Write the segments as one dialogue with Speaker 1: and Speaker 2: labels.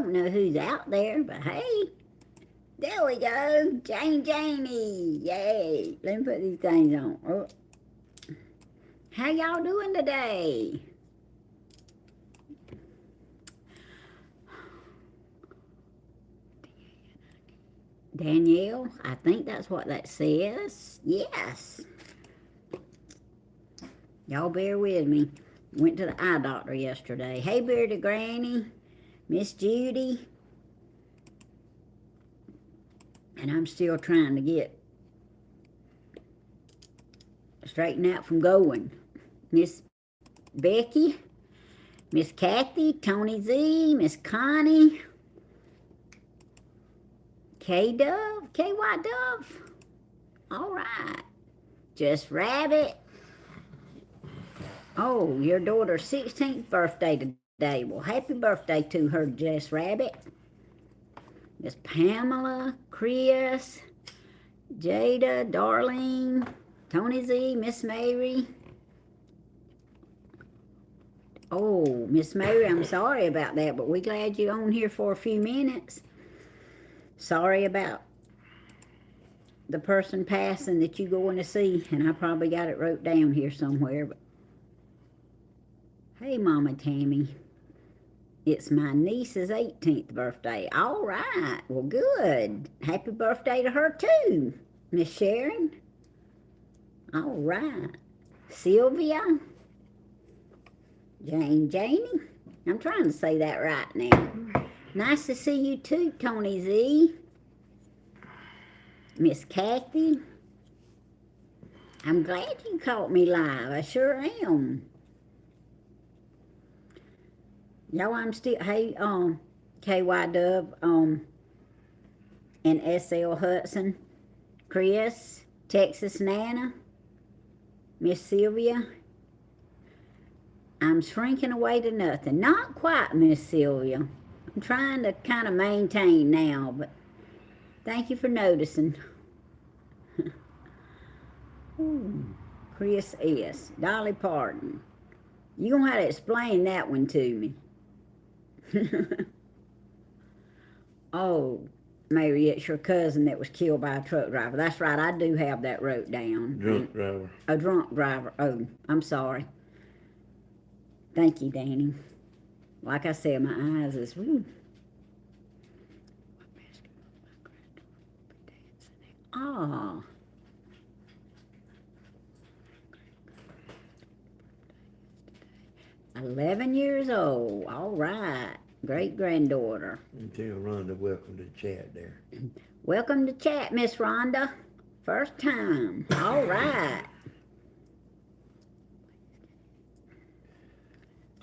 Speaker 1: don't know who's out there, but hey, there we go. Janie. Yay. Let me put these things on. Oh. How y'all doing today? Danielle, I think that's what that says. Yes. Y'all bear with me. Went to the eye doctor yesterday. Hey, Bearded Granny, Miss Judy. And I'm still trying to get straightened out from going. Miss Becky, Miss Kathy, Tony Z, Miss Connie, K-Dove, K-Y Dove. All right. Just Rabbit. Oh, your daughter's 16th birthday today. Well, happy birthday to her, Jess Rabbit. Miss Pamela, Chris, Jada, Darlene, Tony Z, Miss Mary. Oh, Miss Mary, I'm sorry about that, but we're glad you're on here for a few minutes. Sorry about the person passing that you're going to see, and I probably got it wrote down here somewhere. But hey, Mama Tammy, it's my niece's 18th birthday. All right, well, good. Happy birthday to her, too, Miss Sharon. All right. Sylvia. Janie. I'm trying to say that right now. Nice to see you, too, Tony Z. Miss Kathy. I'm glad you caught me live. I sure am. Y'all, I'm still, hey, KY Dub, and SL Hudson, Chris, Texas Nana, Miss Sylvia. I'm shrinking away to nothing. Not quite, Miss Sylvia. I'm trying to kind of maintain now, but thank you for noticing. Ooh, Chris S. Dolly Parton. You're going to have to explain that one to me. Oh, Mary, it's your cousin that was killed by a truck driver. That's right, I do have that wrote down.
Speaker 2: Drunk driver.
Speaker 1: A drunk driver. Oh, I'm sorry. Thank you, Danny. Like I said, my eyes is, woo. Ah. 11 years old. All right. Great-granddaughter.
Speaker 2: And tell Rhonda welcome to the chat there.
Speaker 1: Welcome to chat, Miss Rhonda. First time. All right.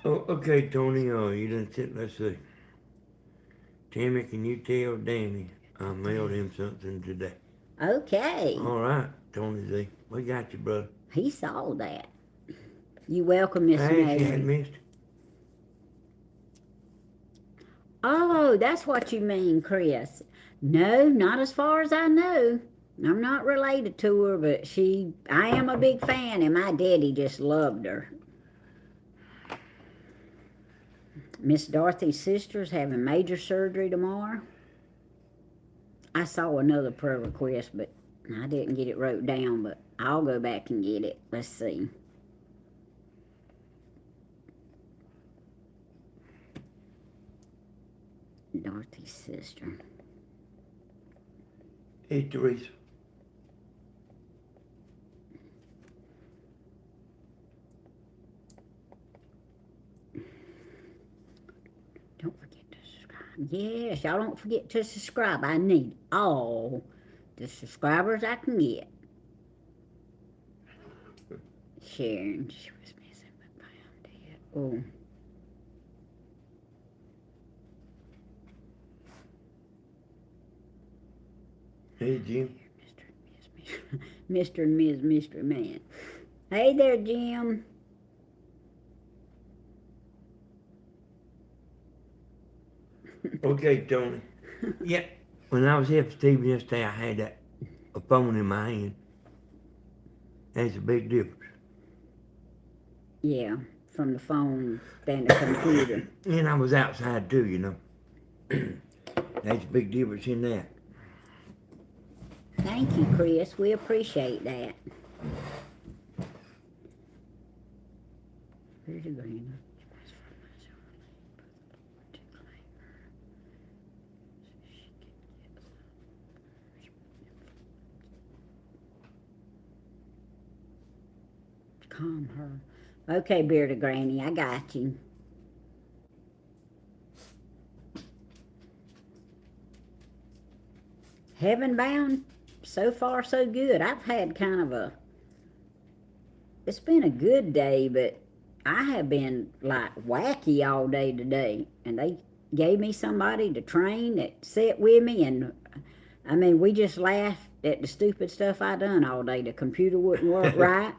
Speaker 2: Oh, okay, Tony. You done sit. Let's see. Tammy, can you tell Danny I mailed him something today?
Speaker 1: Okay.
Speaker 2: All right, Tony Z. We got you, brother.
Speaker 1: He saw that. You welcome, Miss
Speaker 2: Hey,
Speaker 1: Mary.
Speaker 2: she hadn't missed.
Speaker 1: Oh, that's what you mean, Chris. No, not as far as I know. I'm not related to her, but I am a big fan, and my daddy just loved her. Miss Dorothy's sister's having major surgery tomorrow. I saw another prayer request, but I didn't get it wrote down, but I'll go back and get it. Let's see. Dorothy's sister.
Speaker 2: Hey, Teresa.
Speaker 1: Don't forget to subscribe. Yes, y'all don't forget to subscribe. I need all the subscribers I can get. Sharon, she was missing, but found it. Oh.
Speaker 2: Hey, Jim.
Speaker 1: Mr. and Ms. Mystery Man. Hey there, Jim.
Speaker 2: Okay, Tony. Yeah, when I was here for Stephen yesterday, I had a phone in my hand. That's a big difference.
Speaker 1: Yeah, from the phone than the computer.
Speaker 2: And I was outside too, you know. That's a big difference in that.
Speaker 1: Thank you, Chris. We appreciate that. Here's your green. Calm her. Okay, Bearded Granny, I got you. Heaven bound, so far so good. I've had kind of it's been a good day, but I have been like wacky all day today. And they gave me somebody to train that sat with me, and I mean, we just laughed at the stupid stuff I done all day. The computer wouldn't work right.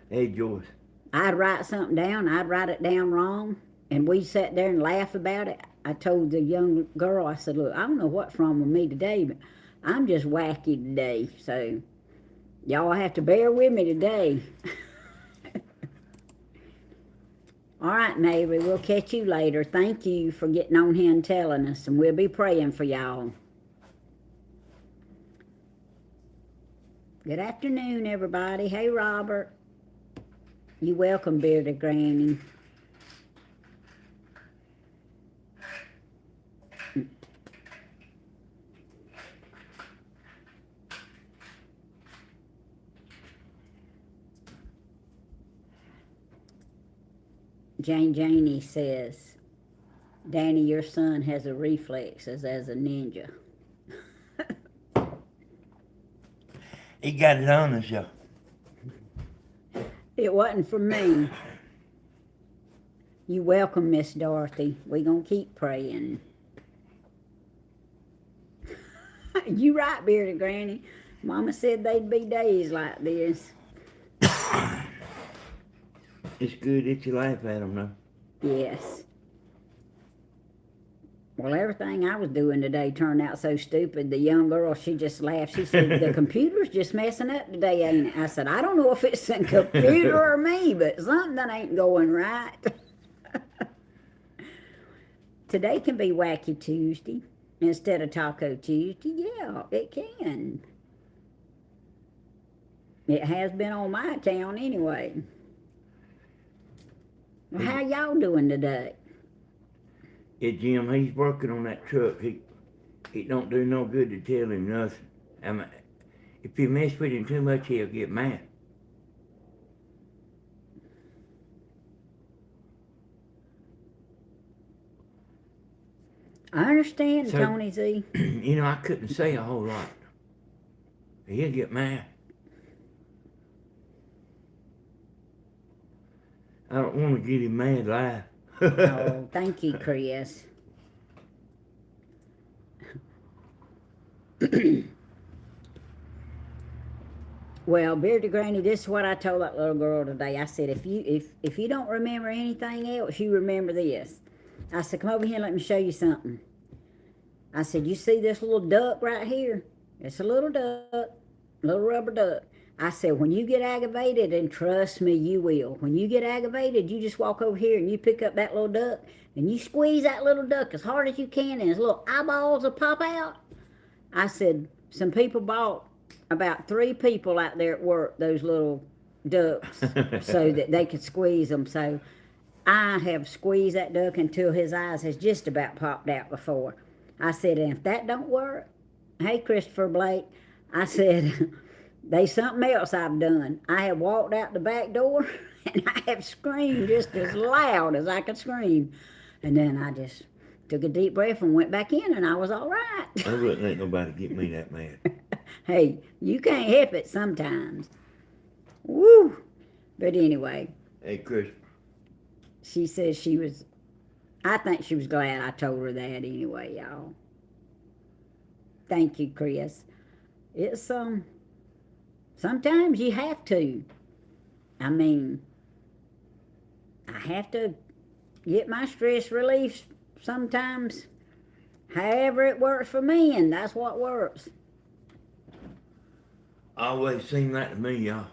Speaker 2: Hey, Joyce.
Speaker 1: I'd write something down, I'd write it down wrong, and we sat there and laughed about it. I told the young girl, I said, look, I don't know what's wrong with me today, but I'm just wacky today, so y'all have to bear with me today. All right, Mary, we'll catch you later. Thank you for getting on here and telling us, and we'll be praying for y'all. Good afternoon, everybody. Hey, Robert. You welcome, Bearded Granny. Janie says, Danny, your son has a reflexes as a ninja.
Speaker 2: He got it on us, y'all.
Speaker 1: It wasn't for me. You welcome, Miss Dorothy. We gonna keep praying. You right, Bearded Granny. Mama said they'd be days like this.
Speaker 2: It's good that you laugh at them, though.
Speaker 1: Yes. Well, everything I was doing today turned out so stupid. The young girl, she just laughed. She said, the computer's just messing up today, ain't it? I said, I don't know if it's the computer or me, but something ain't going right. Today can be Wacky Tuesday instead of Taco Tuesday. Yeah, it can. It has been on my account anyway. Well, how y'all doing today?
Speaker 2: Yeah, Jim, he's working on that truck. It don't do no good to tell him nothing. I mean, if you mess with him too much, he'll get mad.
Speaker 1: I understand,
Speaker 2: So-
Speaker 1: Tony Z.
Speaker 2: You know, I couldn't say a whole lot. He'll get mad. I don't want to get him mad live.
Speaker 1: Oh, thank you, Chris. Well, Bearded Granny, this is what I told that little girl today. I said, if you don't remember anything else, you remember this. I said, come over here and let me show you something. I said, you see this little duck right here? It's a little duck, little rubber duck. I said, when you get aggravated, and trust me, you will. When you get aggravated, you just walk over here and you pick up that little duck and you squeeze that little duck as hard as you can and his little eyeballs will pop out. I said, some people bought, about 3 people out there at work, those little ducks so that they could squeeze them. So I have squeezed that duck until his eyes has just about popped out before. I said, and if that don't work, hey, Christopher Blake, I said, there's something else I've done. I have walked out the back door and I have screamed just as loud as I could scream. And then I just took a deep breath and went back in and I was all right.
Speaker 2: I wouldn't let nobody get me that mad.
Speaker 1: Hey, you can't help it sometimes. Woo! But anyway,
Speaker 2: Hey, Chris.
Speaker 1: she says I think she was glad I told her that anyway, y'all. Thank you, Chris. It's, sometimes you have to. I mean, I have to get my stress relief sometimes, however it works for me, and that's what works.
Speaker 2: Always seemed like to me, y'all.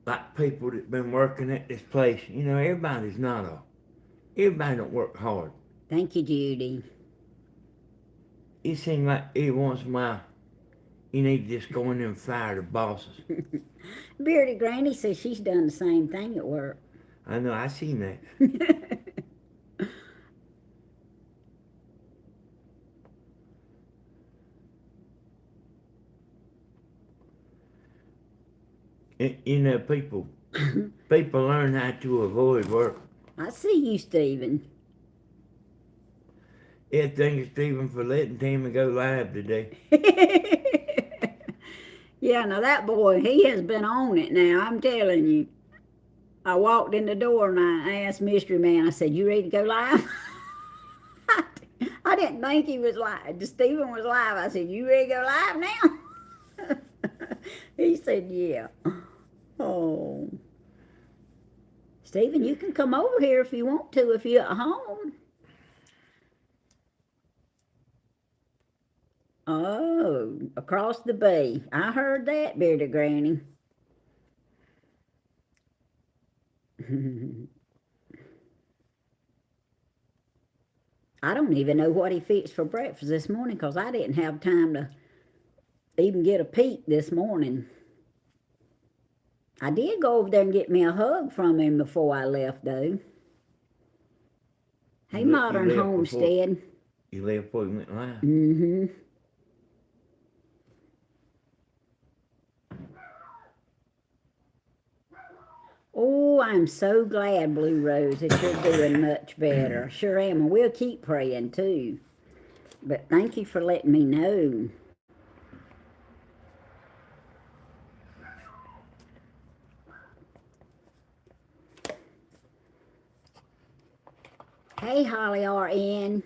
Speaker 2: Like people that been working at this place, you know, everybody don't work hard.
Speaker 1: Thank you, Judy.
Speaker 2: it seems like every once in a while you need to just go in there and fire the bosses.
Speaker 1: Bearded Granny says she's done the same thing at work.
Speaker 2: I know, I seen that. You know, people learn how to avoid work.
Speaker 1: I see you, Stephen.
Speaker 2: Yeah, thank you, Stephen, for letting Tammy go live today.
Speaker 1: Yeah, now that boy, he has been on it now, I'm telling you. I walked in the door and I asked Mystery Man, I said, you ready to go live? I didn't think he was live. Stephen was live. I said, you ready to go live now? He said, yeah. Oh. Stephen, you can come over here if you want to, if you're at home. Oh, across the bay. I heard that, Bearded Granny. I don't even know what he fixed for breakfast this morning because I didn't have time to even get a peek this morning. I did go over there and get me a hug from him before I left, though. Hey, Modern Homestead.
Speaker 2: You left before you went live.
Speaker 1: Mm-hmm. Oh, I'm so glad, Blue Rose, that you're doing much better. Sure am, and we'll keep praying, too. But thank you for letting me know. Hey, Holly RN.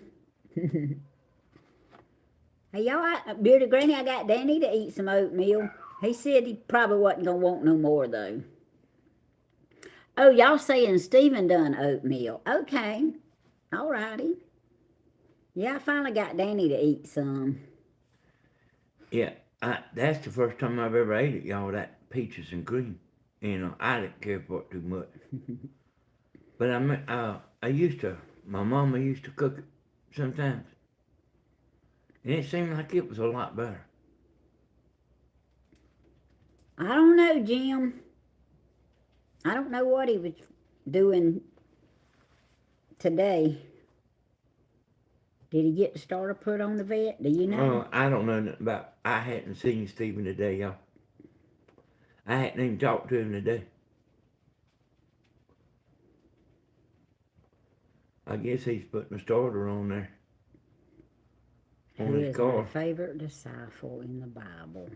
Speaker 1: Hey, y'all, Bearded Granny, I got Danny to eat some oatmeal. He said he probably wasn't going to want no more, though. Oh, y'all saying Stephen done oatmeal. Okay. All righty. Yeah, I finally got Danny to eat some.
Speaker 2: Yeah, that's the first time I've ever ate it, y'all, that peaches and cream. You know, I didn't care for it too much. But I used to, my mama used to cook it sometimes. And it seemed like it was a lot better.
Speaker 1: I don't know, Jim. I don't know what he was doing today. Did he get the starter put on the vet? Do you know?
Speaker 2: I don't know nothing about, I hadn't seen Stephen today, y'all. I hadn't even talked to him today. I guess he's putting a starter on there.
Speaker 1: Who is my favorite disciple in the Bible?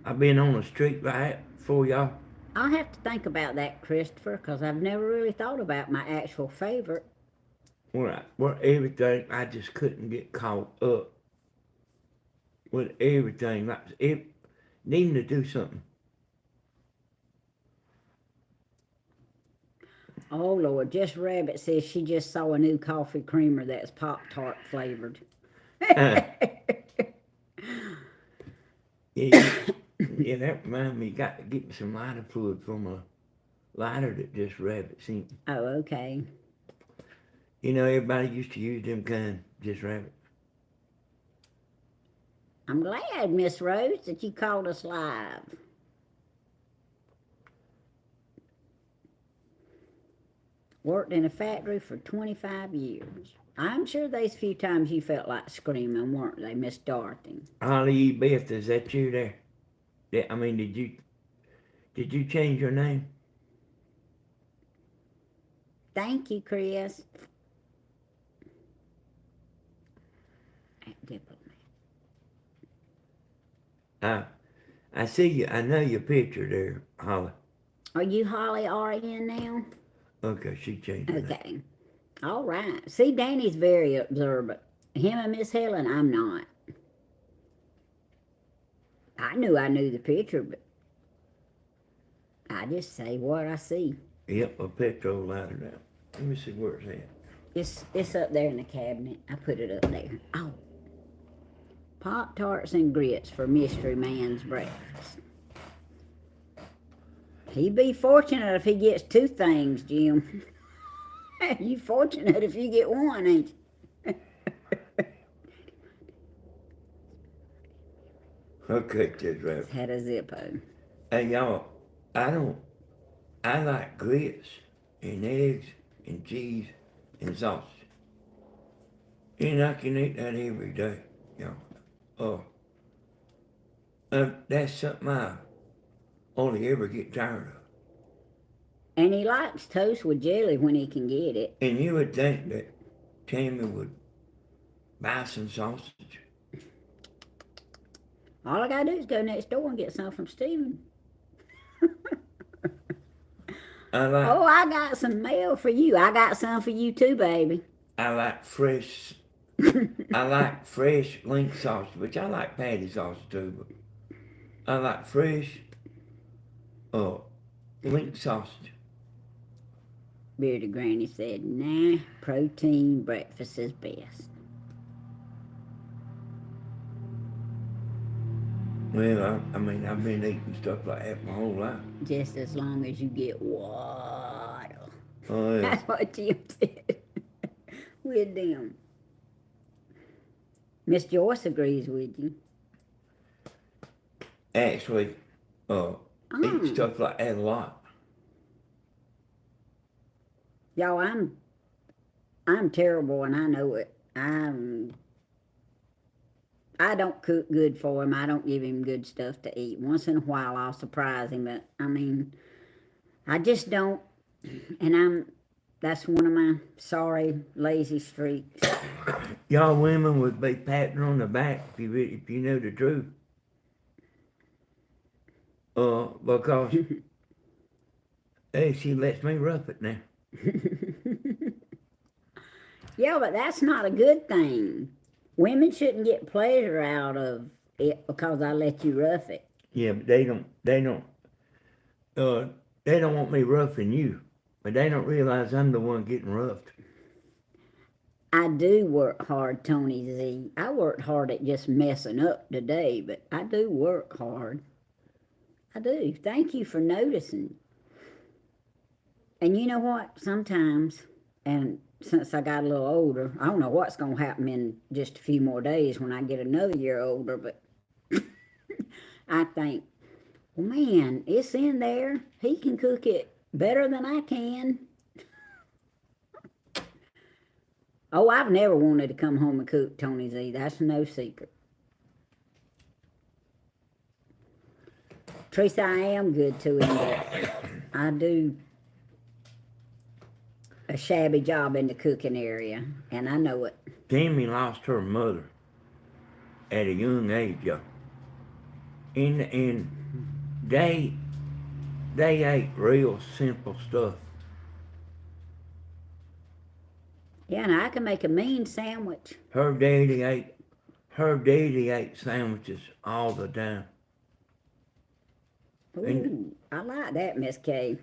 Speaker 2: I've been on a street right before, y'all.
Speaker 1: I'll have to think about that, Christopher, because I've never really thought about my actual favorite.
Speaker 2: Well, everything, I just couldn't get caught up with everything. Like, needing to do something.
Speaker 1: Oh, Lord, Jess Rabbit says she just saw a new coffee creamer that's Pop-Tart flavored.
Speaker 2: Yeah, that reminds me, you got to get me some lighter fluid from a lighter that Jess Rabbit sent me.
Speaker 1: Oh, okay.
Speaker 2: You know, everybody used to use them kind, Jess Rabbit.
Speaker 1: I'm glad, Miss Rose, that you called us live. Worked in a factory for 25 years. I'm sure there's a few times you felt like screaming, weren't they, Miss Dorothy?
Speaker 2: Holly E. Beth, is that you there? Yeah, I mean, did you change your name?
Speaker 1: Thank you, Chris. Diplomat.
Speaker 2: I see you. I know your picture there, Holly.
Speaker 1: Are you Holly RN now?
Speaker 2: Okay, she changed her name.
Speaker 1: Okay. All right. See, Danny's very observant. Him and Miss Helen, I'm not. I knew the picture, but I just say what I see.
Speaker 2: Yep, a petrol lighter now. Let me see where it's at.
Speaker 1: It's up there in the cabinet. I put it up there. Oh. Pop-Tarts and grits for Mystery Man's breakfast. He'd be fortunate if he gets two things, Jim. You fortunate if you get one, ain't you?
Speaker 2: Okay, that's right.
Speaker 1: Had a Zippo.
Speaker 2: And y'all, I like grits and eggs and cheese and sausage. And I can eat that every day, y'all. That's something I only ever get tired of.
Speaker 1: And he likes toast with jelly when he can get it.
Speaker 2: And you would think that Tammy would buy some sausage.
Speaker 1: All I gotta do is go next door and get some from Stephen. Oh, I got some mail for you. I got some for you too, baby.
Speaker 2: I like fresh link sausage, which I like patty sausage too, but I like fresh link sausage.
Speaker 1: Bearded Granny said, nah, protein breakfast is best.
Speaker 2: Well, I mean, I've been eating stuff like that my whole life.
Speaker 1: Just as long as you get water.
Speaker 2: Oh, yeah.
Speaker 1: That's what Jim said with them. Miss Joyce agrees with you.
Speaker 2: Actually, eat stuff like that a lot.
Speaker 1: Y'all, I'm terrible and I know it. I don't cook good for him. I don't give him good stuff to eat. Once in a while I'll surprise him, but I mean, I just don't. And that's one of my sorry, lazy streaks.
Speaker 2: Y'all women would be patting on the back if you knew the truth. Because hey, she lets me rough it now.
Speaker 1: Yeah, but that's not a good thing. Women shouldn't get pleasure out of it because I let you rough it.
Speaker 2: Yeah, but they don't want me roughing you, but they don't realize I'm the one getting roughed.
Speaker 1: I do work hard, Tony Z. I worked hard at just messing up today, but I do work hard. I do. Thank you for noticing. And you know what? Sometimes, and since I got a little older, I don't know what's going to happen in just a few more days when I get another year older, but I think, well, man, it's in there. He can cook it better than I can. Oh, I've never wanted to come home and cook, Tony Z. That's no secret. Teresa, I am good to him, but I do a shabby job in the cooking area, and I know it.
Speaker 2: Tammy lost her mother at a young age, y'all. And they ate real simple stuff.
Speaker 1: Yeah, and I can make a mean sandwich.
Speaker 2: Her daddy ate sandwiches all the time.
Speaker 1: Ooh, I like that, Miss Kay.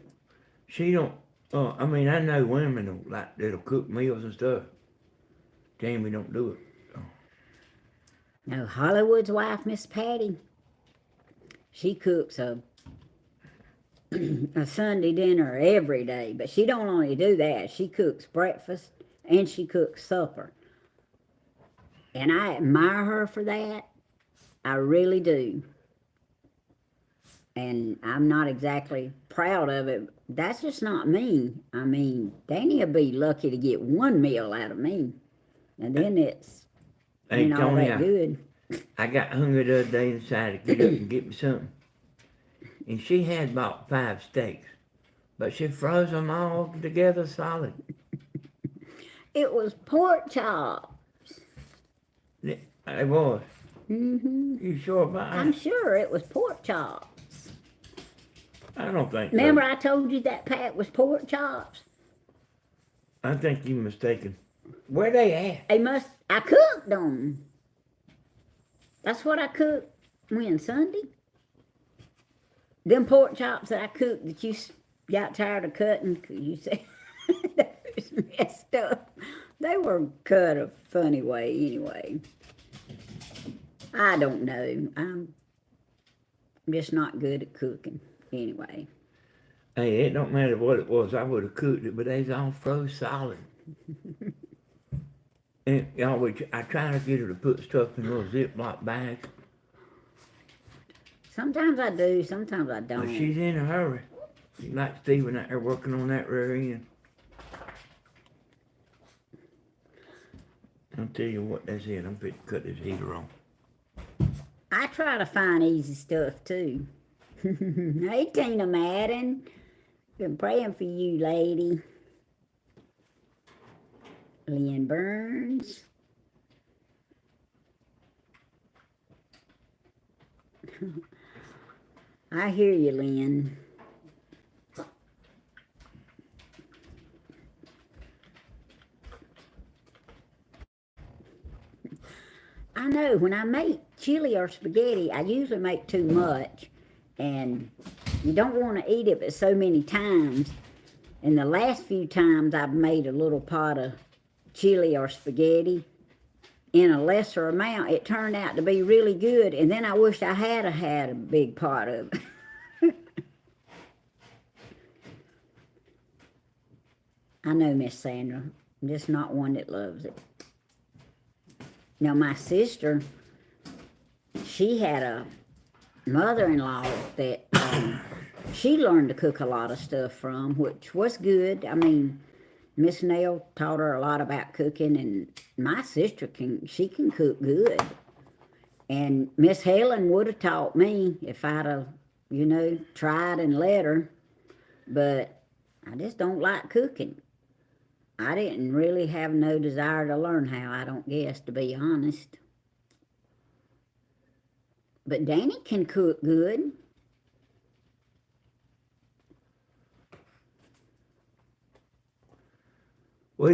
Speaker 2: She don't. I mean, I know women that'll cook meals and stuff. Tammy don't do it. So.
Speaker 1: No, Hollywood's wife, Miss Patty, she cooks a Sunday dinner every day, but she don't only do that. She cooks breakfast and she cooks supper. And I admire her for that. I really do. And I'm not exactly proud of it. That's just not me. I mean, Danny will be lucky to get one meal out of me. And then it's
Speaker 2: Hey,
Speaker 1: all
Speaker 2: Tony,
Speaker 1: that good.
Speaker 2: I got hungry the other day and decided to get up and get me something. And she had about 5 steaks, but she froze them all together solid.
Speaker 1: It was pork chops.
Speaker 2: It was.
Speaker 1: Mm-hmm.
Speaker 2: You sure about that?
Speaker 1: I'm sure it was pork chops.
Speaker 2: I don't think
Speaker 1: Remember
Speaker 2: so.
Speaker 1: I told you that pack was pork chops?
Speaker 2: I think you're mistaken. Where they at?
Speaker 1: I cooked them. That's what I cooked when, Sunday? Them pork chops that I cooked that you got tired of cutting, you said that was messed up. They were cut a funny way anyway. I don't know. I'm just not good at cooking anyway.
Speaker 2: Hey, it don't matter what it was. I would have cooked it, but they's all froze solid. And I try to get her to put stuff in little Ziploc bags.
Speaker 1: Sometimes I do, sometimes I
Speaker 2: But
Speaker 1: don't.
Speaker 2: she's in a hurry. She's like Stephen out there working on that rear end. I'll tell you what, that's it. I'm fit to cut this heater on.
Speaker 1: I try to find easy stuff too. Hey, Tina Madden. Been praying for you, lady. Lynn Burns. I hear you, Lynn. I know when I make chili or spaghetti, I usually make too much, and you don't want to eat it but so many times. And the last few times I've made a little pot of chili or spaghetti in a lesser amount, it turned out to be really good, and then I wished I had a big pot of it. I know, Miss Sandra. I'm just not one that loves it. Now, my sister, she had a mother-in-law that she learned to cook a lot of stuff from, which was good. I mean, Miss Nell taught her a lot about cooking, and my sister she can cook good. And Miss Helen would have taught me if I'd have, tried and let her. But I just don't like cooking. I didn't really have no desire to learn how, I don't guess, to be honest. But Danny can cook good.
Speaker 2: We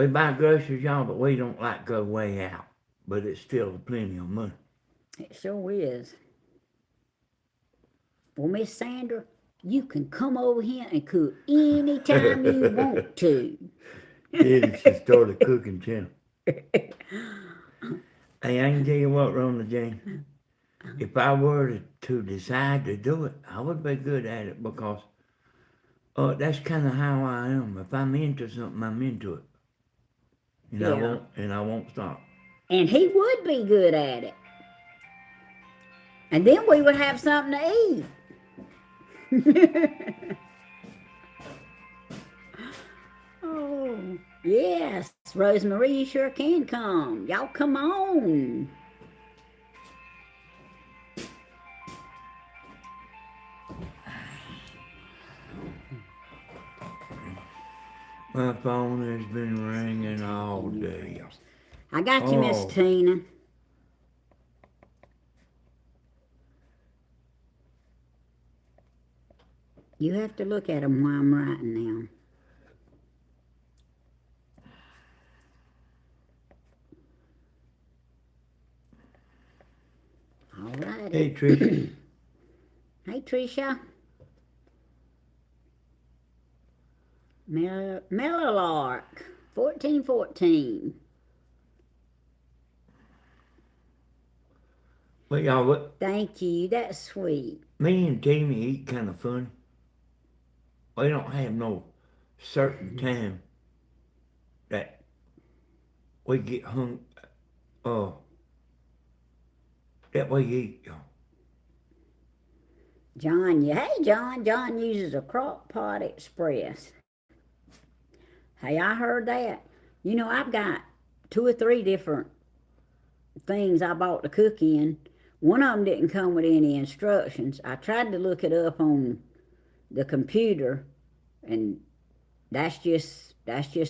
Speaker 2: buy groceries, y'all, but we don't like go way out. But it's still plenty of money.
Speaker 1: It sure is. Well, Miss Sandra, you can come over here and cook anytime you want to.
Speaker 2: Daddy should start a cooking channel. Hey, I can tell you what, Rona Jane. If I were to decide to do it, I would be good at it because that's kind of how I am. If I'm into something, I'm into it. And I won't stop.
Speaker 1: And he would be good at it. And then we would have something to eat. Oh, yes. Rosemary, you sure can come. Y'all come on.
Speaker 2: My phone has been ringing all day.
Speaker 1: I got you, Miss Tina. You have to look at them while I'm writing now. All right.
Speaker 2: Hey, Tricia.
Speaker 1: Hey, Tricia. Melallark, 1414.
Speaker 2: Well, y'all, what?
Speaker 1: Thank you. That's sweet.
Speaker 2: Me and Tammy eat kind of funny. We don't have no certain time that we get that we eat, y'all.
Speaker 1: John, hey, John. John uses a crock pot express. Hey, I heard that. I've got 2 or 3 different things I bought to cook in. One of them didn't come with any instructions. I tried to look it up on the computer, and that's just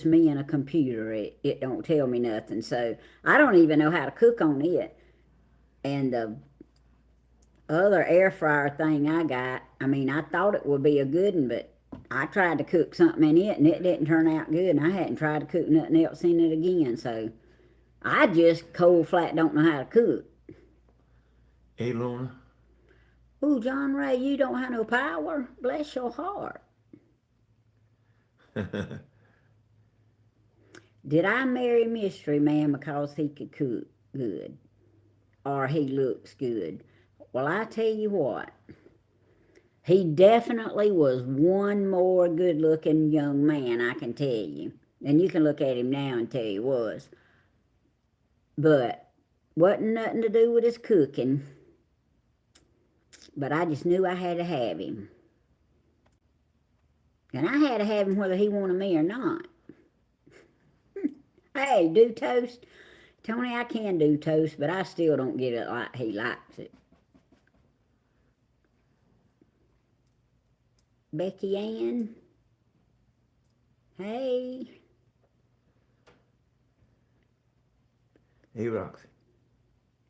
Speaker 1: me and a computer. It don't tell me nothing. So I don't even know how to cook on it. And the other air fryer thing I got, I thought it would be a good one, but I tried to cook something in it and it didn't turn out good, and I hadn't tried to cook nothing else in it again. So I just cold flat don't know how to cook.
Speaker 2: Hey, Lorna.
Speaker 1: Ooh, John Ray, you don't have no power? Bless your heart. Did I marry Mystery Man because he could cook good? Or he looks good? Well, I tell you what. He definitely was one more good-looking young man, I can tell you. And you can look at him now and tell he was. But wasn't nothing to do with his cooking. But I just knew I had to have him. And I had to have him whether he wanted me or not. Hey, do toast? Tony, I can do toast, but I still don't get it like he likes it. Becky Ann? Hey.
Speaker 2: Hey, Roxy.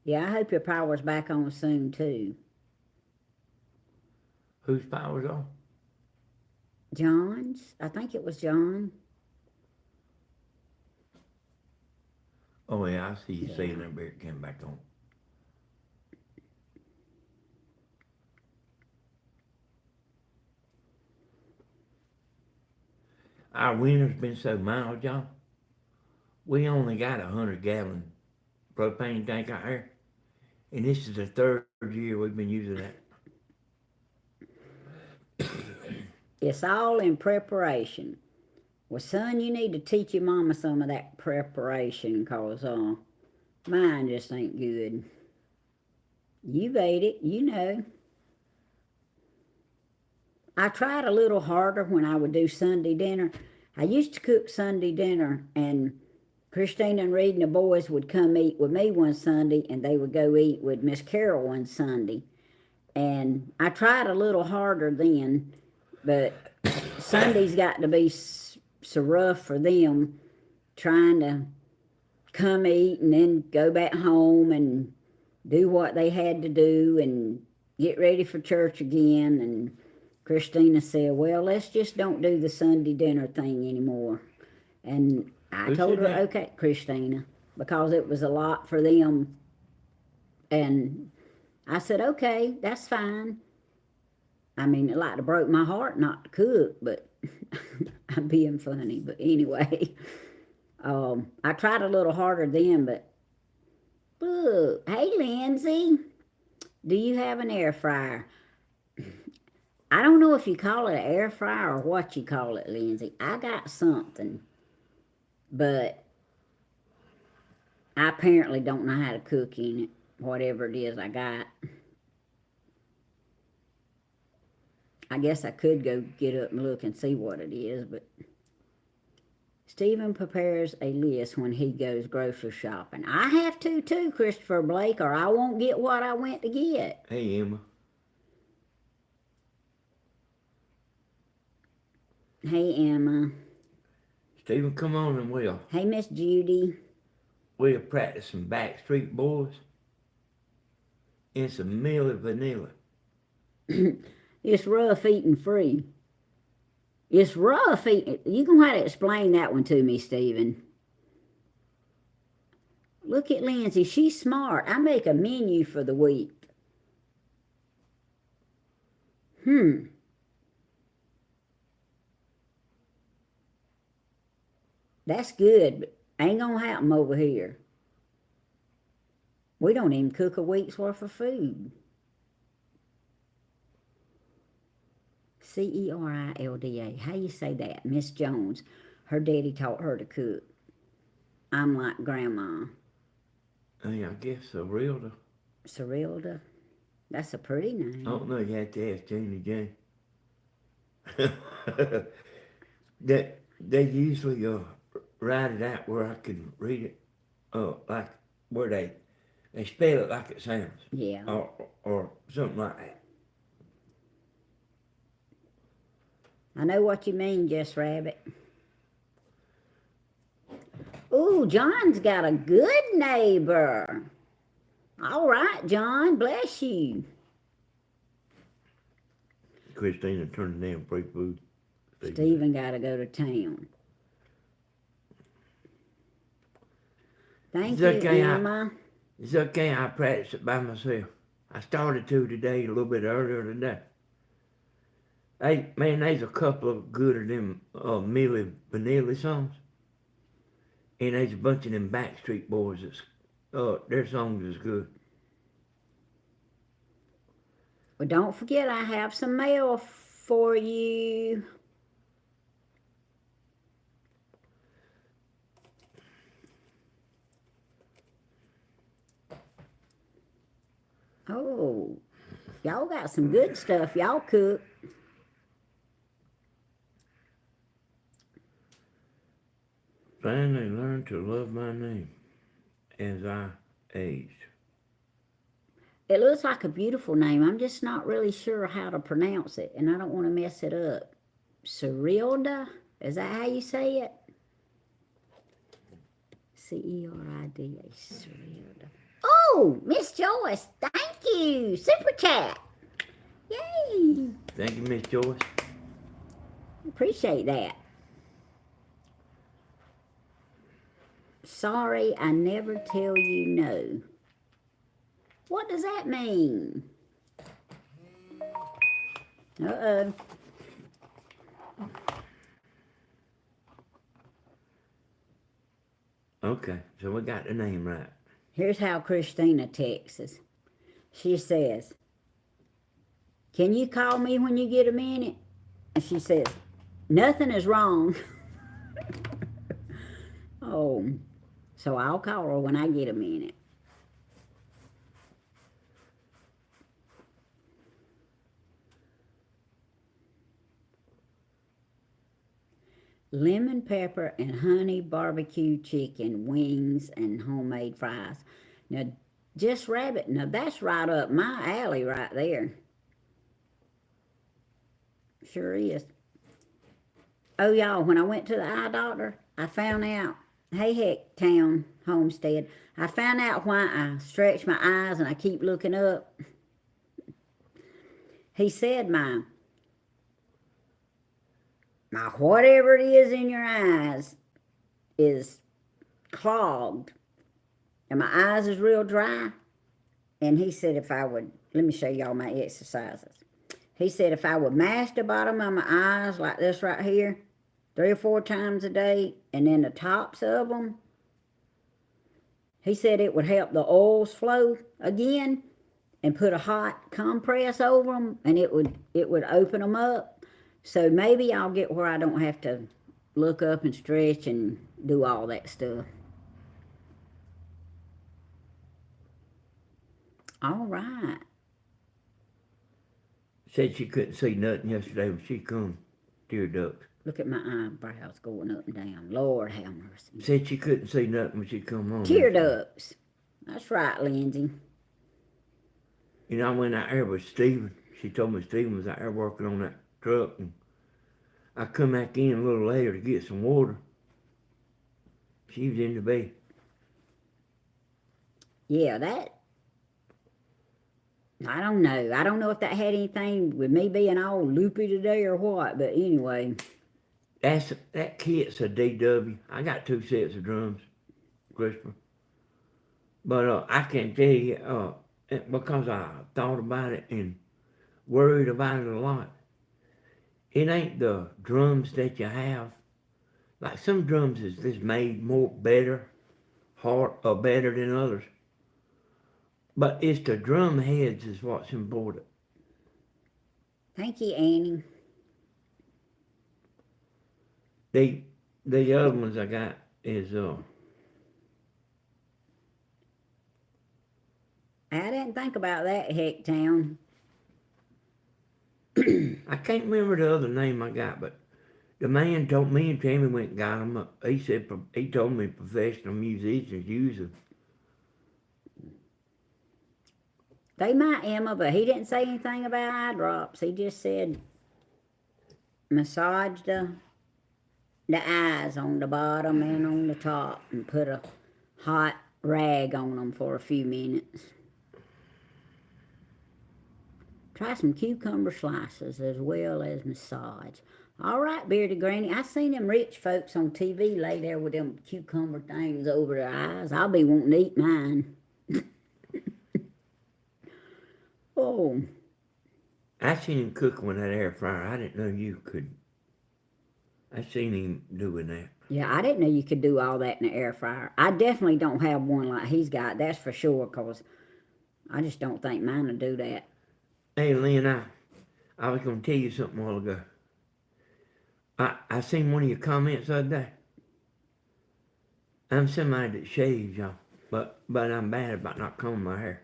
Speaker 1: Yeah, I hope your power's back on soon, too.
Speaker 2: Whose power's on?
Speaker 1: John's? I think it was John.
Speaker 2: Oh, yeah, I see you
Speaker 1: Yeah.
Speaker 2: saying that, but it came back on. Our winter's been so mild, y'all. We only got a 100-gallon propane tank out here. And this is the third year we've been using that.
Speaker 1: It's all in preparation. Well, son, you need to teach your mama some of that preparation, because mine just ain't good. You've ate it, you know. I tried a little harder when I would do Sunday dinner. I used to cook Sunday dinner, and Christina and Reed and the boys would come eat with me one Sunday, and they would go eat with Miss Carol one Sunday. And I tried a little harder then, but Sunday's got to be so rough for them, trying to come eat and then go back home and do what they had to do and get ready for church again. And Christina said, well, let's just don't do the Sunday dinner thing anymore. And I
Speaker 2: Who
Speaker 1: told
Speaker 2: said
Speaker 1: her,
Speaker 2: that?
Speaker 1: okay, Christina, because it was a lot for them. And I said, okay, that's fine. I mean, it like to broke my heart not to cook, but I'm being funny. But anyway, I tried a little harder then, but look, hey, Lindsay, do you have an air fryer? I don't know if you call it an air fryer or what you call it, Lindsay. I got something, but I apparently don't know how to cook in it, whatever it is I got. I guess I could go get up and look and see what it is, but Stephen prepares a list when he goes grocery shopping. I have to too, Christopher Blake, or I won't get what I went to get.
Speaker 2: Hey, Emma.
Speaker 1: Hey, Emma.
Speaker 2: Stephen, come on and
Speaker 1: Hey, Miss Judy.
Speaker 2: we'll practice some Backstreet Boys and some Milli Vanilli.
Speaker 1: It's rough eating free. It's rough eating. You're going to have to explain that one to me, Stephen. Look at Lindsay. She's smart. I make a menu for the week. That's good, but ain't going to happen over here. We don't even cook a week's worth of food. Cerilda. How you say that? Miss Jones. Her daddy taught her to cook. I'm like Grandma.
Speaker 2: Hey, I guess a realtor.
Speaker 1: Cerilda. That's a pretty name.
Speaker 2: I don't know, you have to ask Janie Jane. They usually write it out where I can read it. Like where they spell it like it sounds.
Speaker 1: Yeah.
Speaker 2: Or something like that.
Speaker 1: I know what you mean, Jess Rabbit. Ooh, John's got a good neighbor. All right, John, bless you.
Speaker 2: Christina turned down free food.
Speaker 1: Stephen got to go to town. Thank you, Emma.
Speaker 2: It's okay, I practice it by myself. I started to today, a little bit earlier today. Hey, man, there's a couple of good of them Milli Vanilli songs. And there's a bunch of them Backstreet Boys that's, their songs is good.
Speaker 1: Well, don't forget I have some mail for you. Oh, Y'all got some good stuff y'all cook.
Speaker 2: Finally learned to love my name as I aged.
Speaker 1: It looks like a beautiful name. I'm just not really sure how to pronounce it, and I don't want to mess it up. Cerilda? Is that how you say it? Cerida. Cerilda. Oh, Miss Joyce, thank you. Super chat. Yay.
Speaker 2: Thank you, Miss Joyce.
Speaker 1: Appreciate that. Sorry, I never tell you no. What does that mean? Uh-oh.
Speaker 2: Okay, so we got the name right.
Speaker 1: Here's how Christina texts us. She says, can you call me when you get a minute? And she says, nothing is wrong. Oh, so I'll call her when I get a minute. Lemon pepper and honey barbecue chicken wings and homemade fries. Now, Just Rabbit, now that's right up my alley right there. Sure is. Oh, y'all, when I went to the eye doctor, I found out, hey, heck, town, homestead, I found out why I stretch my eyes and I keep looking up. He said my whatever it is in your eyes is clogged and my eyes is real dry. And he said if I would, let me show y'all my exercises. He said if I would mash the bottom of my eyes like this right here 3 or 4 times a day, and then the tops of them, he said it would help the oils flow again, and put a hot compress over them, and it would open them up. So maybe I'll get where I don't have to look up and stretch and do all that stuff. All right.
Speaker 2: Said she couldn't see nothing yesterday when she come. Tear ducts.
Speaker 1: Look at my eyebrows going up and down. Lord have mercy.
Speaker 2: Said she couldn't see nothing when she come home.
Speaker 1: Tear ducts. That's right, Lindsay.
Speaker 2: You know, I went out there with Stephen. She told me Stephen was out there working on that truck. And I come back in a little later to get some water. She was in the bed.
Speaker 1: Yeah, that, I don't know. I don't know if that had anything with me being all loopy today or what, but anyway.
Speaker 2: That kit's a DW. I got 2 sets of drums, Christopher. But I can tell you, because I thought about it and worried about it a lot, it ain't the drums that you have. Like some drums is just made better than others. But it's the drum heads is what's important.
Speaker 1: Thank you, Annie.
Speaker 2: The other ones I got is
Speaker 1: I didn't think about that, Heck Town.
Speaker 2: I can't remember the other name I got, but the man told me and Tammy went and got them. He told me professional musicians use them.
Speaker 1: They might, Emma, but he didn't say anything about eye drops. He just said massage the eyes on the bottom and on the top and put a hot rag on them for a few minutes. Try some cucumber slices as well as massage. All right, Bearded Granny. I seen them rich folks on TV lay there with them cucumber things over their eyes. I'll be wanting to eat mine. Oh.
Speaker 2: I seen him cooking with that air fryer. I didn't know you could. I seen him doing that.
Speaker 1: Yeah, I didn't know you could do all that in the air fryer. I definitely don't have one like he's got, that's for sure, because I just don't think mine will do that.
Speaker 2: Hey, Lynn, I was going to tell you something a while ago. I seen one of your comments the other day. I'm somebody that shaves, y'all, but I'm bad about not combing my hair.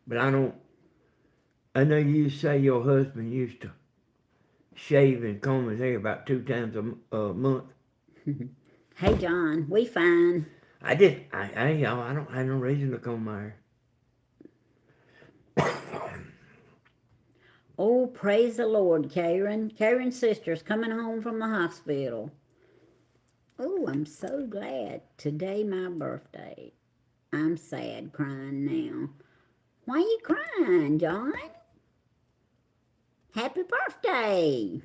Speaker 2: But I don't I know you say your husband used to shave and comb his hair about 2 times a month.
Speaker 1: Hey, John, we fine.
Speaker 2: Y'all, I don't have no reason to comb my hair.
Speaker 1: Oh, praise the Lord, Karen. Karen's sister's coming home from the hospital. Oh, I'm so glad. Today my birthday. I'm sad, crying now. Why you crying, John? Happy birthday.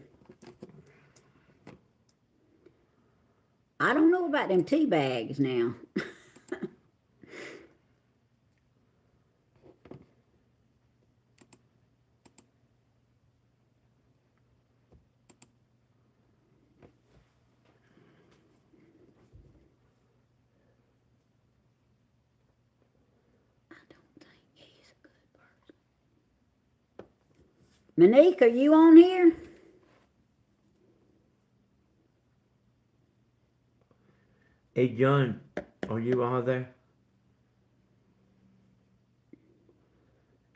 Speaker 1: I don't know about them tea bags now. I don't think he's a good person. Monique, are you on here?
Speaker 2: Hey, John, are you all there?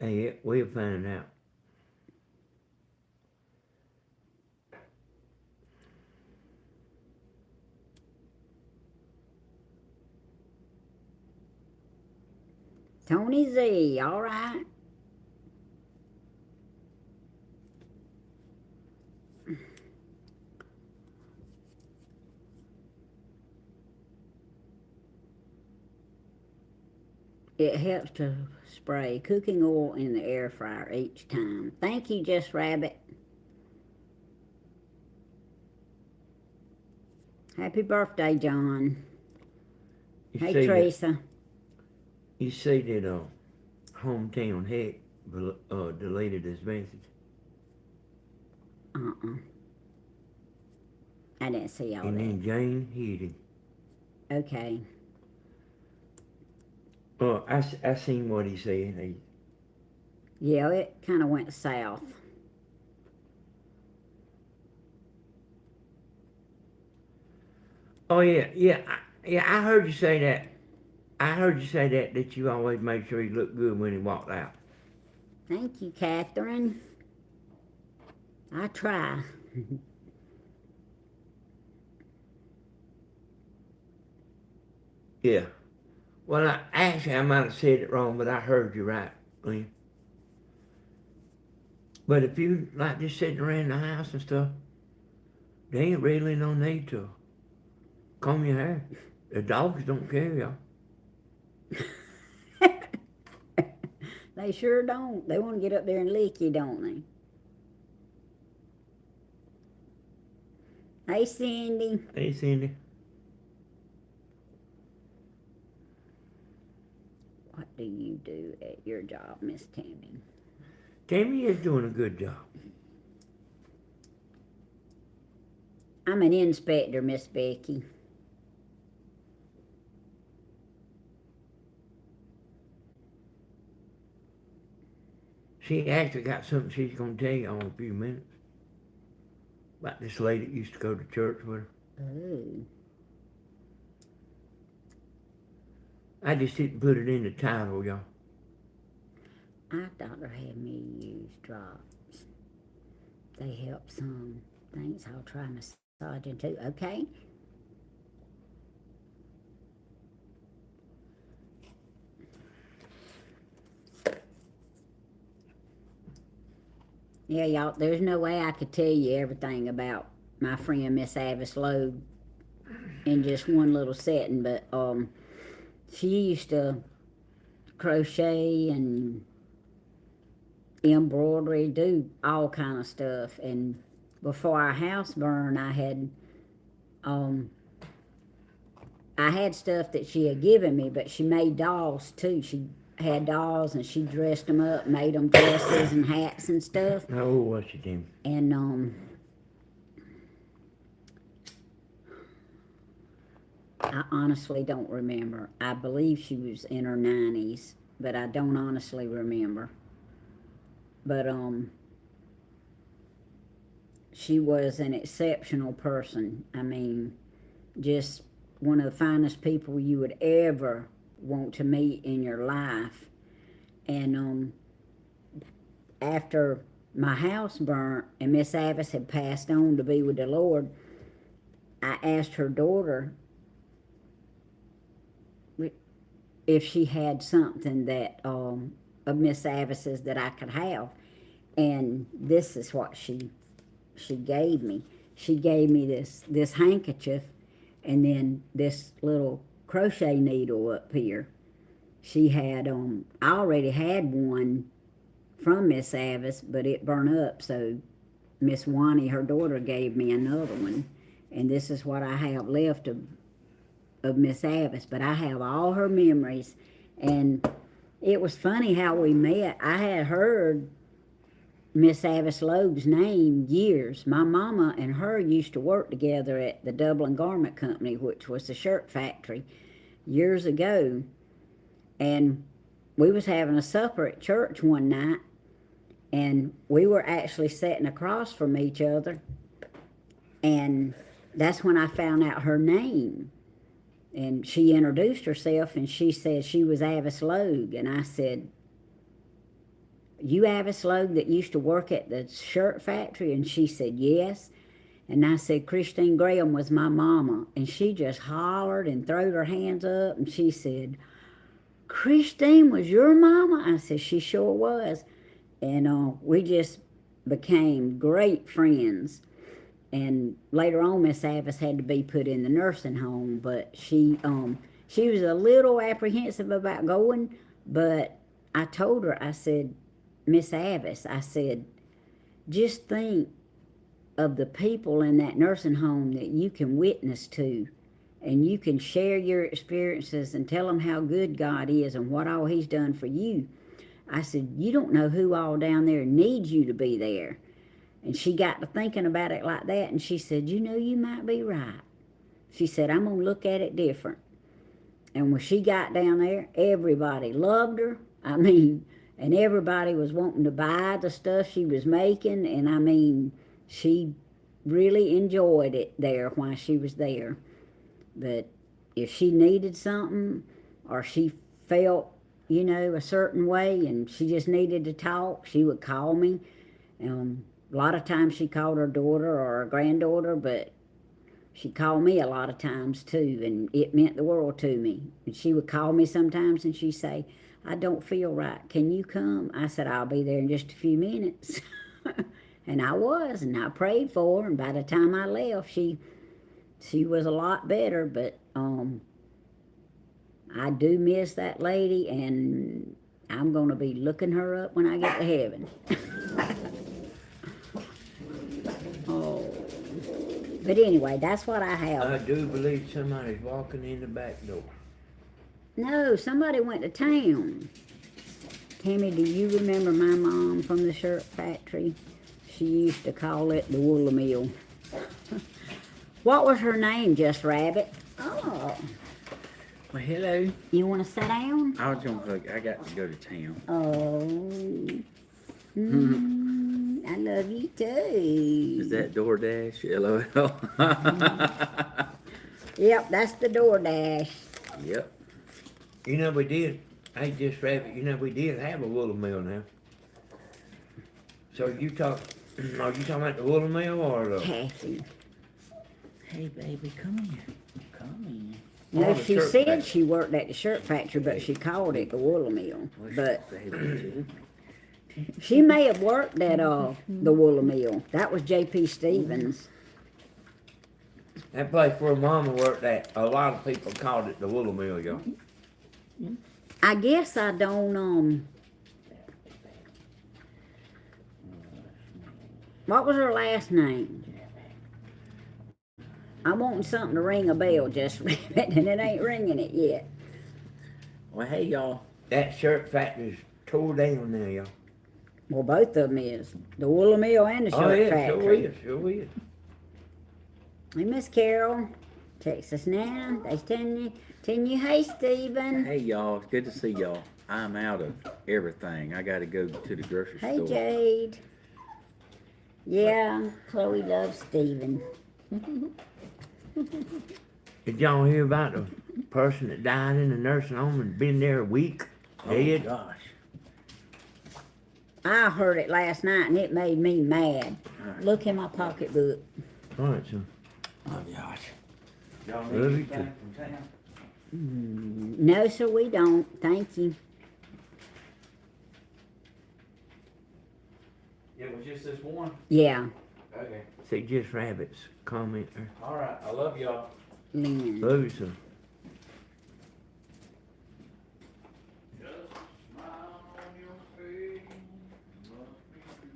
Speaker 2: Hey, we'll find out.
Speaker 1: Tony Z, all right. It helps to spray cooking oil in the air fryer each time. Thank you, Just Rabbit. Happy birthday, John. Hey, Teresa.
Speaker 2: You say that Hometown Heck deleted his message.
Speaker 1: I didn't see all
Speaker 2: and
Speaker 1: that.
Speaker 2: then Jane hit him.
Speaker 1: Okay.
Speaker 2: Oh, I seen what he said.
Speaker 1: Yeah, it kind of went south.
Speaker 2: Oh yeah. I heard you say that. I heard you say that you always made sure he looked good when he walked out.
Speaker 1: Thank you, Catherine. I try.
Speaker 2: Yeah. Well, I might have said it wrong, but I heard you right, Lynn. But if you like just sitting around the house and stuff, they ain't really no need to comb your hair. The dogs don't care, y'all.
Speaker 1: They sure don't. They want to get up there and lick you, don't they? Hey, Cindy.
Speaker 2: Hey, Cindy.
Speaker 1: What do you do at your job, Miss Tammy?
Speaker 2: Tammy is doing a good job.
Speaker 1: I'm an inspector, Miss Becky.
Speaker 2: She actually got something she's going to tell you in a few minutes. About this lady that used to go to church with her.
Speaker 1: Oh.
Speaker 2: I just didn't put it in the title, y'all.
Speaker 1: Our doctor had me use drops. They help some. Thanks, I'll try massaging too. Okay. Yeah, y'all, there's no way I could tell you everything about my friend Miss Avis Logue in just one little setting, but she used to crochet and embroidery, do all kind of stuff. And before our house burned, I had stuff that she had given me, but she made dolls too. She had dolls and she dressed them up, made them dresses and hats and stuff.
Speaker 2: Oh, what's your name?
Speaker 1: And I honestly don't remember. I believe she was in her 90s, but I don't honestly remember. But she was an exceptional person. I mean, just one of the finest people you would ever want to meet in your life. And after my house burnt and Miss Avis had passed on to be with the Lord, I asked her daughter if she had something that of Miss Avis's that I could have, and this is what she gave me. She gave me this handkerchief, and then this little crochet needle up here. She had I already had one from Miss Avis, but it burned up, so Miss Wani, her daughter, gave me another one, and this is what I have left of Miss Avis. But I have all her memories, and it was funny how we met. I had heard Miss Avis Logue's name years. My mama and her used to work together at the Dublin Garment Company, which was the shirt factory, years ago. And we was having a supper at church one night, and we were actually sitting across from each other, and that's when I found out her name. And she introduced herself, and she said she was Avis Logue, and I said, "You Avis Logue that used to work at the shirt factory?" And she said, "Yes." And I said, "Christine Graham was my mama." And she just hollered and throwed her hands up, and she said, "Christine was your mama?" I said, "She sure was." And we just became great friends. And later on, Miss Avis had to be put in the nursing home, but she was a little apprehensive about going, but I told her, I said, "Miss Avis," I said, "just think of the people in that nursing home that you can witness to, and you can share your experiences and tell them how good God is and what all He's done for you." I said, "You don't know who all down there needs you to be there." And she got to thinking about it like that, and she said, "You know, you might be right." She said, "I'm going to look at it different." And when she got down there, everybody loved her. I mean, and everybody was wanting to buy the stuff she was making, and I mean, she really enjoyed it there while she was there. But if she needed something, or she felt, you know, a certain way, and she just needed to talk, she would call me. A lot of times she called her daughter or her granddaughter, but she called me a lot of times too, and it meant the world to me. And she would call me sometimes, and she'd say, "I don't feel right. Can you come?" I said, "I'll be there in just a few minutes." And I was, and I prayed for her, and by the time I left, she was a lot better. But I do miss that lady, and I'm going to be looking her up when I get to heaven. Oh, but anyway, that's what I have.
Speaker 2: I do believe somebody's walking in the back door.
Speaker 1: No, somebody went to town. Tammy, do you remember my mom from the shirt factory? She used to call it the Woolly Mill. What was her name, Just Rabbit? Oh.
Speaker 3: Well, hello.
Speaker 1: You want to sit down?
Speaker 3: I was gonna hug. I got to go to town.
Speaker 1: Oh. I love you too.
Speaker 3: Is that DoorDash? LOL.
Speaker 1: Yep, that's the DoorDash.
Speaker 3: Yep.
Speaker 2: You know, we did. Hey, Just Rabbit, you know, we did have a woolly mill now. So are you talking about the woolly mill or the...
Speaker 1: Kathy.
Speaker 3: Hey, baby, come here. Come here.
Speaker 1: No,
Speaker 2: Oh, the
Speaker 1: she
Speaker 2: shirt
Speaker 1: said
Speaker 2: factory.
Speaker 1: she worked at the shirt factory, but she called it the Woolly Mill. But she may have worked at the Woolly Mill. That was J.P. Stevens.
Speaker 2: That place where Mama worked at, a lot of people called it the woolly mill, y'all.
Speaker 1: I guess I don't, what was her last name? I'm wanting something to ring a bell, Just Rabbit, and it ain't ringing it yet.
Speaker 3: Well, hey, y'all.
Speaker 2: That shirt factory's tore down now, y'all.
Speaker 1: Well, both of them is. The Woolly Mill and the shirt
Speaker 2: Oh, yeah,
Speaker 1: factory.
Speaker 2: sure is.
Speaker 1: Hey, Miss Carol, text us now. They telling you, hey, Stephen.
Speaker 3: Hey, y'all. It's good to see y'all. I'm out of everything. I got to go to the grocery
Speaker 1: Hey,
Speaker 3: store.
Speaker 1: Jade. Yeah, Chloe loves Stephen.
Speaker 2: Did y'all hear about the person that died in the nursing home and been there a week?
Speaker 3: Oh,
Speaker 2: Dead?
Speaker 3: gosh.
Speaker 1: I heard it last night and it made me mad.
Speaker 3: Alright.
Speaker 1: Look in my pocketbook.
Speaker 2: All right, son.
Speaker 3: Love y'all.
Speaker 2: Y'all need anything from town?
Speaker 1: No, sir, we don't. Thank you.
Speaker 4: It was just this one?
Speaker 1: Yeah,
Speaker 4: Okay.
Speaker 2: Say just rabbits. Comment there.
Speaker 4: Alright, I love y'all.
Speaker 1: Lynn.
Speaker 2: Love you, son.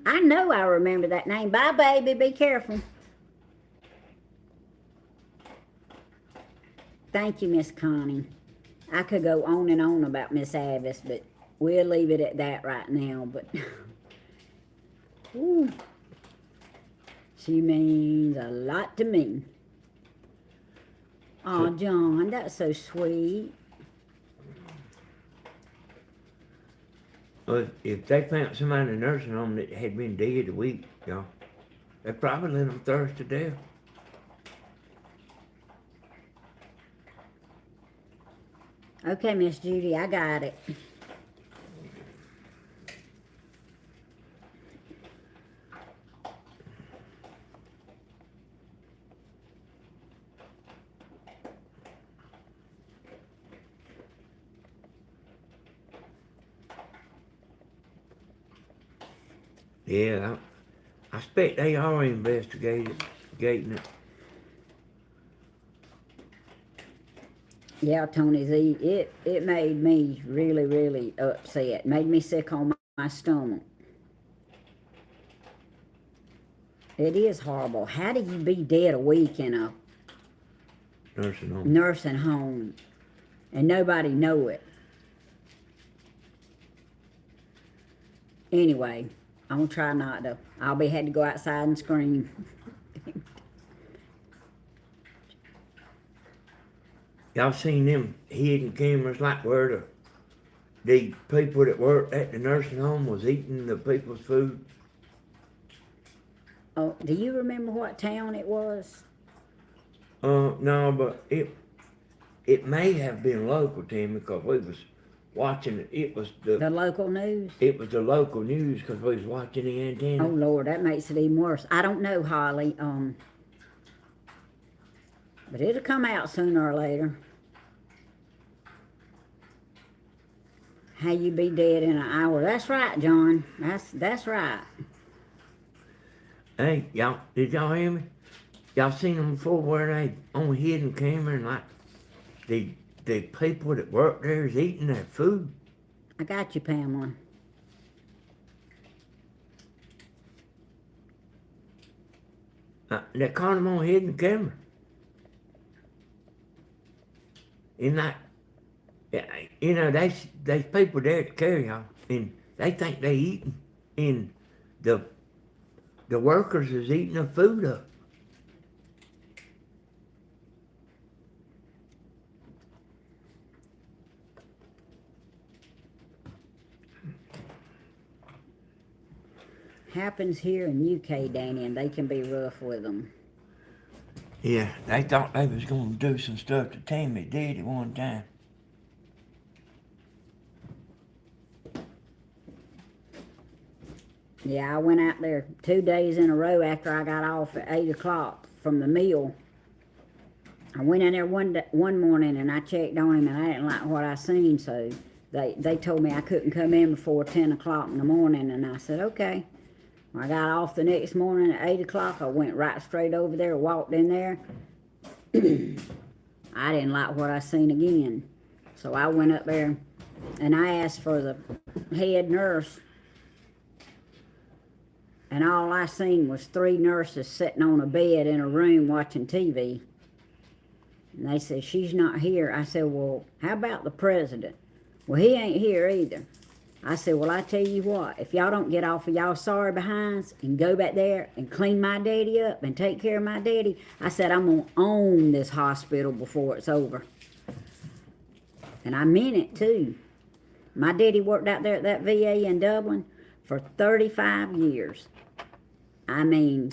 Speaker 1: I know I remember that name. Bye, baby. Be careful. Thank you, Miss Connie. I could go on and on about Miss Avis, but we'll leave it at that right now. But ooh, she means a lot to me. Oh, John, that's so sweet.
Speaker 2: Well, if they found somebody in a nursing home that had been dead a week, y'all, they probably let them thirst to death.
Speaker 1: Okay, Miss Judy, I got it.
Speaker 2: Yeah, I expect they are investigating it.
Speaker 1: Yeah, Tony Z, it made me really, really upset. Made me sick on my stomach. It is horrible. How do you be dead a week in a
Speaker 2: Nursing home.
Speaker 1: and nobody know it? Anyway, I'm gonna try not to. I'll be had to go outside and scream.
Speaker 2: Y'all seen them hidden cameras like where the people that worked at the nursing home was eating the people's food?
Speaker 1: Oh, do you remember what town it was?
Speaker 2: No, but it may have been local, Tim, because we was watching it. It was
Speaker 1: The local news?
Speaker 2: it was the local news because we was watching the antenna.
Speaker 1: Oh Lord, that makes it even worse. I don't know, Holly. But it'll come out sooner or later. How you be dead in an hour? That's right, John. That's right.
Speaker 2: Hey, did y'all hear me? Y'all seen them before where they on hidden camera and like the people that work there is eating their food?
Speaker 1: I got you, Pamela.
Speaker 2: They caught them on hidden camera. And like, you know, there's people there to carry y'all, and they think they eating, and the workers is eating the food up.
Speaker 1: Happens here in UK, Danny, and they can be rough with them.
Speaker 2: Yeah, they thought they was gonna do some stuff to Tammy did at one time.
Speaker 1: Yeah, I went out there 2 days in a row after I got off at 8 o'clock from the mill. I went in there one morning and I checked on him and I didn't like what I seen, so they told me I couldn't come in before 10 o'clock in the morning, and I said, okay. When I got off the next morning at 8 o'clock, I went right straight over there, walked in there. I didn't like what I seen again. So I went up there and I asked for the head nurse. And all I seen was 3 nurses sitting on a bed in a room watching TV. And they said, she's not here. I said, well, how about the president? Well, he ain't here either. I said, well, I tell you what, if y'all don't get off of y'all sorry behinds and go back there and clean my daddy up and take care of my daddy, I said, I'm going to own this hospital before it's over. And I meant it, too. My daddy worked out there at that VA in Dublin for 35 years. I mean,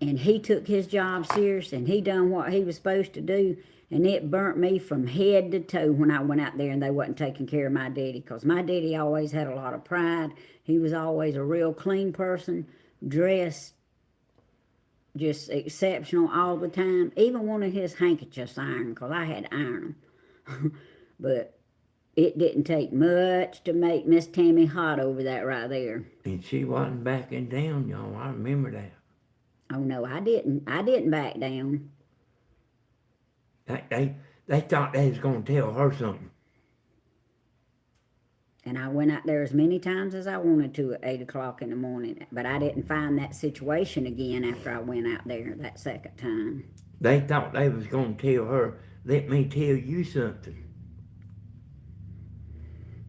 Speaker 1: and he took his job serious and he done what he was supposed to do. And it burnt me from head to toe when I went out there and they wasn't taking care of my daddy. Because my daddy always had a lot of pride. He was always a real clean person, dressed just exceptional all the time. Even one of his handkerchiefs ironed, because I had to iron them. But it didn't take much to make Miss Tammy hot over that right there.
Speaker 2: And she wasn't backing down, y'all. I remember that.
Speaker 1: Oh no, I didn't. I didn't back down.
Speaker 2: They thought they was gonna tell her something.
Speaker 1: And I went out there as many times as I wanted to at 8 o'clock in the morning. But I didn't find that situation again after I went out there that second time.
Speaker 2: They thought they was gonna tell her, let me tell you something.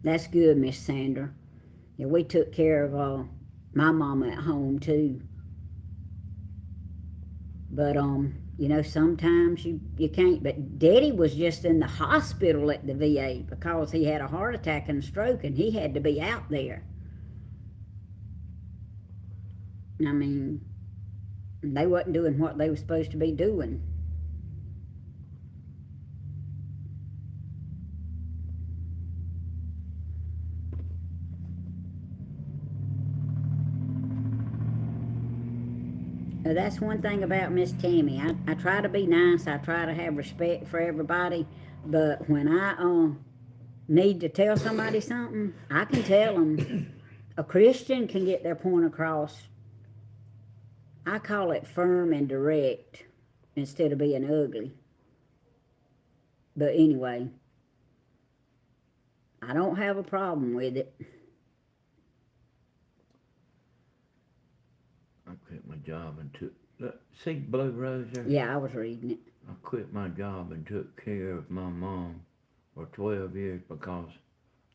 Speaker 1: That's good, Miss Sandra. Yeah, we took care of my mama at home too. But you know, sometimes you can't. But Daddy was just in the hospital at the VA because he had a heart attack and a stroke, and he had to be out there. I mean, they wasn't doing what they were supposed to be doing. That's one thing about Miss Tammy. I try to be nice. I try to have respect for everybody. But when I need to tell somebody something, I can tell them. A Christian can get their point across. I call it firm and direct instead of being ugly. But anyway, I don't have a problem with it.
Speaker 2: I quit my job and took, look, see Blue Rose there?
Speaker 1: Yeah, I was reading it.
Speaker 2: I quit my job and took care of my mom for 12 years because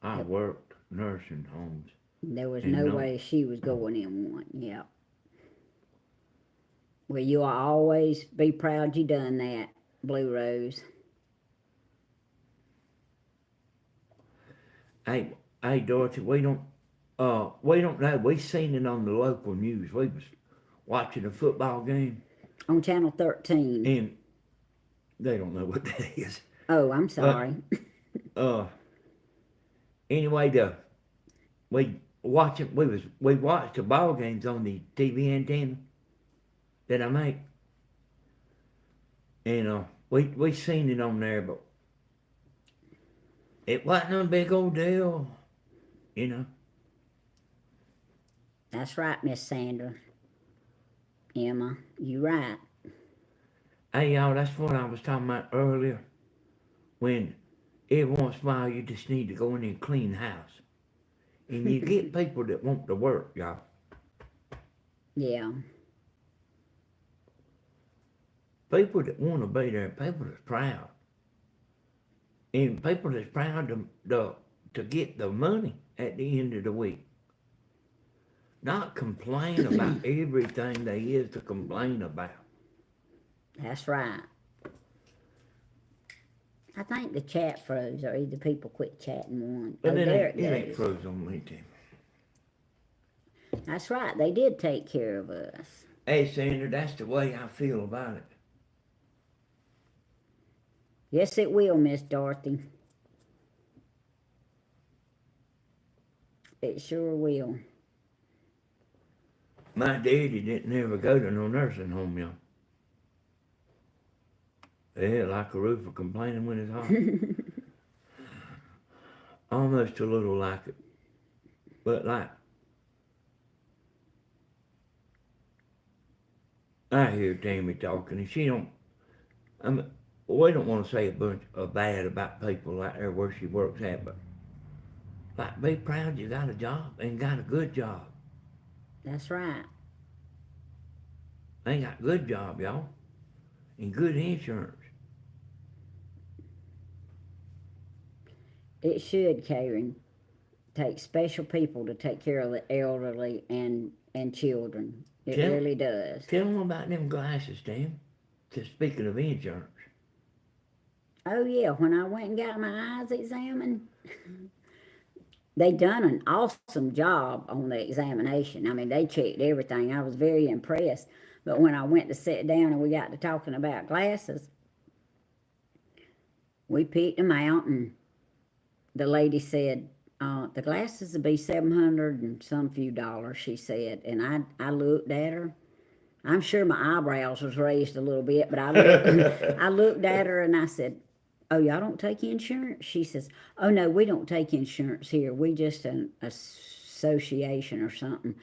Speaker 2: I
Speaker 1: Yep.
Speaker 2: worked nursing homes.
Speaker 1: There was
Speaker 2: And
Speaker 1: no
Speaker 2: no-
Speaker 1: way she was going in one. Yeah. Well, you'll always be proud you done that, Blue Rose.
Speaker 2: Hey, Dorothy, we don't know. We seen it on the local news. We was watching a football game,
Speaker 1: On Channel 13.
Speaker 2: and they don't know what that is.
Speaker 1: Oh, I'm sorry.
Speaker 2: Anyway, we watched the ball games on the TV antenna that I make, and we seen it on there, but it wasn't a big old deal, you know.
Speaker 1: That's right, Miss Sandra. Emma, you right.
Speaker 2: Hey, y'all, that's what I was talking about earlier. When every once in a while you just need to go in and clean the house. And you get people that want to work, y'all.
Speaker 1: Yeah.
Speaker 2: People that want to be there, people that's proud. And people that's proud to get the money at the end of the week. Not complain about everything there is to complain about.
Speaker 1: That's right. I think the chat froze, or either people quit chatting one.
Speaker 2: But it
Speaker 1: there
Speaker 2: ain't, it ain't
Speaker 1: goes.
Speaker 2: froze on me, Tim.
Speaker 1: That's right. They did take care of us.
Speaker 2: Hey, Sandra, that's the way I feel about it.
Speaker 1: Yes, it will, Miss Dorothy. It sure will.
Speaker 2: My daddy didn't ever go to no nursing home, y'all. Yeah, like a roofer complaining when it's hot. Almost a little like it. But like, I hear Tammy talking and she don't, we don't want to say a bunch of bad about people out there where she works at, but like, be proud you got a job and got a good job.
Speaker 1: That's right.
Speaker 2: They got a good job, y'all. And good insurance.
Speaker 1: It should, Karen, take special people to take care of the elderly and children. It
Speaker 2: Tell-
Speaker 1: really does.
Speaker 2: Tell them about them glasses, Tim. Just speaking of insurance.
Speaker 1: Oh, yeah, when I went and got my eyes examined, they done an awesome job on the examination. I mean, they checked everything. I was very impressed. But when I went to sit down and we got to talking about glasses, we picked them out, and the lady said, the glasses will be $700 and some few dollars, she said. And I looked at her. I'm sure my eyebrows was raised a little bit, but I looked at her and I said, oh, y'all don't take insurance? She says, oh, no, we don't take insurance here. We just an association or something.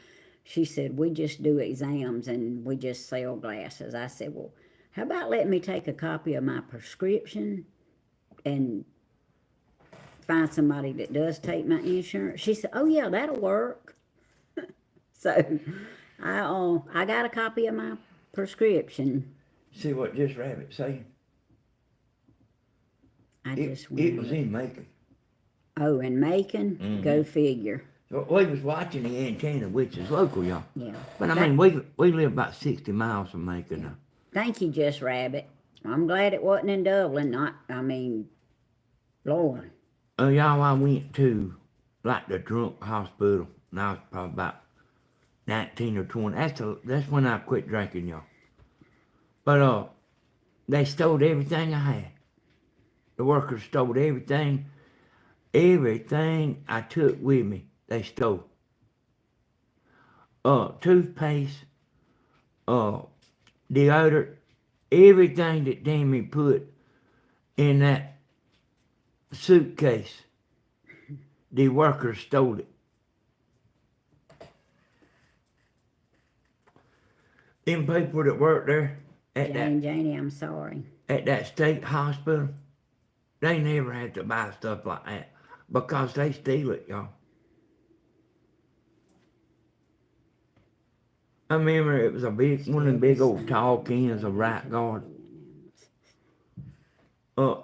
Speaker 1: She said, we just do exams and we just sell glasses. I said, well, how about letting me take a copy of my prescription and find somebody that does take my insurance? She said, oh, yeah, that'll work. So I got a copy of my prescription.
Speaker 2: See what this rabbit saying?
Speaker 1: I
Speaker 2: It
Speaker 1: just went.
Speaker 2: was in Macon.
Speaker 1: Oh, in Macon? Go figure.
Speaker 2: So we was watching the antenna, which is local, y'all.
Speaker 1: Yeah.
Speaker 2: But I mean, we live about 60 miles from Macon.
Speaker 1: Yeah. Thank you, Just Rabbit. I'm glad it wasn't in Dublin. Lord.
Speaker 2: Oh, y'all, I went to like the drunk hospital, and I was probably about 19 or 20. That's when I quit drinking, y'all. But they stole everything I had. The workers stole everything. Everything I took with me, they stole. Toothpaste, deodorant, everything that Dammy put in that suitcase, the workers stole it. Them people that work there at
Speaker 1: Janie, I'm sorry.
Speaker 2: at that state hospital, they never had to buy stuff like that because they steal it, y'all. I remember it was one of the big old tall cans of Right Guard.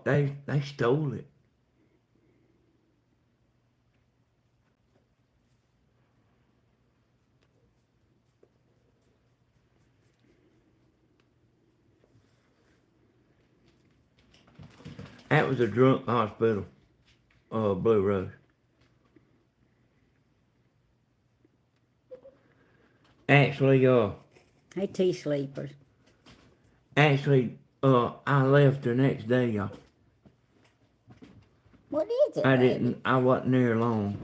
Speaker 2: They stole it. That was a drunk hospital, Blue Rose. Actually,
Speaker 1: Hey, tea sleepers.
Speaker 2: I left the next day, y'all.
Speaker 1: What is it,
Speaker 2: I wasn't there long,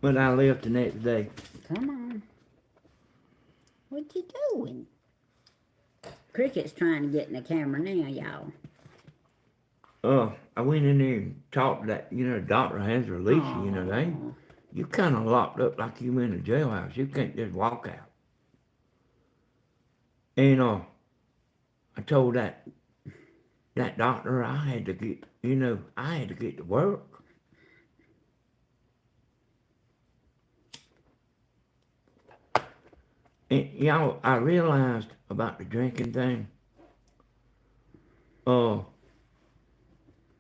Speaker 2: but I left the next day.
Speaker 1: Come on. What you doing? Cricket's trying to get in the camera now, y'all.
Speaker 2: I went in there and talked to that, the doctor has released you, you kind of locked up like you in a jailhouse. You can't just walk out. And I told that doctor I had to get, to work. And y'all, I realized about the drinking thing.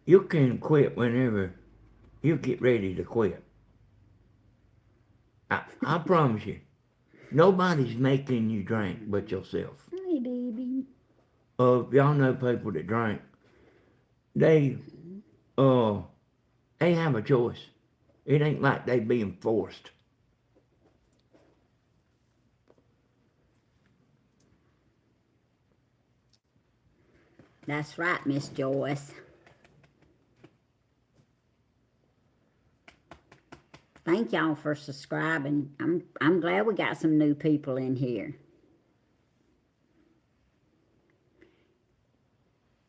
Speaker 2: You can quit whenever you get ready to quit. I promise you, nobody's making you drink but yourself.
Speaker 1: Hey, baby.
Speaker 2: Y'all know people that drink, they have a choice. It ain't like they being forced.
Speaker 1: That's right, Miss Joyce. Thank y'all for subscribing. I'm glad we got some new people in here.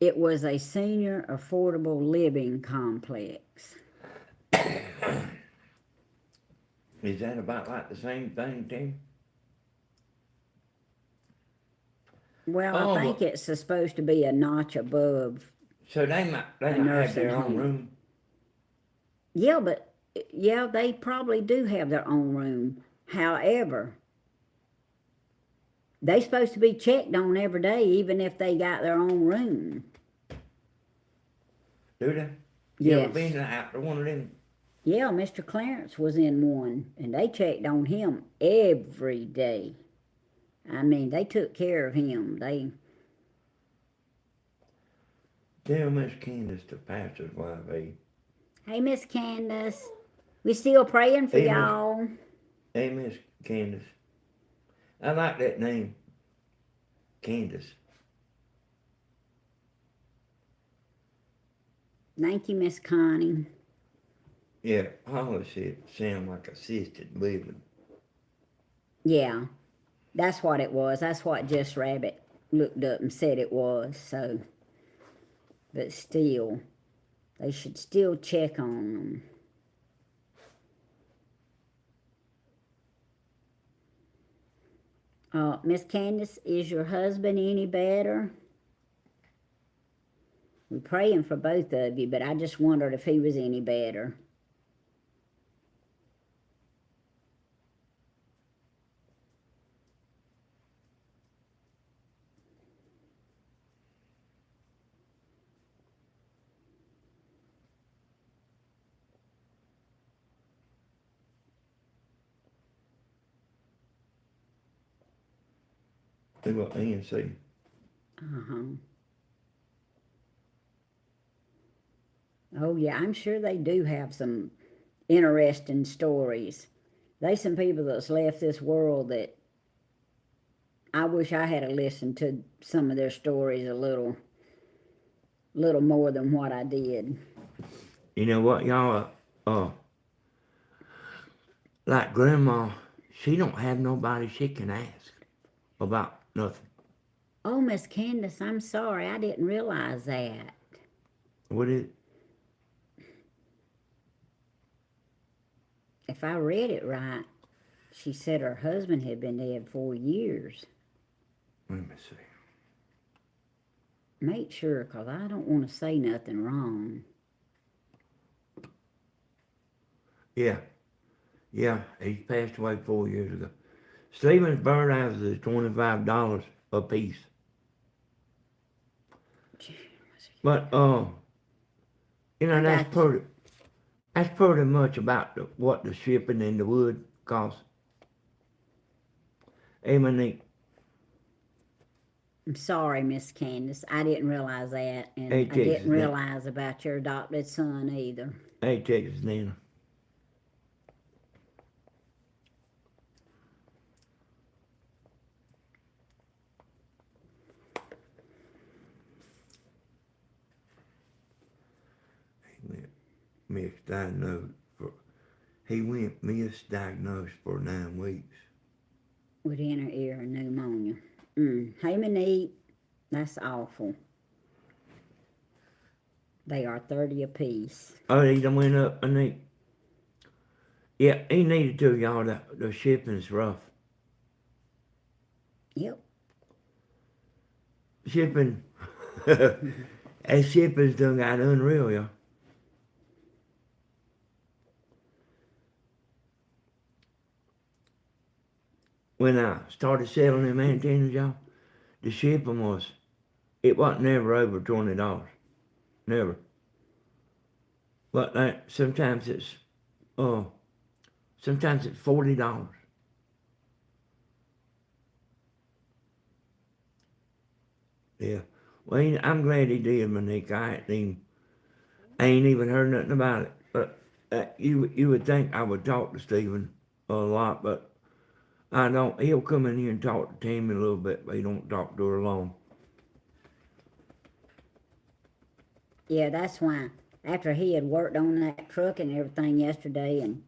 Speaker 1: It was a senior affordable living complex.
Speaker 2: Is that about like the same thing, Tim?
Speaker 1: Well, I think it's supposed to be a notch above.
Speaker 2: So they might have their own room.
Speaker 1: Yeah, but they probably do have their own room. However, they supposed to be checked on every day, even if they got their own room.
Speaker 2: Do they?
Speaker 1: Yes.
Speaker 2: You ever been to one of them?
Speaker 1: Yeah, Mr. Clarence was in one, and they checked on him every day. I mean, they took care of him.
Speaker 2: Tell Miss Candace the pastor's wife,
Speaker 1: Hey, Miss Candace. We still praying for
Speaker 2: Hey,
Speaker 1: y'all.
Speaker 2: Hey, Miss Candace. I like that name. Candace.
Speaker 1: Thank you, Miss Connie.
Speaker 2: Yeah, policy sound like assisted living.
Speaker 1: Yeah, that's what it was. That's what Just Rabbit looked up and said it was, so. But still, they should still check on them. Miss Candace, is your husband any better? We're praying for both of you, but I just wondered if he was any better.
Speaker 2: See what Ian say.
Speaker 1: Uh-huh. Oh, yeah, I'm sure they do have some interesting stories. There's some people that's left this world that I wish I had listened to some of their stories a little more than what I did.
Speaker 2: You know what, y'all? Like Grandma, she don't have nobody she can ask about nothing.
Speaker 1: Oh, Miss Candace, I'm sorry. I didn't realize that.
Speaker 2: What is it?
Speaker 1: If I read it right, she said her husband had been dead 4 years.
Speaker 2: Let me see.
Speaker 1: Make sure, because I don't want to say nothing wrong.
Speaker 2: Yeah, he passed away 4 years ago. Stephen's birdhouses is $25 a piece. But you know,
Speaker 1: I got you.
Speaker 2: that's pretty much about what the shipping and the wood costs. Hey, Monique.
Speaker 1: I'm sorry, Miss Candace. I didn't realize that, and
Speaker 2: Hey,
Speaker 1: I
Speaker 2: Texas,
Speaker 1: didn't
Speaker 2: Nana.
Speaker 1: realize about your adopted son either.
Speaker 2: Hey, Texas Nana. He went misdiagnosed for 9 weeks.
Speaker 1: With inner ear pneumonia. Hey, Monique, that's awful. They are 30 apiece.
Speaker 2: Oh, he done went up, Monique. Yeah, he needed to, y'all. The shipping's rough.
Speaker 1: Yep.
Speaker 2: Shipping, that shipping's done got unreal, y'all. When I started selling them antennas, y'all, the shipping it wasn't never over $20. Never. But sometimes it's $40. Yeah. Well, I'm glad he did, Monique. I ain't even heard nothing about it. But you would think I would talk to Stephen a lot, but I don't. He'll come in here and talk to Tammy a little bit, but he don't talk to her long.
Speaker 1: Yeah, that's why. After he had worked on that truck and everything yesterday, and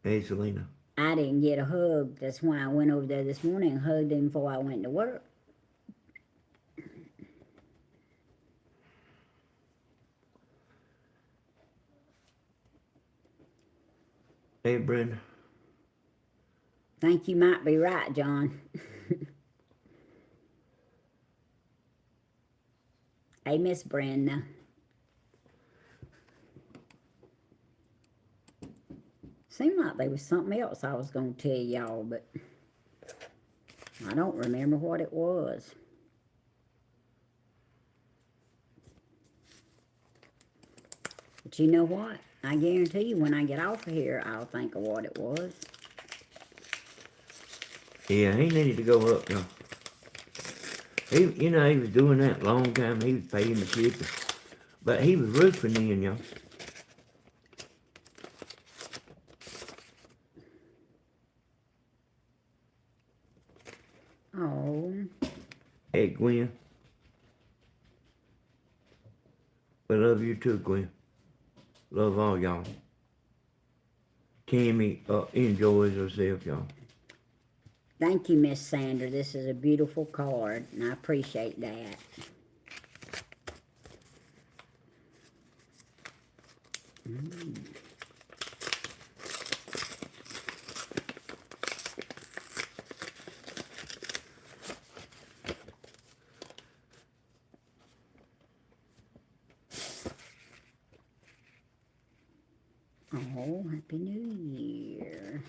Speaker 2: Hey, Selena.
Speaker 1: I didn't get a hug. That's why I went over there this morning and hugged him before I went to work.
Speaker 2: Hey, Brenda.
Speaker 1: Think you might be right, John. Hey, Miss Brenda. Seemed like there was something else I was going to tell y'all, but I don't remember what it was. But you know what? I guarantee you when I get off of here, I'll think of what it was.
Speaker 2: Yeah, he needed to go up, y'all. He was doing that a long time. He was paying the shipping. But he was roofing in, y'all.
Speaker 1: Oh,
Speaker 2: Hey, Gwen. Well, love you too, Gwen. Love all y'all. Tammy enjoys herself, y'all.
Speaker 1: Thank you, Miss Sandra. This is a beautiful card, and I appreciate that. Oh, Happy New Year.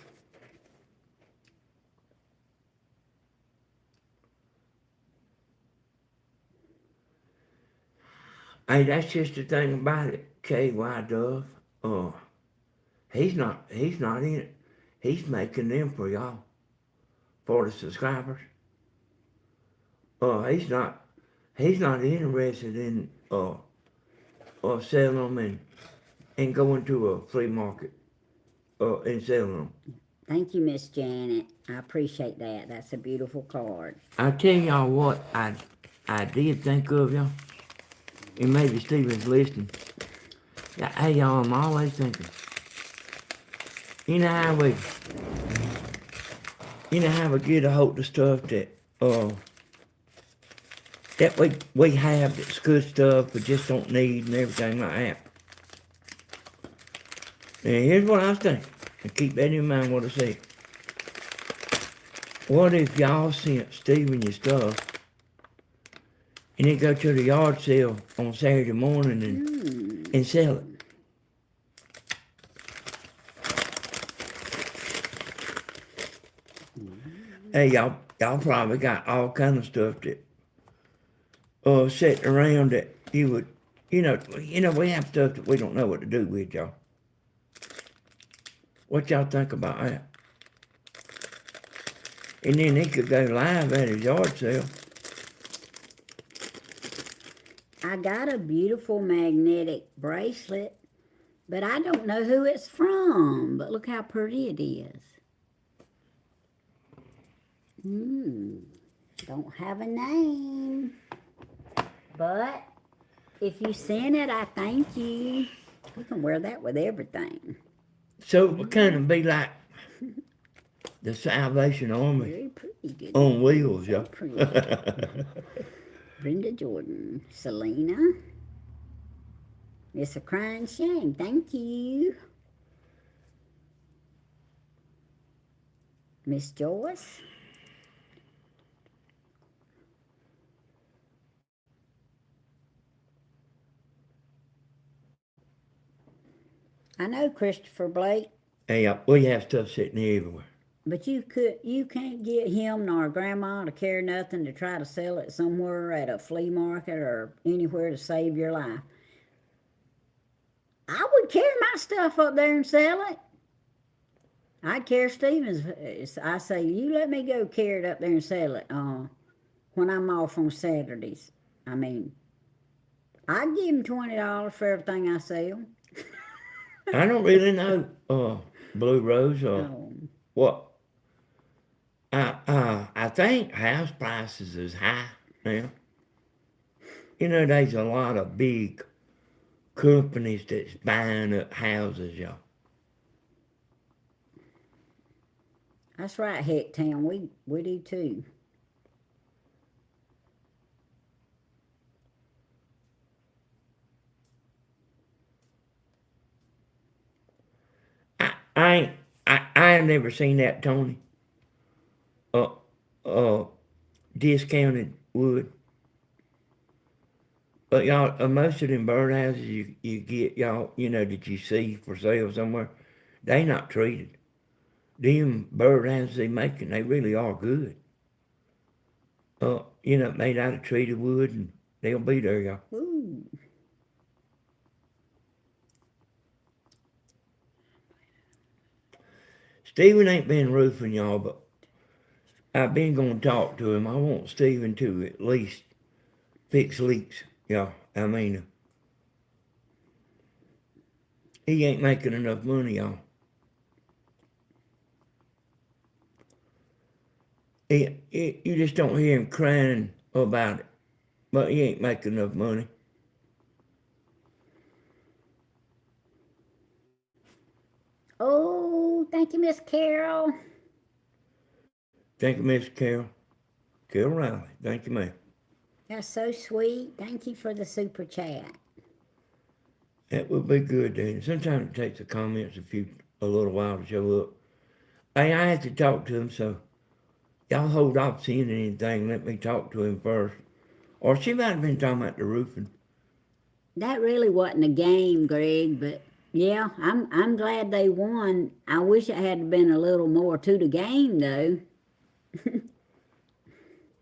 Speaker 2: Hey, that's just the thing about it, KY Dove. He's not in it. He's making them for y'all, for the subscribers. He's not interested in selling them and going to a flea market and selling them.
Speaker 1: Thank you, Miss Janet. I appreciate that. That's a beautiful card.
Speaker 2: I tell y'all what I did think of y'all, and maybe Stephen's listening. Yeah, hey y'all, I'm always thinking. You know how we get a hold of stuff that we have that's good stuff but just don't need and everything like that. And here's what I was thinking, and keep that in mind what I said. What if y'all sent Stephen your stuff and then go to the yard sale on Saturday morning and sell it? Hey, y'all probably got all kind of stuff that sitting around that you would, we have stuff that we don't know what to do with, y'all. What y'all think about that? And then he could go live at his yard sale.
Speaker 1: I got a beautiful magnetic bracelet, but I don't know who it's from. But look how pretty it is. Don't have a name. But if you send it, I thank you. You can wear that with everything.
Speaker 2: So it would kind of be like the Salvation Army
Speaker 1: Very pretty. Good.
Speaker 2: on wheels, y'all.
Speaker 1: Pretty. Brenda Jordan. Selena. It's a crying shame. Thank you. Miss Joyce. I know Christopher Blake,
Speaker 2: Hey, we have stuff sitting here everywhere.
Speaker 1: but you can't get him nor grandma to care nothing to try to sell it somewhere at a flea market or anywhere to save your life. I would carry my stuff up there and sell it. I'd carry Stevens. I say, you let me go carry it up there and sell it when I'm off on Saturdays. I mean, I'd give him $20 for everything I sell.
Speaker 2: I don't really know, Blue Rose,
Speaker 1: Oh.
Speaker 2: what. I think house prices is high now. There's a lot of big companies that's buying up houses, y'all.
Speaker 1: That's right, Hecktown. We do too.
Speaker 2: I have never seen that, Tony. Discounted wood. But y'all, most of them birdhouses you get, y'all, that you see for sale somewhere, they not treated. Them birdhouses they making, they really are good. Made out of treated wood, and they'll be there, y'all.
Speaker 1: Ooh.
Speaker 2: Stephen ain't been roofing, y'all, but I've been gonna talk to him. I want Stephen to at least fix leaks, y'all. I mean, he ain't making enough money, y'all. You just don't hear him crying about it, but he ain't making enough money.
Speaker 1: Oh, thank you, Miss Carol.
Speaker 2: Thank you, Miss Carol. Carol Riley. Thank you, ma'am.
Speaker 1: That's so sweet. Thank you for the super chat.
Speaker 2: That would be good, Danny. Sometimes it takes the comments a little while to show up. Hey, I have to talk to him, so y'all hold off seeing anything. Let me talk to him first. Or she might have been talking about the roofing.
Speaker 1: That really wasn't a game, Greg, but yeah, I'm glad they won. I wish it had been a little more to the game though.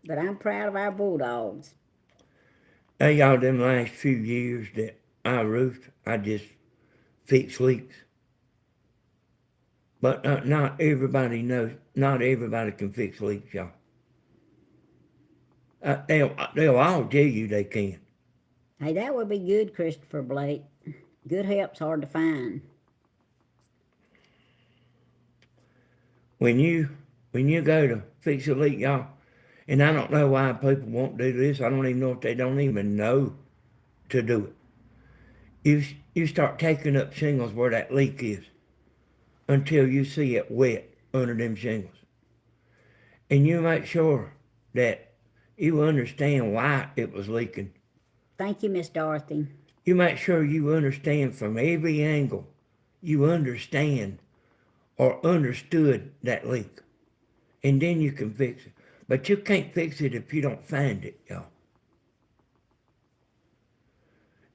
Speaker 1: But I'm proud of our Bulldogs.
Speaker 2: Hey, y'all, them last few years that I roofed, I just fixed leaks. But not everybody knows, not everybody can fix leaks, y'all. They'll all tell you they can.
Speaker 1: Hey, that would be good, Christopher Blake. Good help's hard to find.
Speaker 2: When you go to fix a leak, y'all, and I don't know why people won't do this. I don't even know if they don't even know to do it. You start taking up shingles where that leak is until you see it wet under them shingles. And you make sure that you understand why it was leaking.
Speaker 1: Thank you, Miss Dorothy.
Speaker 2: You make sure you understand from every angle, you understand or understood that leak. And then you can fix it. But you can't fix it if you don't find it, y'all.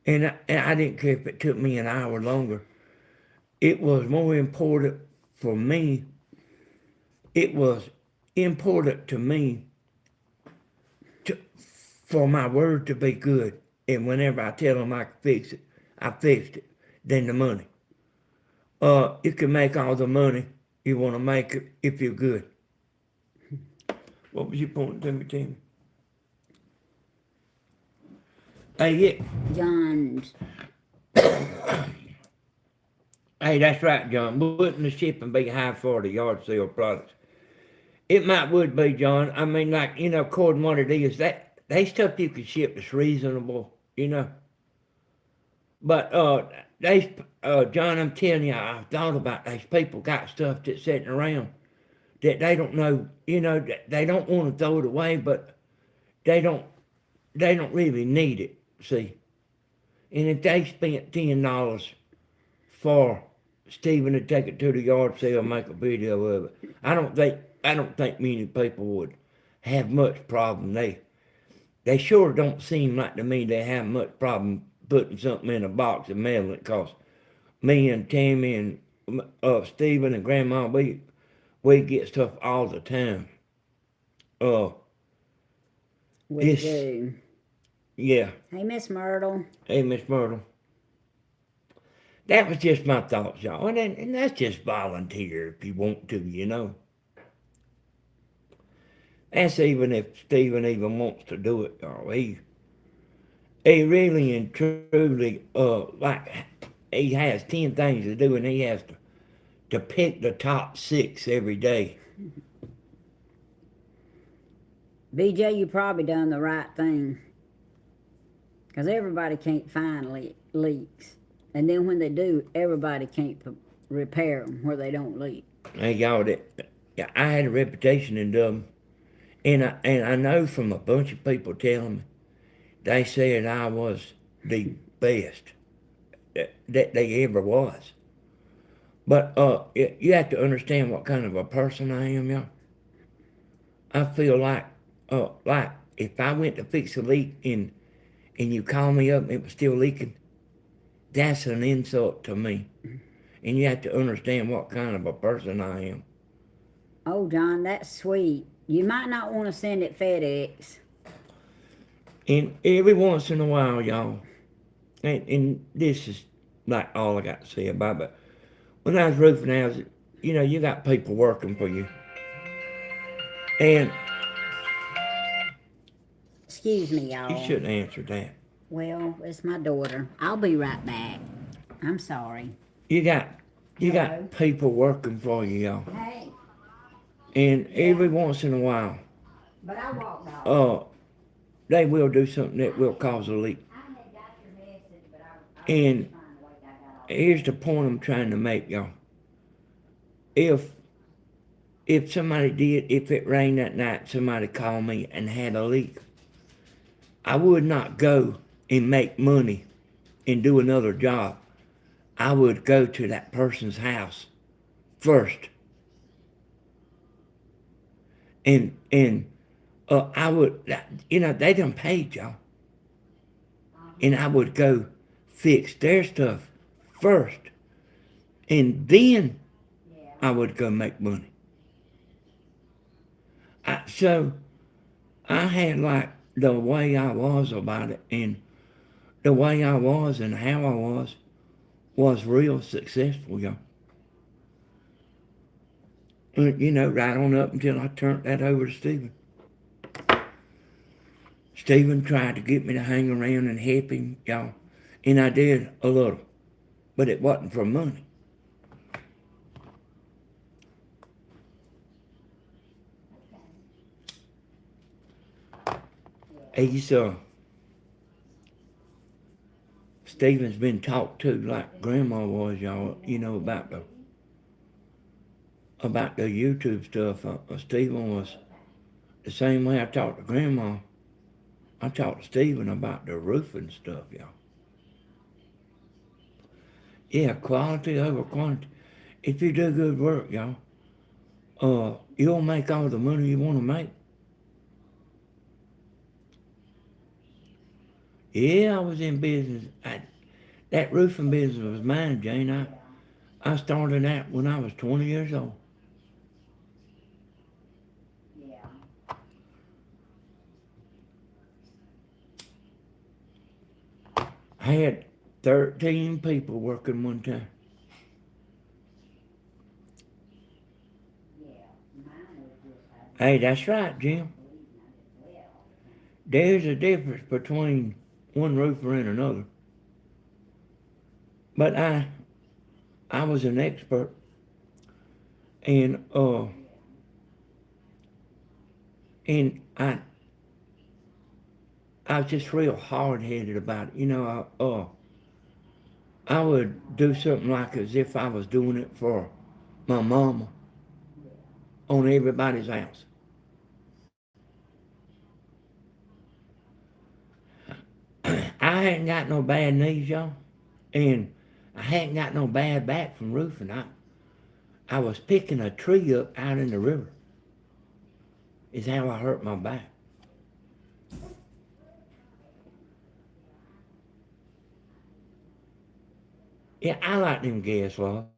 Speaker 2: And I didn't care if it took me an hour longer. It was more important for me. It was important to me for my word to be good. And whenever I tell them I can fix it, I fixed it. Then the money. You can make all the money you want to make it if you're good. What was you pointing to me, Tim? Hey, yeah.
Speaker 1: John's.
Speaker 2: Hey, that's right, John. Wouldn't the shipping be high for the yard sale products? It would be, John. I mean, like, according to what it is, they stuff you can ship that's reasonable. But John, I'm telling you, I've thought about these people got stuff that's sitting around that they don't know, that they don't want to throw it away, but they don't really need it, see. And if they spent $10 for Stephen to take it to the yard sale and make a video of it, I don't think many people would have much problem. They sure don't seem like to me they have much problem putting something in a box and mailing it, cause me and Tammy and Stephen and Grandma, we get stuff all the time.
Speaker 1: We
Speaker 2: It's,
Speaker 1: do.
Speaker 2: yeah.
Speaker 1: Hey, Miss Myrtle.
Speaker 2: Hey, Miss Myrtle. That was just my thoughts, y'all. And that's just volunteer if you want to. That's even if Stephen even wants to do it, y'all. He really and truly, like, he has 10 things to do and he has to pick the top 6 every day.
Speaker 1: BJ, you probably done the right thing. Because everybody can't find leaks. And then when they do, everybody can't repair them where they don't leak.
Speaker 2: Hey, y'all, I had a reputation in Dublin. And I know from a bunch of people telling me, they said I was the best that they ever was. But you have to understand what kind of a person I am, y'all. I feel like if I went to fix a leak and you call me up and it was still leaking, that's an insult to me. And you have to understand what kind of a person I am.
Speaker 1: Oh, John, that's sweet. You might not want to send it FedEx.
Speaker 2: And every once in a while, y'all, and this is like all I got to say about it, but when I was roofing houses, you got people working for you. And
Speaker 1: Excuse me, y'all.
Speaker 2: you shouldn't answer that.
Speaker 1: Well, it's my daughter. I'll be right back. I'm sorry.
Speaker 2: You got
Speaker 1: Hello?
Speaker 2: people working for you, y'all.
Speaker 1: Hey.
Speaker 2: And every once in a while,
Speaker 1: But I walked off.
Speaker 2: they will do something that will cause a leak.
Speaker 1: I had got your message, but I
Speaker 2: And
Speaker 1: was trying to wait. I got off.
Speaker 2: here's the point I'm trying to make, y'all. if somebody did, if it rained that night, somebody called me and had a leak, I would not go and make money and do another job. I would go to that person's house first, and I would, they done paid y'all, and I would go fix their stuff first, and then I would go make money. So I had like the way I was about it, and the way I was and how I was real successful, y'all. Right on up until I turned that over to Stephen. Stephen tried to get me to hang around and help him, y'all, and I did a little, but it wasn't for money. He's Stephen's been talked to like Grandma was, y'all. About the YouTube stuff. Stephen was the same way I talked to Grandma. I talked to Stephen about the roofing stuff, y'all. Yeah, quality over quantity. If you do good work, y'all, you'll make all the money you want to make. Yeah, I was in business. That roofing business was mine, Jane. I started that when I was 20 years old. I had 13 people working one time. Hey, that's right, Jim. There's a difference between one roofer and another. But I was an expert, and I was just real hard-headed about it. I would do something like as if I was doing it for my mama on everybody's house. I hadn't got no bad knees, y'all, and I hadn't got no bad back from roofing. I was picking a tree up out in the river. Is how I hurt my back. Yeah, I like them gas logs.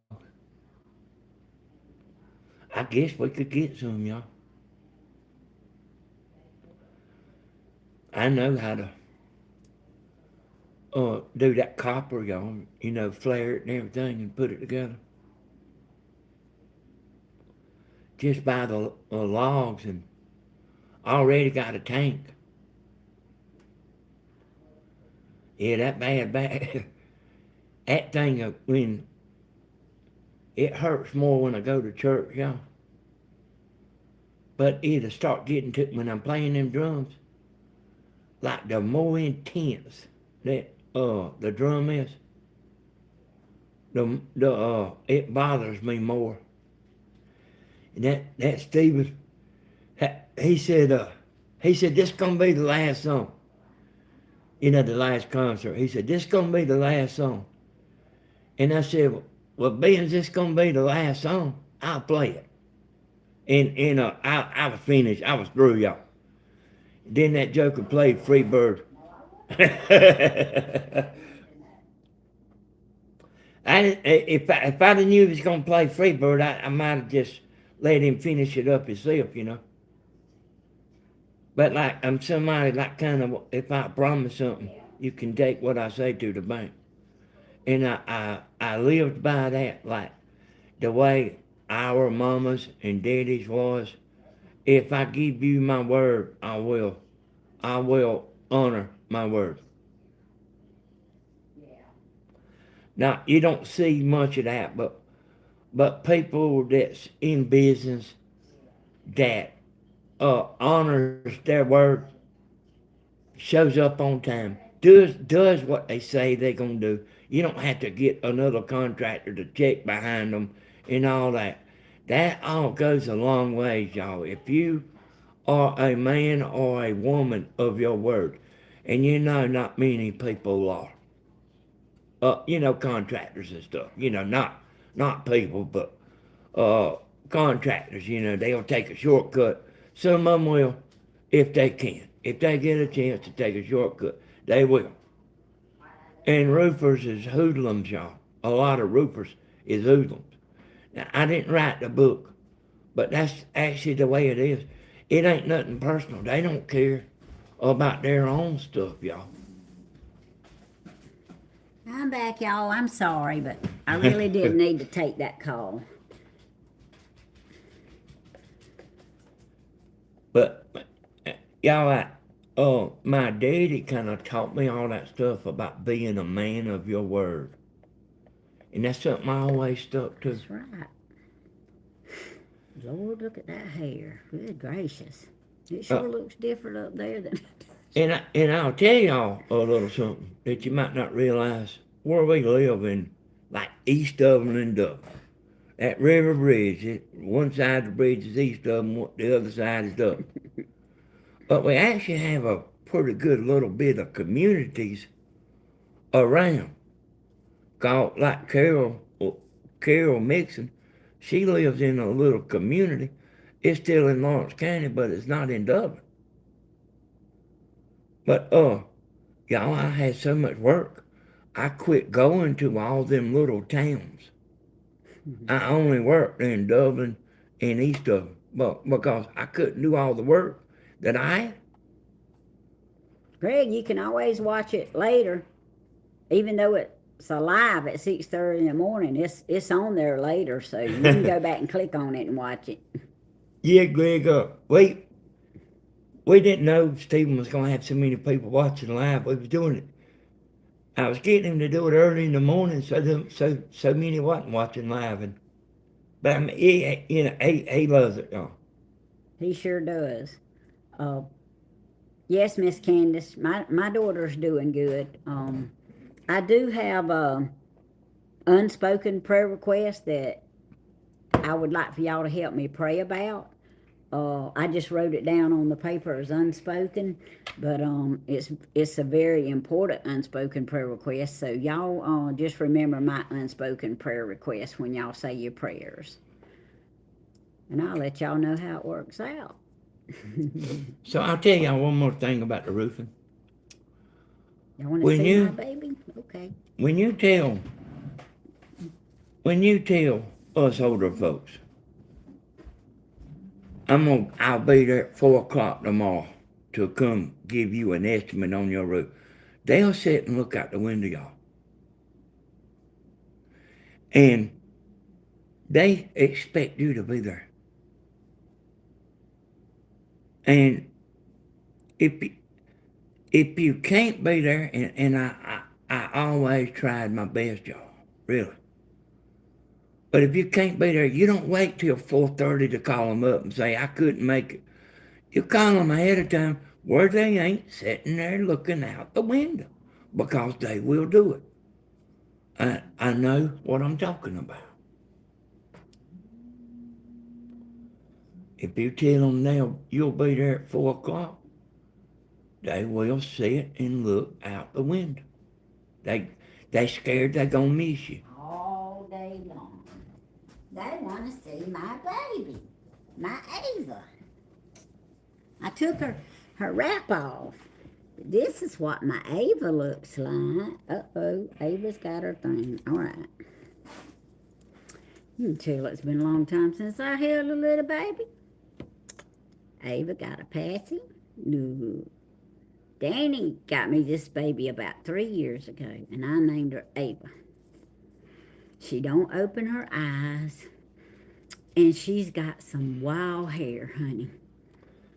Speaker 2: I guess we could get some, y'all. I know how to do that copper, y'all. Flare it and everything and put it together. Just buy the logs and already got a tank. Yeah, that bad back. That thing, when it hurts more when I go to church, y'all. But it'll start getting to when I'm playing them drums. Like the more intense that the drum is, it bothers me more. And that Stephen, he said this gonna be the last song. The last concert. He said, this gonna be the last song. And I said, well, being this gonna be the last song, I'll play it. And I was finished. I was through, y'all. Then that joker played Free Bird. If I'd have knew he was gonna play Free Bird, I might have just let him finish it up himself, But like I'm somebody like kind of, if I promise something, you can take what I say to the bank. And I lived by that, like the way our mamas and daddies was. If I give you my word, I will honor my word. Now you don't see much of that, but people that's in business that honors their word, shows up on time, does what they say they're gonna do. You don't have to get another contractor to check behind them and all that. That all goes a long ways, y'all. If you are a man or a woman of your word, and you know not many people are, contractors and stuff, not people, but contractors, they'll take a shortcut. Some of them will, if they can. If they get a chance to take a shortcut, they will. And roofers is hoodlums, y'all. A lot of roofers is hoodlums. Now, I didn't write the book, but that's actually the way it is. It ain't nothing personal. They don't care about their own stuff, y'all.
Speaker 1: I'm back, y'all. I'm sorry, but I really didn't need to take that call.
Speaker 2: But y'all, my daddy kind of taught me all that stuff about being a man of your word, and that's something I always stuck to.
Speaker 1: That's right. Lord, look at that hair. Good gracious. It sure looks different up there than...
Speaker 2: And I'll tell y'all a little something that you might not realize. Where we live in, like East Dublin and Dublin, that river bridge, one side of the bridge is East Dublin, the other side is Dublin. But we actually have a pretty good little bit of communities around. Called like Carol Mixon, she lives in a little community. It's still in Lawrence County, but it's not in Dublin. But y'all, I had so much work, I quit going to all them little towns. I only worked in Dublin and East Dublin, but because I couldn't do all the work that I had.
Speaker 1: Greg, you can always watch it later. Even though it's alive at 6:30 in the morning, it's on there later, so you can go back and click on it and watch it.
Speaker 2: Yeah, Greg, we didn't know Stephen was going to have so many people watching live. We was doing it. I was getting him to do it early in the morning, so many wasn't watching live. But I mean, he loves it, y'all.
Speaker 1: He sure does. Yes, Miss Candace, my daughter's doing good. I do have a unspoken prayer request that I would like for y'all to help me pray about. I just wrote it down on the paper as unspoken, but it's a very important unspoken prayer request. So y'all just remember my unspoken prayer request when y'all say your prayers, and I'll let y'all know how it works out.
Speaker 2: So I'll tell y'all one more thing about the roofing.
Speaker 1: Y'all want to
Speaker 2: When
Speaker 1: see
Speaker 2: you-
Speaker 1: my baby? Okay.
Speaker 2: When you tell us older folks, I'll be there at 4 o'clock tomorrow to come give you an estimate on your roof. They'll sit and look out the window, y'all. And they expect you to be there. And if you can't be there, and I always tried my best, y'all, really. But if you can't be there, you don't wait till 4:30 to call them up and say, I couldn't make it. You call them ahead of time where they ain't sitting there looking out the window, because they will do it. I know what I'm talking about. If you tell them now you'll be there at 4 o'clock, they will sit and look out the window. They scared they're gonna miss you.
Speaker 1: All day long. They want to see my baby, my Ava. I took her wrap off. This is what my Ava looks like. Uh-oh, Ava's got her thing. All right. You can tell it's been a long time since I held a little baby. Ava got a passy. No. Danny got me this baby about 3 years ago, and I named her Ava. She don't open her eyes, and she's got some wild hair, honey.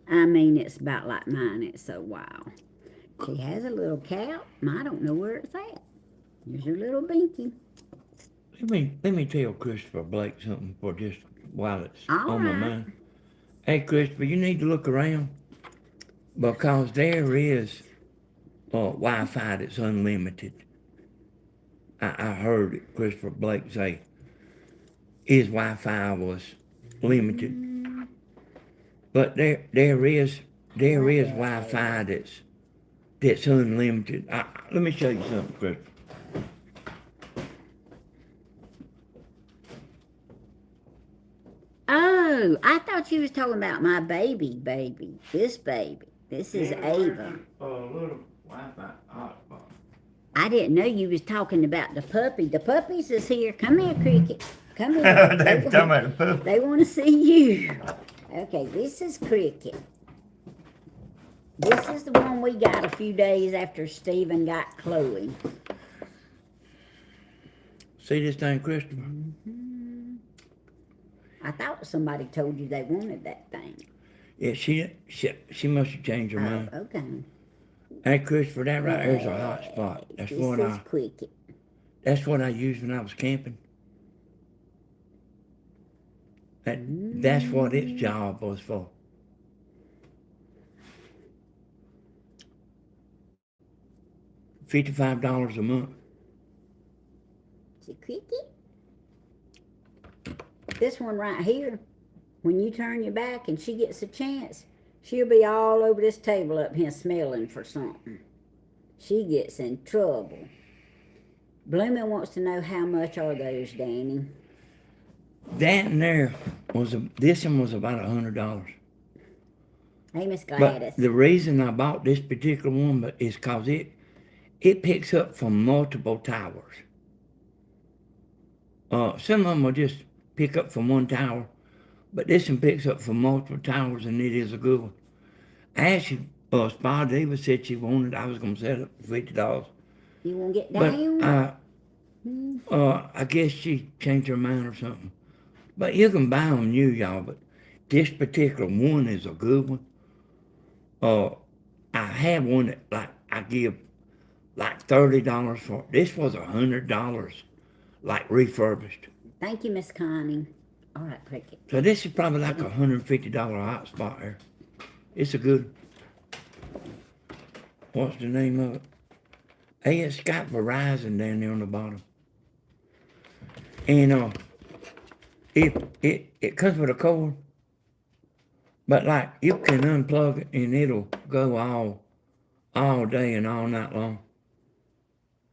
Speaker 1: I mean, it's about like mine. It's so wild. She has a little cap. I don't know where it's at. Here's her little binky.
Speaker 2: Let me tell Christopher Blake something for just while it's
Speaker 1: All
Speaker 2: on my
Speaker 1: right.
Speaker 2: mind. Hey, Christopher, you need to look around, because there is Wi-Fi that's unlimited. I heard Christopher Blake say his Wi-Fi was limited. But there is Wi-Fi that's unlimited. Let me show you something, Chris.
Speaker 1: Oh, I thought you was talking about my baby. This baby. This is Ava.
Speaker 2: A little Wi-Fi hotspot.
Speaker 1: I didn't know you was talking about the puppy. The puppies is here. Come here, Cricket. Come here.
Speaker 2: They talking about the puppy.
Speaker 1: They want to see you. Okay, this is Cricket. This is the one we got a few days after Stephen got Chloe.
Speaker 2: See this thing, Christopher?
Speaker 1: I thought somebody told you they wanted that thing.
Speaker 2: Yeah, she must have changed her mind.
Speaker 1: Okay.
Speaker 2: Hey, Christopher, that right there's a hot spot.
Speaker 1: This is Cricket.
Speaker 2: That's what I used when I was camping. That's what its job was for. $55 a month.
Speaker 1: See Cricket? This one right here, when you turn your back and she gets a chance, she'll be all over this table up here smelling for something. She gets in trouble. Bloomin' wants to know how much are those, Danny?
Speaker 2: That and there this one was about $100.
Speaker 1: Hey, Miss
Speaker 2: But
Speaker 1: Gladys.
Speaker 2: the reason I bought this particular one is because it picks up from multiple towers. Some of them will just pick up from one tower, but this one picks up from multiple towers, and it is a good one. Actually, Spa Diva said she wanted. I was gonna sell it for $50.
Speaker 1: You want to get
Speaker 2: But
Speaker 1: down?
Speaker 2: I guess she changed her mind or something. But you can buy them new, y'all. But this particular one is a good one. I have one that I give like $30 for. This was $100, like refurbished.
Speaker 1: Thank you, Miss Connie. All right, Cricket.
Speaker 2: So this is probably like $150 hotspot here. It's a good. What's the name of it? Hey, it's got Verizon down there on the bottom. And it comes with a cord. But like you can unplug it and it'll go all day and all night long.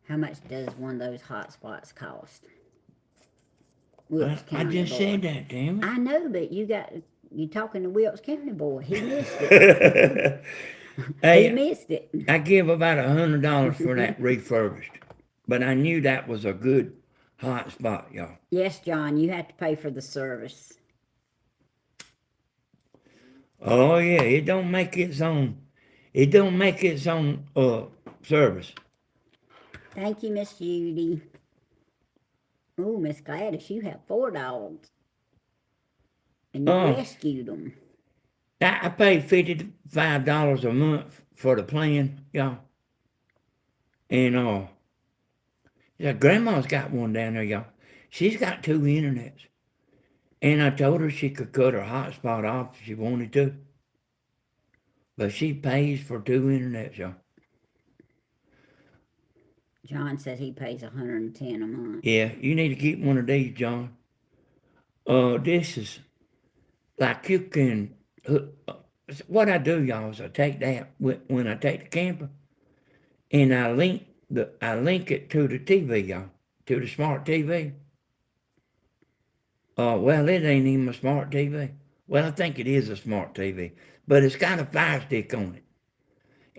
Speaker 1: How much does one of those hotspots cost?
Speaker 2: I just said that, damn it.
Speaker 1: I know, but you talking to Wilkes County boy. He missed it.
Speaker 2: Hey,
Speaker 1: He missed it.
Speaker 2: I give about $100 for that refurbished. But I knew that was a good hot spot, y'all.
Speaker 1: Yes, John, you have to pay for the service.
Speaker 2: Oh yeah, it don't make its own service.
Speaker 1: Thank you, Miss Judy. Oh, Miss Gladys, you have 4 dogs. And you rescued them.
Speaker 2: I paid $55 a month for the plan, y'all. And yeah, Grandma's got one down there, y'all. She's got 2 internets. And I told her she could cut her hotspot off if she wanted to. But she pays for 2 internets, y'all.
Speaker 1: John says he pays $110 a month.
Speaker 2: Yeah, you need to get one of these, John. This is like you can. What I do, y'all, is I take that when I take the camper, and I link it to the TV, y'all, to the smart TV. Well, it ain't even a smart TV. Well, I think it is a smart TV, but it's got a Fire Stick on it.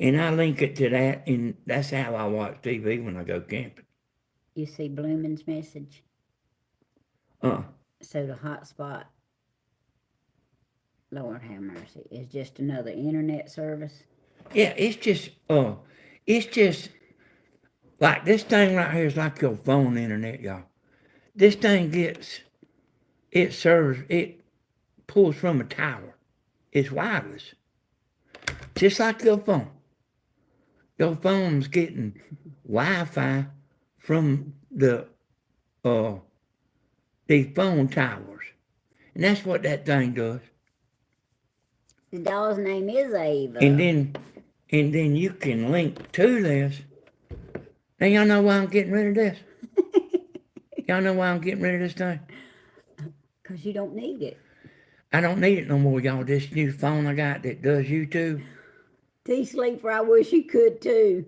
Speaker 2: And I link it to that, and that's how I watch TV when I go camping.
Speaker 1: You see Bloomin's message? So the hotspot, Lord have mercy, is just another internet service?
Speaker 2: Yeah, it's just like this thing right here is like your phone internet, y'all. This thing it pulls from a tower. It's wireless. Just like your phone. Your phone's getting Wi-Fi from these phone towers. And that's what that thing does.
Speaker 1: The dog's name is Ava.
Speaker 2: And then you can link to this. Now y'all know why I'm getting rid of this? Y'all know why I'm getting rid of this thing?
Speaker 1: Because you don't need it.
Speaker 2: I don't need it no more, y'all. This new phone I got that does YouTube,
Speaker 1: T-Sleeper, I wish you could too.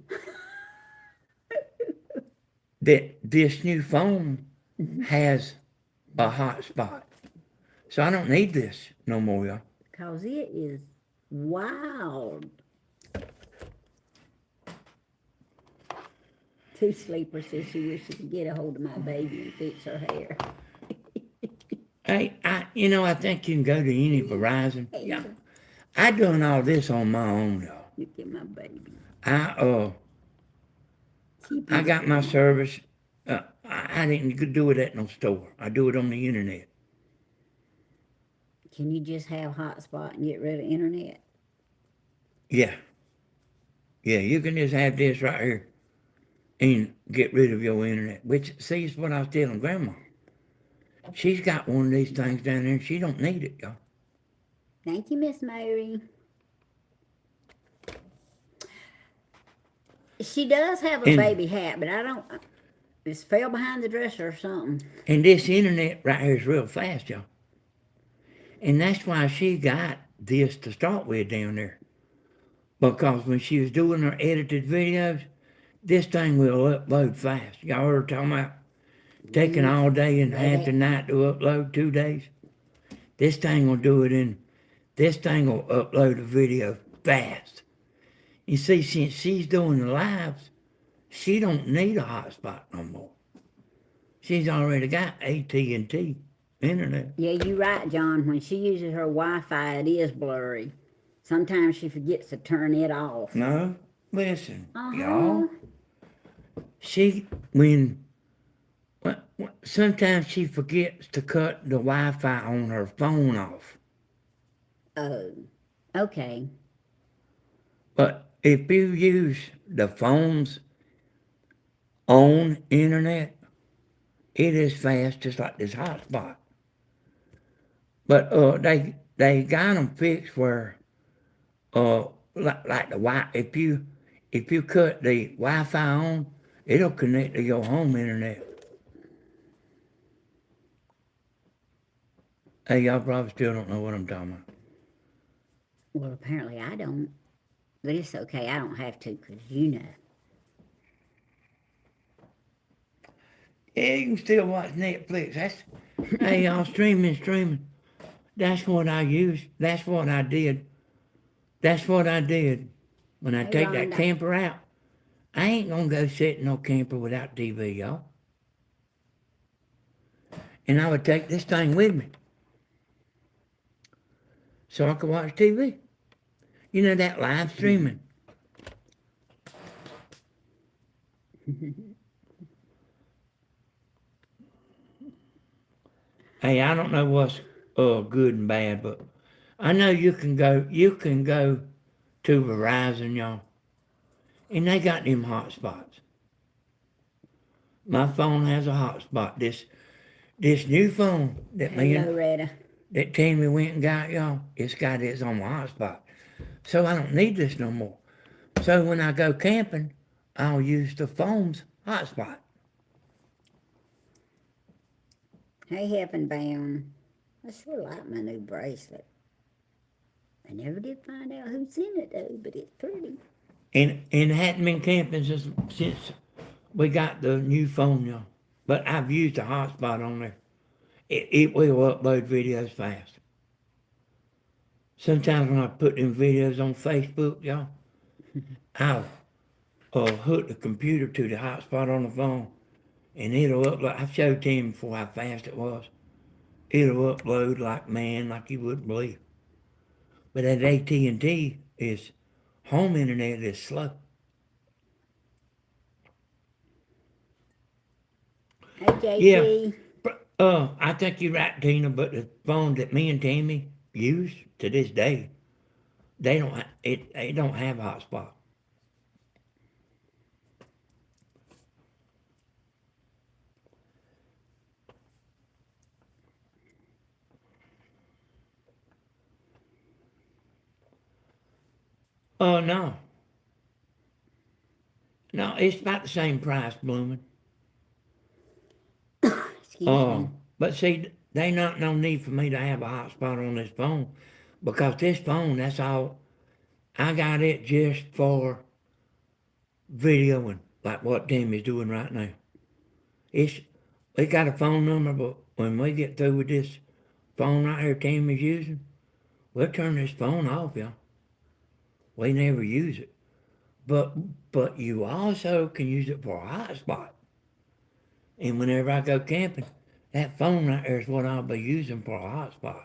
Speaker 2: that this new phone has a hotspot. So I don't need this no more, y'all.
Speaker 1: Because it is wild. T-Sleeper says she wishes she could get a hold of my baby and fix her hair.
Speaker 2: Hey, I think you can go to any Verizon. Yeah. I done all this on my own, y'all.
Speaker 1: Look at my baby.
Speaker 2: I got my service. I didn't do it at no store. I do it on the internet.
Speaker 1: Can you just have hotspot and get rid of internet?
Speaker 2: Yeah. Yeah, you can just have this right here and get rid of your internet. Which, see, is what I was telling Grandma. She's got one of these things down there and she don't need it, y'all.
Speaker 1: Thank you, Miss Mary. She does have a
Speaker 2: And-
Speaker 1: baby hat, but I don't. It's fell behind the dresser or something.
Speaker 2: And this internet right here is real fast, y'all. And that's why she got this to start with down there. Because when she was doing her edited videos, this thing will upload fast. Y'all heard her talking about taking all day and half the night to upload 2 days? This thing will do it this thing will upload a video fast. You see, since she's doing the lives, she don't need a hotspot no more. She's already got AT&T internet.
Speaker 1: Yeah, you're right, John. When she uses her Wi-Fi, it is blurry. Sometimes she forgets to turn it off.
Speaker 2: No, listen,
Speaker 1: Uh-huh.
Speaker 2: y'all. Sometimes she forgets to cut the Wi-Fi on her phone off.
Speaker 1: Oh, okay.
Speaker 2: But if you use the phone's own internet, it is fast, just like this hotspot. But they got them fixed where like the if you cut the Wi-Fi on, it'll connect to your home internet. Hey, y'all probably still don't know what I'm talking about.
Speaker 1: Well, apparently I don't. But it's okay. I don't have to because you know.
Speaker 2: Yeah, you can still watch Netflix. Hey, y'all, streaming. That's what I use. That's what I did. That's what I did. When I
Speaker 1: Hey,
Speaker 2: take that
Speaker 1: Rhonda.
Speaker 2: camper out, I ain't gonna go sit in no camper without TV, y'all. And I would take this thing with me. So I could watch TV. You know, that live streaming. Hey, I don't know what's good and bad, but I know you can go to Verizon, y'all, and they got them hotspots. My phone has a hotspot. This new phone that
Speaker 1: Hello, Retta.
Speaker 2: that Tammy went and got, y'all, it's got its own hotspot. So I don't need this no more. So when I go camping, I'll use the phone's hotspot.
Speaker 1: Hey, Heaven Bound. I sure like my new bracelet. I never did find out who sent it though, but it's pretty.
Speaker 2: And it hadn't been camping since we got the new phone, y'all. But I've used the hotspot on there. It will upload videos fast. Sometimes when I put them videos on Facebook, y'all, I'll hook the computer to the hotspot on the phone, and it'll upload. I showed Tim before how fast it was. It'll upload like you wouldn't believe. But that AT&T is home internet is slow.
Speaker 1: Hey, JP.
Speaker 2: I think you're right, Tina. But the phone that me and Tammy use to this day, they don't have a hotspot. Oh no. No, it's about the same price, Blooming.
Speaker 1: Excuse me.
Speaker 2: But see, There ain't not no need for me to have a hotspot on this phone, because this phone, that's all. I got it just for videoing, like what Tammy's doing right now. We got a phone number, but when we get through with this phone right here Tammy's using, we'll turn this phone off, y'all. We never use it. But you also can use it for a hotspot. And whenever I go camping, that phone right there is what I'll be using for a hotspot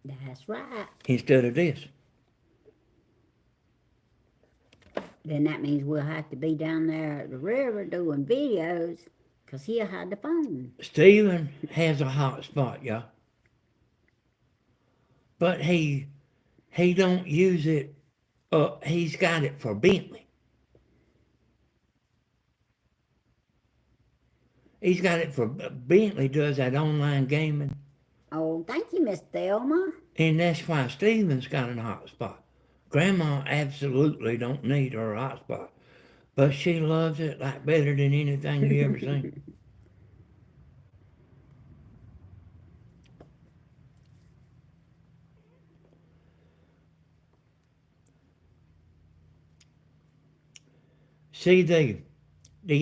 Speaker 1: That's right.
Speaker 2: instead of this.
Speaker 1: Then that means we'll have to be down there at the river doing videos, 'cause he'll have the phone.
Speaker 2: Steven has a hotspot, y'all. But he don't use it. He's got it for Bentley. He's got it for Bentley. Does that online gaming,
Speaker 1: Oh, thank you, Miss Thelma.
Speaker 2: and that's why Steven's got a hotspot. Grandma absolutely don't need her hotspot, but she loves it like better than anything you ever seen. See the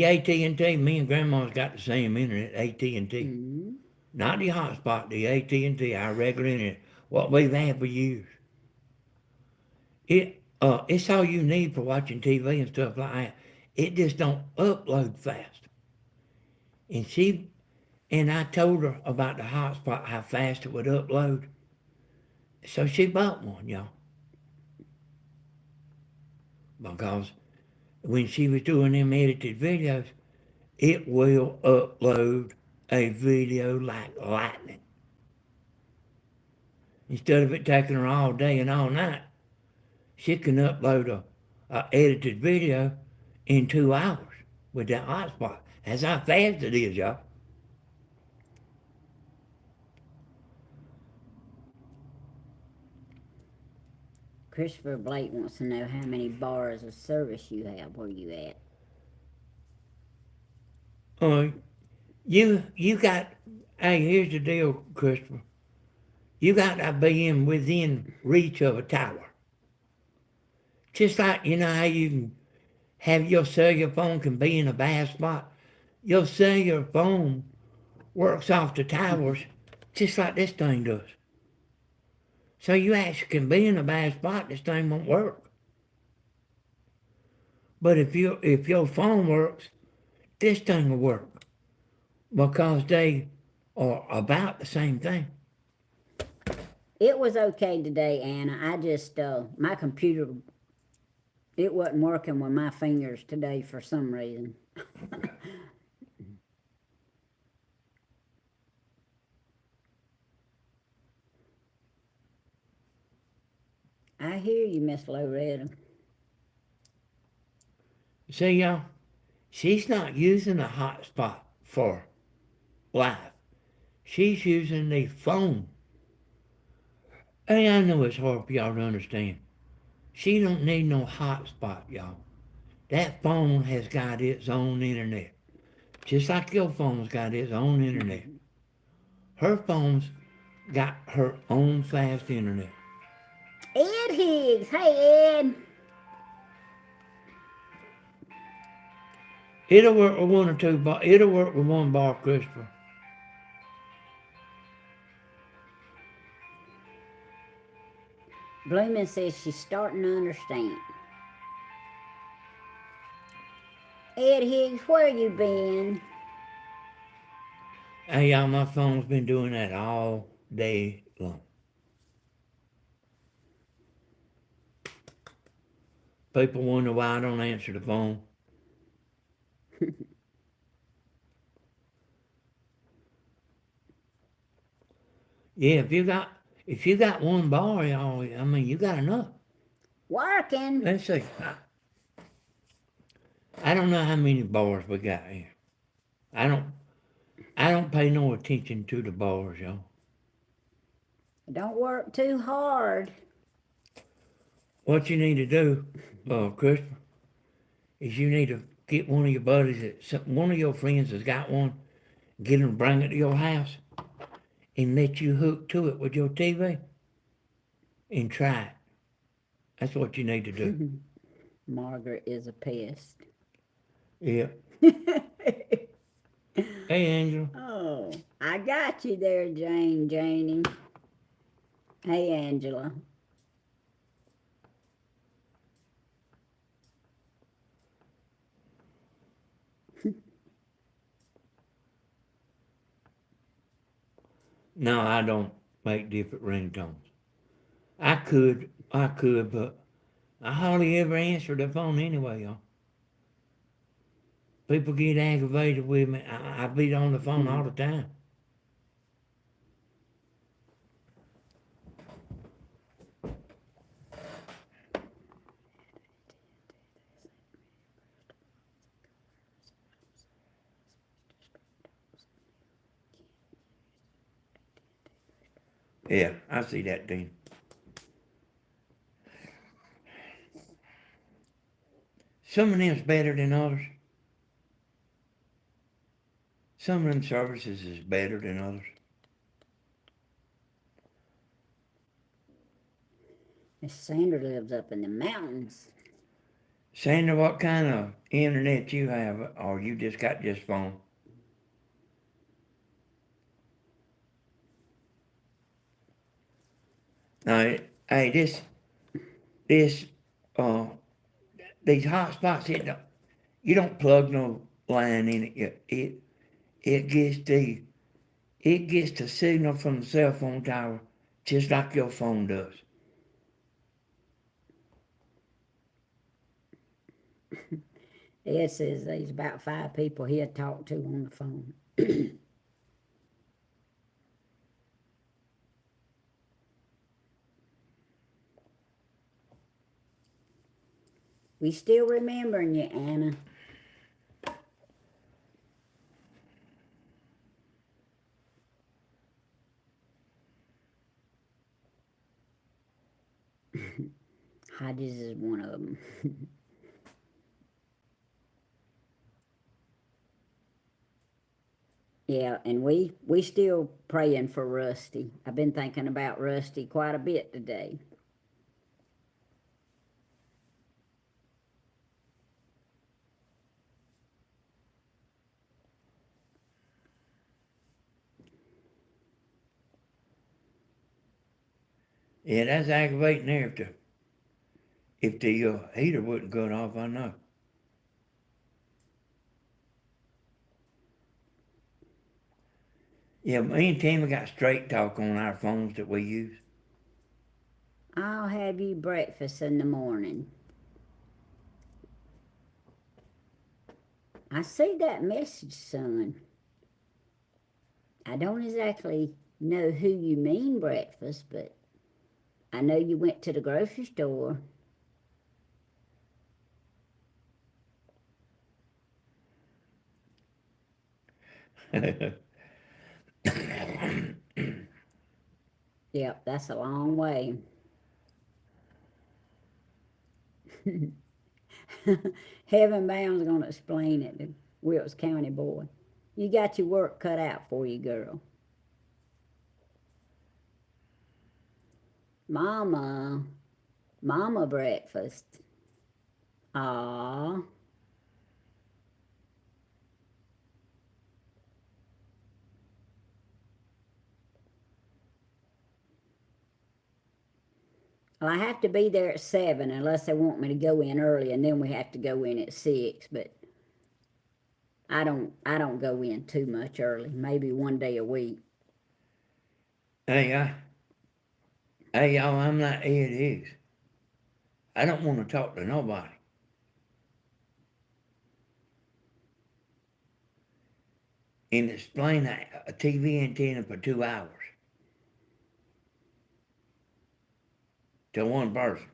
Speaker 2: AT&T. Me and Grandma's got the same internet, AT&T.
Speaker 1: Mm-hmm.
Speaker 2: Not the hotspot, the AT&T, our regular internet, what we've had for years. It's all you need for watching TV and stuff like that. It just don't upload fast. And I told her about the hotspot, how fast it would upload. So she bought one, y'all. Because when she was doing them edited videos, it will upload a video like lightning. Instead of it taking her all day and all night, she can upload a edited video in 2 hours with that hotspot. That's how fast it is, y'all.
Speaker 1: Christopher Blake wants to know how many bars of service you have where you at.
Speaker 2: You got, hey, here's the deal, Christopher. You got to be within reach of a tower. Just like, you know how you can have your cellular phone can be in a bad spot. Your cellular phone works off the towers just like this thing does. So you actually can be in a bad spot, this thing won't work. But if your phone works, this thing will work. Because they are about the same thing.
Speaker 1: It was okay today, Anna. I just, my computer, it wasn't working with my fingers today for some reason. I hear you, Miss Loretta.
Speaker 2: See, y'all, she's not using a hotspot for live. She's using the phone. Hey, I know it's hard for y'all to understand. She don't need no hotspot, y'all. That phone has got its own internet. Just like your phone's got its own internet. Her phone's got her own fast internet.
Speaker 1: Ed Higgs. Hey, Ed.
Speaker 2: It'll work with one or two bar. It'll work with one bar, Christopher.
Speaker 1: Bloomin' says she's starting to understand. Ed Higgs, where you been?
Speaker 2: Hey, y'all, my phone's been doing that all day long. People wonder why I don't answer the phone. Yeah, if you got one bar, y'all, I mean, you got enough.
Speaker 1: Working.
Speaker 2: Let's see. I don't know how many bars we got here. I don't pay no attention to the bars, y'all.
Speaker 1: Don't work too hard.
Speaker 2: What you need to do, Christopher, is you need to get one of your buddies, one of your friends that's got one, get them to bring it to your house, and let you hook to it with your TV and try it. That's what you need to do.
Speaker 1: Margaret is a pest.
Speaker 2: Yeah. Hey, Angela.
Speaker 1: Oh, I got you there, Janie. Hey, Angela.
Speaker 2: No, I don't make different ringtones. I could, but I hardly ever answer the phone anyway, y'all. People get aggravated with me. I be on the phone all the time. Yeah, I see that, Dean. Some of them's better than others. Some of them services is better than others.
Speaker 1: Miss Sandra lives up in the mountains.
Speaker 2: Sandra, what kind of internet you have, or you just got this phone? Now, hey, this, uh, these hotspots, you don't plug no line in it. It gets the signal from the cell phone tower just like your phone does.
Speaker 1: Ed says there's about 5 people he had talked to on the phone. We still remembering you, Anna. Hodges is one of them. Yeah, and we still praying for Rusty. I've been thinking about Rusty quite a bit today.
Speaker 2: Yeah, that's aggravating there if the heater wouldn't cut off, I know. Yeah, me and Tammy got straight talk on our phones that we use.
Speaker 1: I'll have you breakfast in the morning. I see that message, son. I don't exactly know who you mean breakfast, but I know you went to the grocery store. Yep, that's a long way. Heaven Bound's gonna explain it to Wilkes County boy. You got your work cut out for you, girl. Mama breakfast. Ah. Well, I have to be there at 7 unless they want me to go in early, and then we have to go in at 6. But I don't go in too much early. Maybe one day a week.
Speaker 2: Hey, y'all, I'm not Ed Higgs. I don't want to talk to nobody. And explain a TV antenna for 2 hours to one person.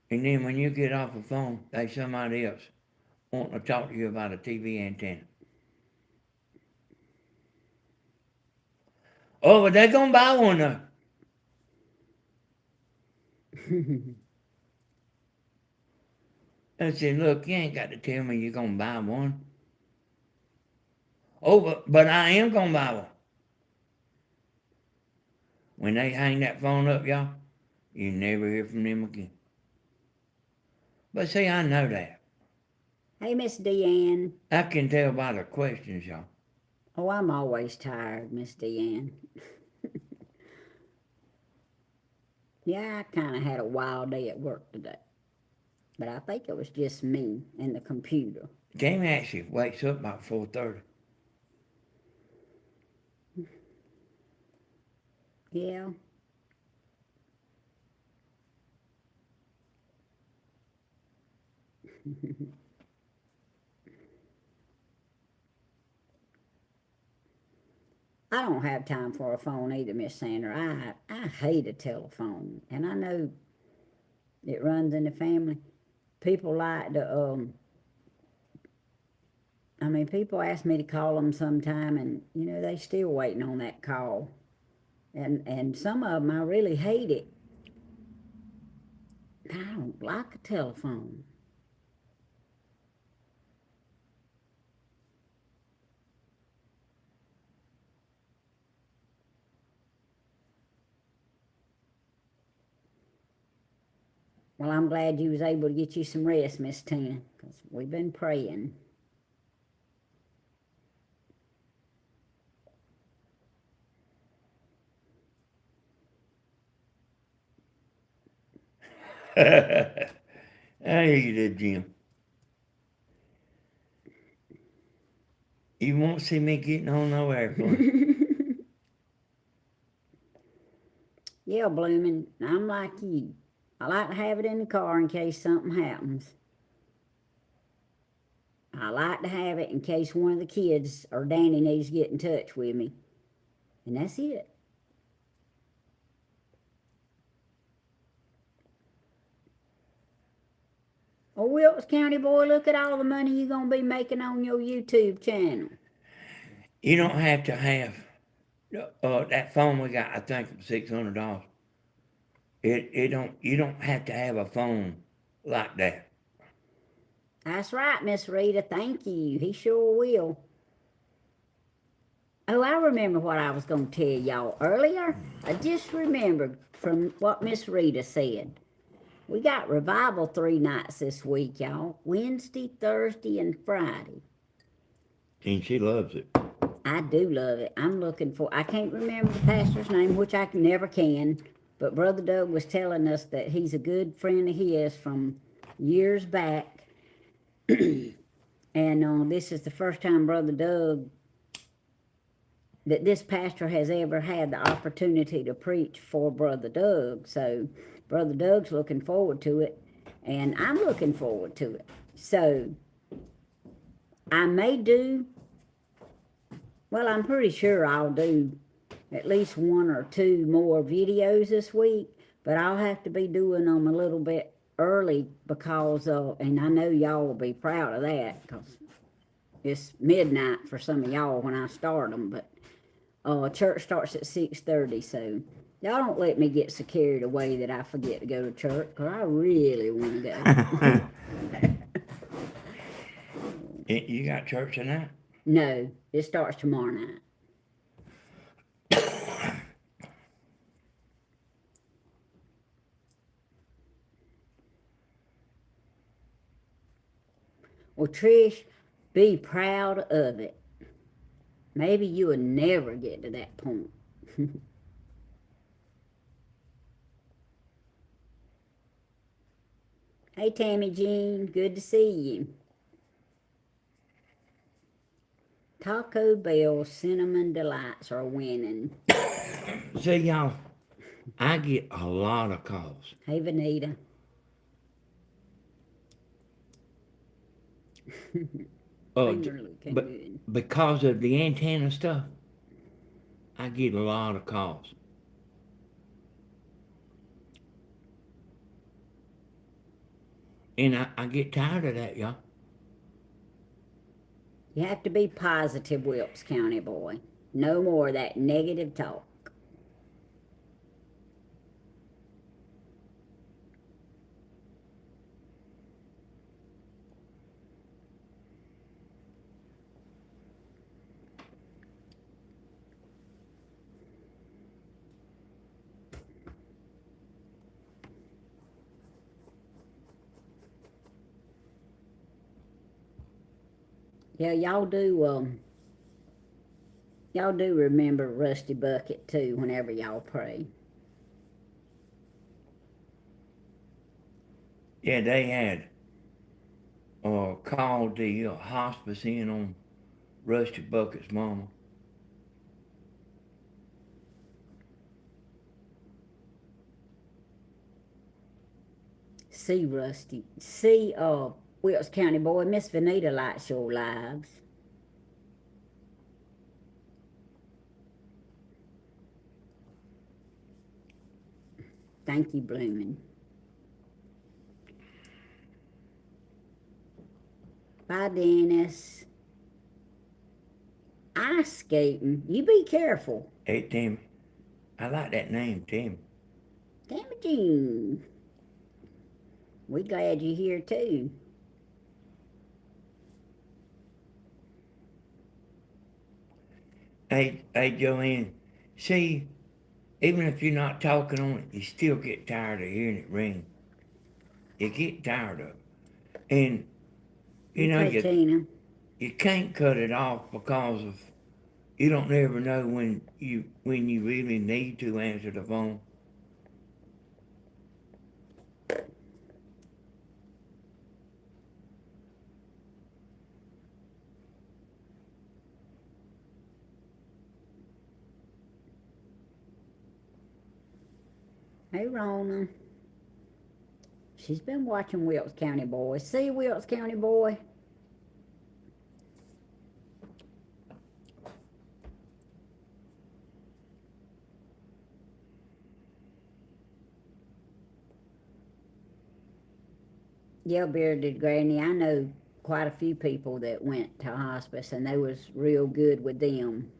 Speaker 2: And then when you get off the phone, there's somebody else wanting to talk to you about a TV antenna. Oh, but they're going to buy one though. I said, look, you ain't got to tell me you're going to buy one. Oh, but I am gonna buy one. When they hang that phone up, y'all, you never hear from them again. But see, I know that.
Speaker 1: Hey, Miss Deanne.
Speaker 2: I can tell by the questions, y'all.
Speaker 1: Oh, I'm always tired, Miss Deanne. Yeah, I kind of had a wild day at work today. But I think it was just me and the computer.
Speaker 2: Jamie actually wakes up about 4:30.
Speaker 1: Yeah. I don't have time for a phone either, Miss Sandra. I hate a telephone. And I know it runs in the family. People like to, people ask me to call them sometime, and, they still waiting on that call. And some of them, I really hate it. I don't like a telephone. Well, I'm glad you was able to get you some rest, Miss Tina, because we've been praying.
Speaker 2: I hear you there, Jim. You won't see me getting on no airplane.
Speaker 1: Yeah, Bloomin', I'm like you. I like to have it in the car in case something happens. I like to have it in case one of the kids or Danny needs to get in touch with me. And that's it. Oh, Wilkes County boy, look at all the money you're going to be making on your YouTube channel.
Speaker 2: You don't have to have that phone we got. I think it was $600. You don't have to have a phone like that.
Speaker 1: That's right, Miss Rita. Thank you. He sure will. Oh, I remember what I was going to tell y'all earlier. I just remembered from what Miss Rita said. We got revival 3 nights this week, y'all. Wednesday, Thursday, and Friday.
Speaker 2: And she loves it.
Speaker 1: I do love it. I'm looking for, I can't remember the pastor's name, which I never can, but Brother Doug was telling us that he's a good friend of his from years back. And this is the first time Brother Doug, that this pastor has ever had the opportunity to preach for Brother Doug. So Brother Doug's looking forward to it, and I'm looking forward to it. So I may do, well, I'm pretty sure I'll do at least 1 or 2 more videos this week, but I'll have to be doing them a little bit early because, and I know y'all will be proud of that because it's midnight for some of y'all when I start them, but church starts at 6:30, so y'all don't let me get so carried away that I forget to go to church, because I really want to go.
Speaker 2: You got church tonight?
Speaker 1: No, it starts tomorrow night. Well, Trish, be proud of it. Maybe you will never get to that point. Hey, Tammy Jean, good to see you. Taco Bell Cinnamon Delights are winning.
Speaker 2: See, y'all, I get a lot of calls.
Speaker 1: Hey, Vanita. Finger looking
Speaker 2: But
Speaker 1: good.
Speaker 2: because of the antenna stuff, I get a lot of calls. And I get tired of that, y'all.
Speaker 1: You have to be positive, Wilkes County boy. No more of that negative talk. Yeah, y'all do remember Rusty Bucket too whenever y'all pray.
Speaker 2: Yeah, they had called the hospice in on Rusty Bucket's mama.
Speaker 1: See Rusty. See Wilkes County boy, Miss Vanita likes your lives. Thank you, Bloomin'. Bye, Dennis. Ice skating. You be careful.
Speaker 2: Hey, Tim, I like that name, Tim.
Speaker 1: Damn it, Jean. We glad you're here too.
Speaker 2: Hey, Joanne, see, even if you're not talking on it, you still get tired of hearing it ring. You get tired of it. And, you know,
Speaker 1: Okay, Tina.
Speaker 2: you can't cut it off because of you don't ever know when you really need to answer the phone.
Speaker 1: Hey, Rona. She's been watching Wilkes County boy. See, Wilkes County boy? Yeah, bearded granny. I know quite a few people that went to hospice, and they was real good with them.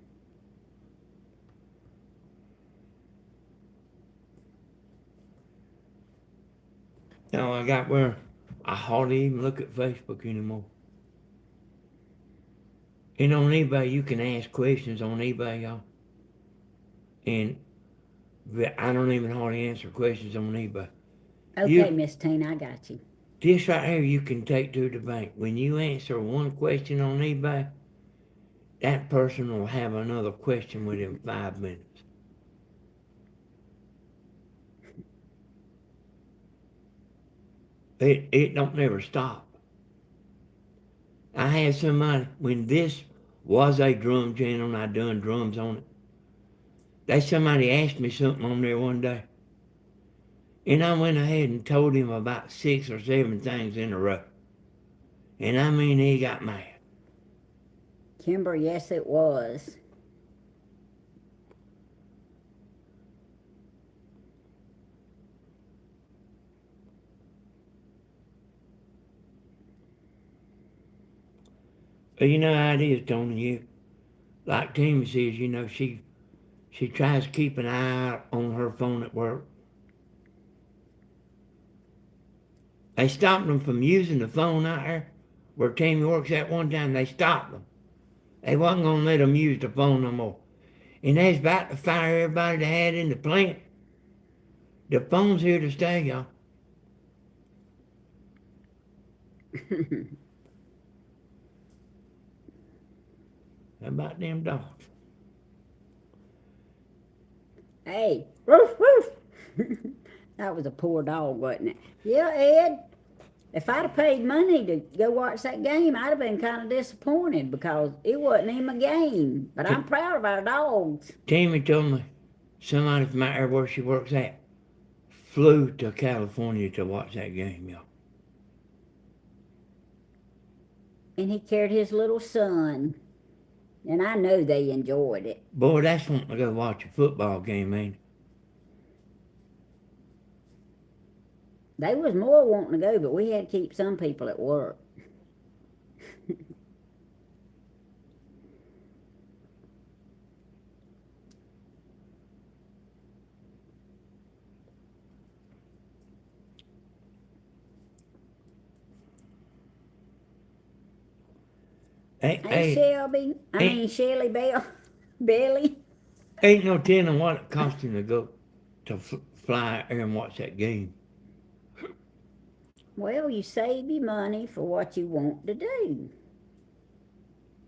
Speaker 2: No, I got where I hardly even look at Facebook anymore. And on eBay, you can ask questions on eBay, y'all. And I don't even hardly answer questions on eBay.
Speaker 1: Okay, Miss Tina, I got you.
Speaker 2: This right here you can take to the bank. When you answer one question on eBay, that person will have another question within 5 minutes. It don't never stop. I had somebody, when this was a drum channel and I done drums on it, somebody asked me something on there one day. And I went ahead and told him about 6 or 7 things in a row. And I mean, he got mad.
Speaker 1: Kimber, yes, it was.
Speaker 2: But you know how it is, Tony. Like Tammy says, she tries to keep an eye out on her phone at work. They stopped them from using the phone out there where Tammy works at one time. They stopped them. They wasn't going to let them use the phone no more. And they was about to fire everybody they had in the plant. The phone's here to stay, y'all. How about them dogs?
Speaker 1: Hey, woof, woof. That was a poor dog, wasn't it? Yeah, Ed. If I'd have paid money to go watch that game, I'd have been kind of disappointed because it wasn't even a game. But I'm proud of our dogs.
Speaker 2: Tammy told me somebody from out there where she works at flew to California to watch that game, y'all.
Speaker 1: And he carried his little son. And I know they enjoyed it.
Speaker 2: Boy, that's wanting to go watch a football game, ain't it?
Speaker 1: They was more wanting to go, but we had to keep some people at work. Hey, Shelby. Shelly Bell. Billy.
Speaker 2: Ain't no telling what it cost him to go to fly out there and watch that game.
Speaker 1: Well, you save your money for what you want to do.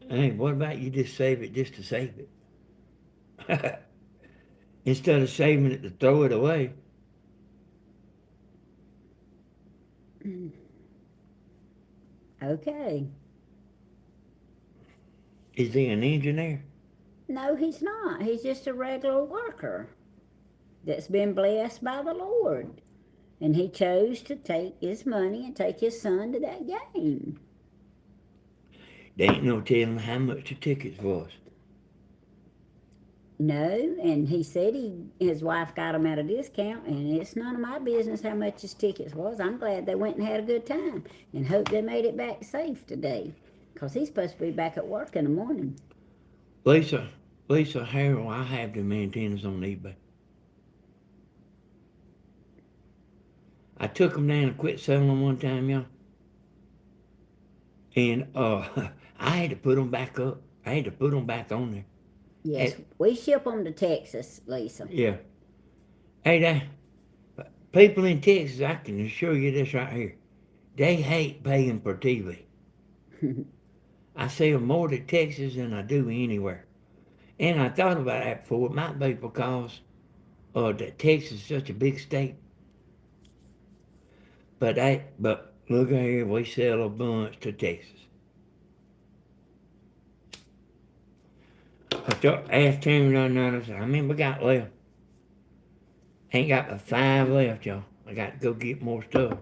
Speaker 2: Hey, what about you just save it just to save it? Instead of saving it to throw it away.
Speaker 1: Okay.
Speaker 2: Is he an engineer?
Speaker 1: No, he's not. He's just a regular worker that's been blessed by the Lord. And he chose to take his money and take his son to that game.
Speaker 2: There ain't no telling how much the tickets was.
Speaker 1: No, and he said his wife got him at a discount, and it's none of my business how much his tickets was. I'm glad they went and had a good time, and hope they made it back safe today, 'cause he's supposed to be back at work in the morning.
Speaker 2: Lisa, Harold, I have them antennas on eBay. I took them down and quit selling them one time, y'all. And I had to put them back up. I had to put them back on there.
Speaker 1: Yes, we ship them to Texas, Lisa.
Speaker 2: Yeah. Hey, people in Texas, I can assure you this right here. They hate paying for TV. I sell more to Texas than I do anywhere. And I thought about that before. It might be because that Texas is such a big state. But look at here, we sell a bunch to Texas. Ask Tammy right now, I said, how many we got left? Ain't got but 5 left, y'all. I got to go get more stuff.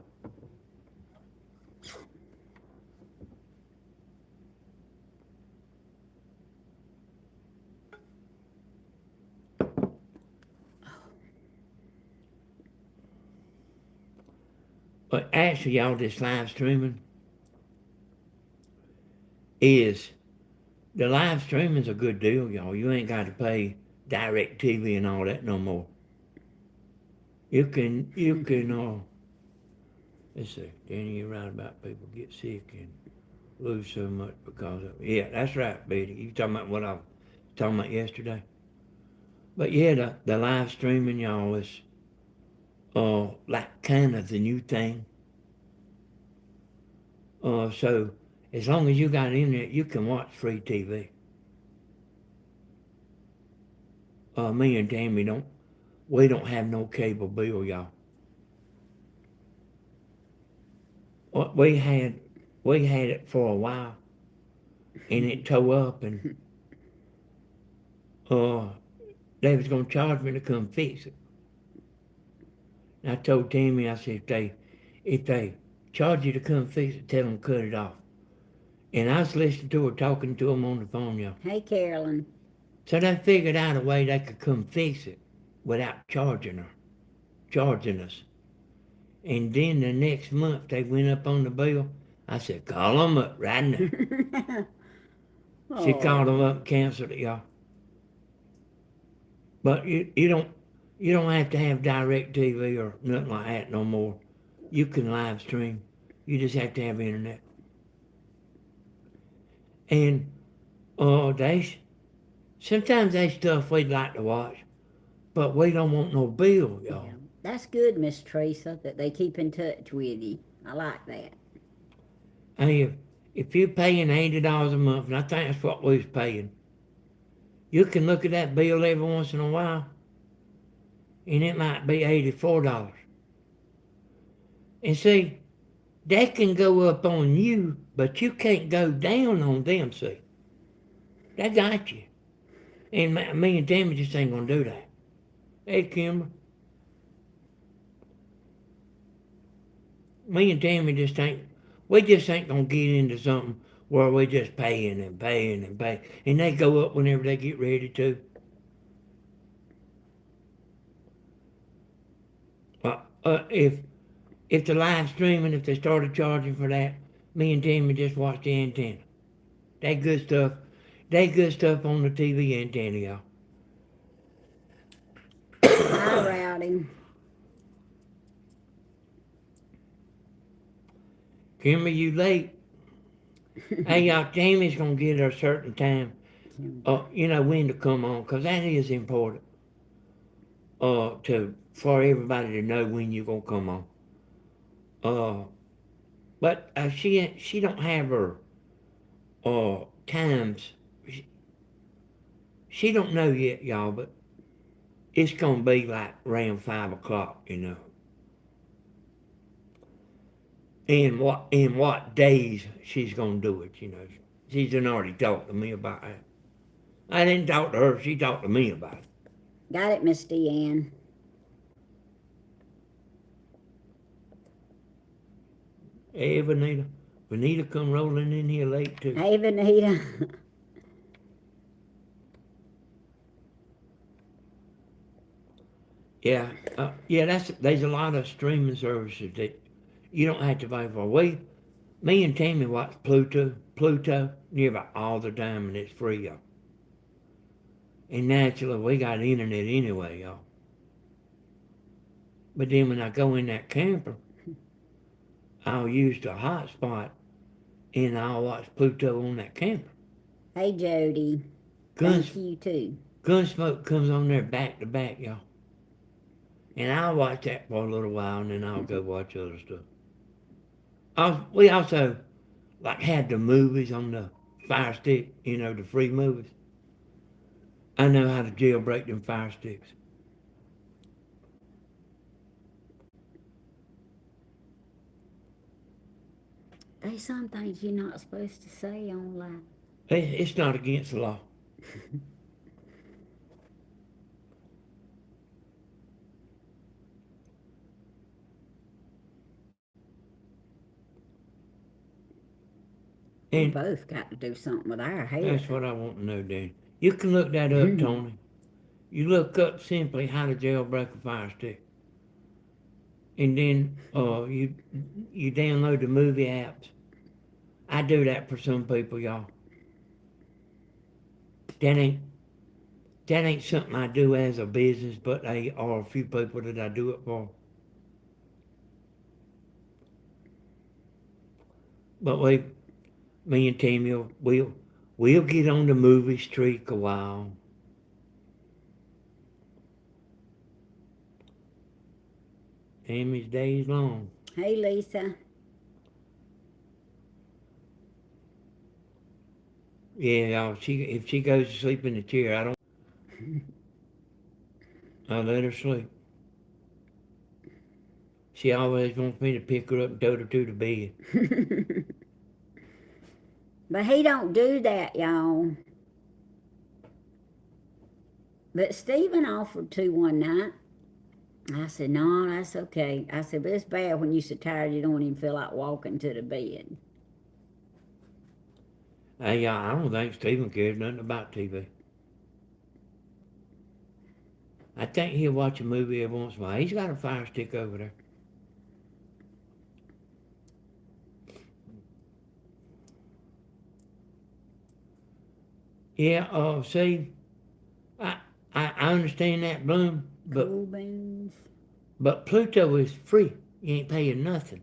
Speaker 2: But actually, y'all, this live streaming is, the live streaming's a good deal, y'all. You ain't got to pay direct TV and all that no more. You can, let's see, Danny, you're right about people get sick and lose so much because of it. Yeah, that's right, Betty. You talking about what I was talking about yesterday? But yeah, the live streaming, y'all, is like kind of the new thing. So as long as you got internet, you can watch free TV. Me and Tammy we don't have no cable bill, y'all. We had it for a while, and it tore up, and they was gonna charge me to come fix it. And I told Tammy, I said, if they charge you to come fix it, tell them to cut it off. And I was listening to her talking to them on the phone, y'all.
Speaker 1: Hey, Carolyn.
Speaker 2: So they figured out a way they could come fix it without charging us. And then the next month they went up on the bill. I said, call them up right now. She called them up and canceled it, y'all. But you don't have to have direct TV or nothing like that no more. You can live stream. You just have to have internet. And sometimes they stuff we'd like to watch, but we don't want no bill, y'all.
Speaker 1: Yeah, that's good, Miss Teresa, that they keep in touch with you. I like that.
Speaker 2: Hey, if you're paying $80 a month, and I think that's what we was paying, you can look at that bill every once in a while, and it might be $84. And see, that can go up on you, but you can't go down on them, see. That got you. And me and Tammy just ain't gonna do that. Hey, Kimber. Me and Tammy we just ain't gonna get into something where we just paying and paying and paying. And they go up whenever they get ready to. If the live streaming, if they started charging for that, me and Tammy just watch the antenna. That good stuff. That good stuff on the TV antenna, y'all.
Speaker 1: Hi, Rowdy.
Speaker 2: Kimber, you late. Hey, y'all, Tammy's gonna get her a certain time, when to come on, 'cause that is important. For everybody to know when you're gonna come on. But she don't have her times, she don't know yet, y'all, but it's gonna be like around 5 o'clock, you know. In what days she's gonna do it, you know. She's done already talked to me about it. I didn't talk to her, she talked to me about it.
Speaker 1: Got it, Miss Deanne.
Speaker 2: Hey, Vanita. Vanita come rolling in here late too.
Speaker 1: Hey, Vanita.
Speaker 2: Yeah, there's a lot of streaming services that you don't have to pay for. Me and Tammy watch Pluto nearby all the time, and it's free, y'all. And naturally, we got internet anyway, y'all. But then when I go in that camper, I'll use the hotspot, and I'll watch Pluto on that camper.
Speaker 1: Hey, Jody.
Speaker 2: Guns,
Speaker 1: Thank you, too.
Speaker 2: Gunsmoke comes on there back to back, y'all. And I'll watch that for a little while, and then I'll go watch other stuff. We also like had the movies on the Fire Stick, you know, the free movies. I know how to jailbreak them Fire Sticks.
Speaker 1: There's some things you're not supposed to say online.
Speaker 2: It's not against the law.
Speaker 1: We
Speaker 2: And
Speaker 1: both got to do something with our hair.
Speaker 2: that's what I want to know, Dan. You can look that up, Tony. You look up simply how to jailbreak a Fire Stick. And then you download the movie apps. I do that for some people, y'all. That ain't something I do as a business, but they are a few people that I do it for. But me and Tammy, we'll get on the movie streak a while. Tammy's days long.
Speaker 1: Hey, Lisa.
Speaker 2: Yeah, y'all, if she goes to sleep in the chair, I let her sleep. She always wants me to pick her up and tote her to the bed.
Speaker 1: But he don't do that, y'all. But Stephen offered to one night. I said, no, that's okay. I said, but it's bad when you're so tired you don't even feel like walking to the bed.
Speaker 2: Hey, y'all, I don't think Stephen cares nothing about TV. I think he'll watch a movie every once in a while. He's got a Fire Stick over there. Yeah, see, I understand that, Bloom,
Speaker 1: Cool beans.
Speaker 2: but Pluto is free. You ain't paying nothing.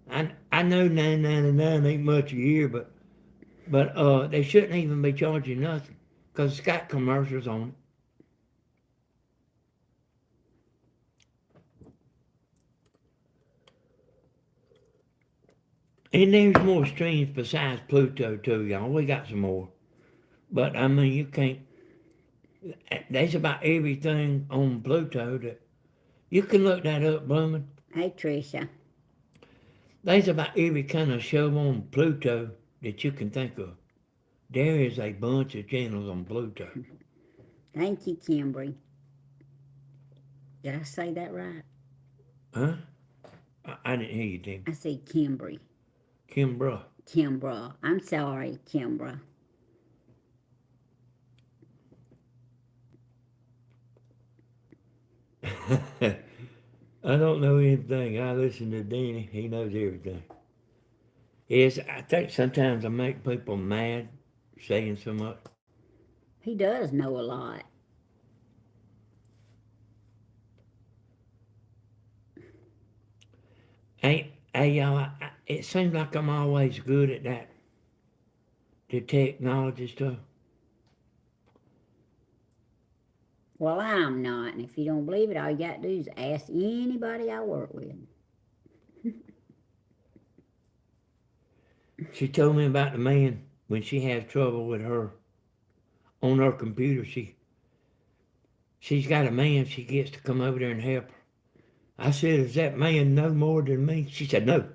Speaker 2: I know $9.99 ain't much a year, but they shouldn't even be charging nothing, 'cause it's got commercials on it. And there's more streams besides Pluto too, y'all. We got some more. But I mean, you can't. There's about everything on Pluto that you can look that up, Bloomin'.
Speaker 1: Hey, Tricia.
Speaker 2: There's about every kind of show on Pluto that you can think of. There is a bunch of channels on Pluto.
Speaker 1: Thank you, Kimberly. Did I say that right?
Speaker 2: Huh? I didn't hear you, Tim.
Speaker 1: I said Kimberly.
Speaker 2: Kimbra.
Speaker 1: Kimbra. I'm sorry, Kimbra.
Speaker 2: I don't know anything. I listen to Danny. He knows everything. Yes, I think sometimes I make people mad saying so much.
Speaker 1: He does know a lot.
Speaker 2: Hey, y'all, it seems like I'm always good at that, the technology stuff.
Speaker 1: Well, I'm not, and if you don't believe it, all you got to do is ask anybody I work with.
Speaker 2: She told me about the man when she has trouble with her on her computer. She's got a man she gets to come over there and help her. I said, "Does that man know more than me?" She said, "No."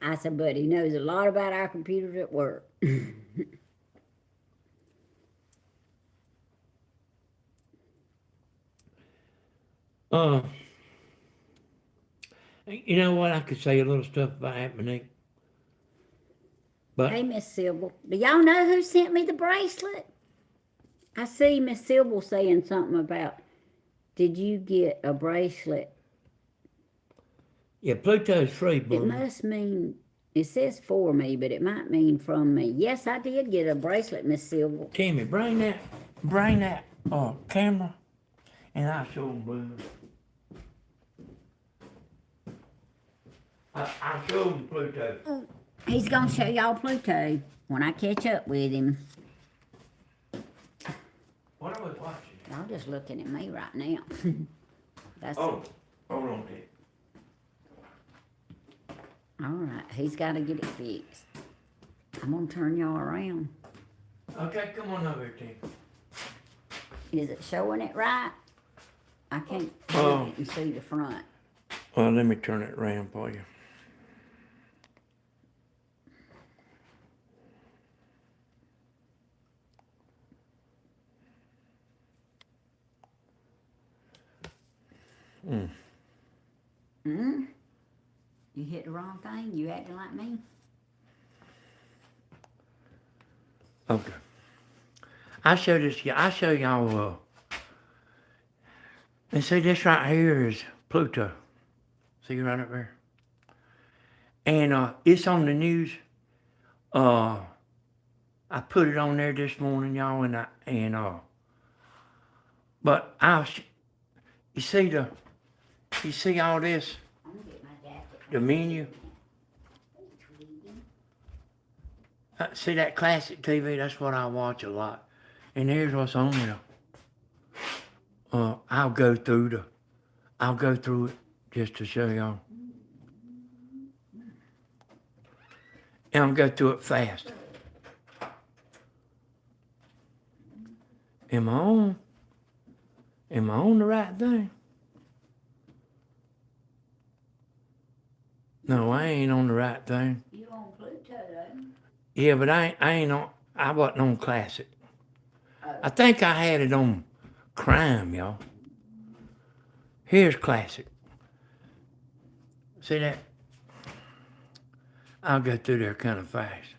Speaker 1: I said, but he knows a lot about our computers at work.
Speaker 2: uh, you know what? I could say a little stuff about that, Monique. But
Speaker 1: Hey, Miss Sybil, do y'all know who sent me the bracelet? I see Miss Sybil saying something about, did you get a bracelet?
Speaker 2: yeah, Pluto's free,
Speaker 1: It
Speaker 2: boy.
Speaker 1: must mean, it says for me, but it might mean from me. Yes, I did get a bracelet, Miss Sybil.
Speaker 2: Tammy, bring that camera, and I'll show them Blue. I'll show them Pluto.
Speaker 1: He's gonna show y'all Pluto when I catch up with him.
Speaker 2: What are we watching?
Speaker 1: Y'all just looking at me right now. That's
Speaker 2: Oh, hold on there.
Speaker 1: all right. He's got to get it fixed. I'm gonna turn y'all around.
Speaker 2: Okay, come on over here, Tammy.
Speaker 1: Is it showing it right? I can't
Speaker 2: Oh.
Speaker 1: look and see the front.
Speaker 2: Well, let me turn it around for you.
Speaker 1: Hmm? You hit the wrong thing? You acting like me?
Speaker 2: Okay. I show y'all, and see this right here is Pluto. See right up there? And it's on the news. I put it on there this morning, y'all, but you see all this,
Speaker 1: I'm gonna get my jacket.
Speaker 2: the menu? See that classic TV? That's what I watch a lot. And here's what's on there. I'll go through it just to show y'all. And I'll go through it fast. Am I on the right thing? No, I ain't on the right thing.
Speaker 1: You on Pluto, though?
Speaker 2: Yeah, but I wasn't on classic. I think I had it on crime, y'all. Here's classic. See that? I'll go through there kind of fast.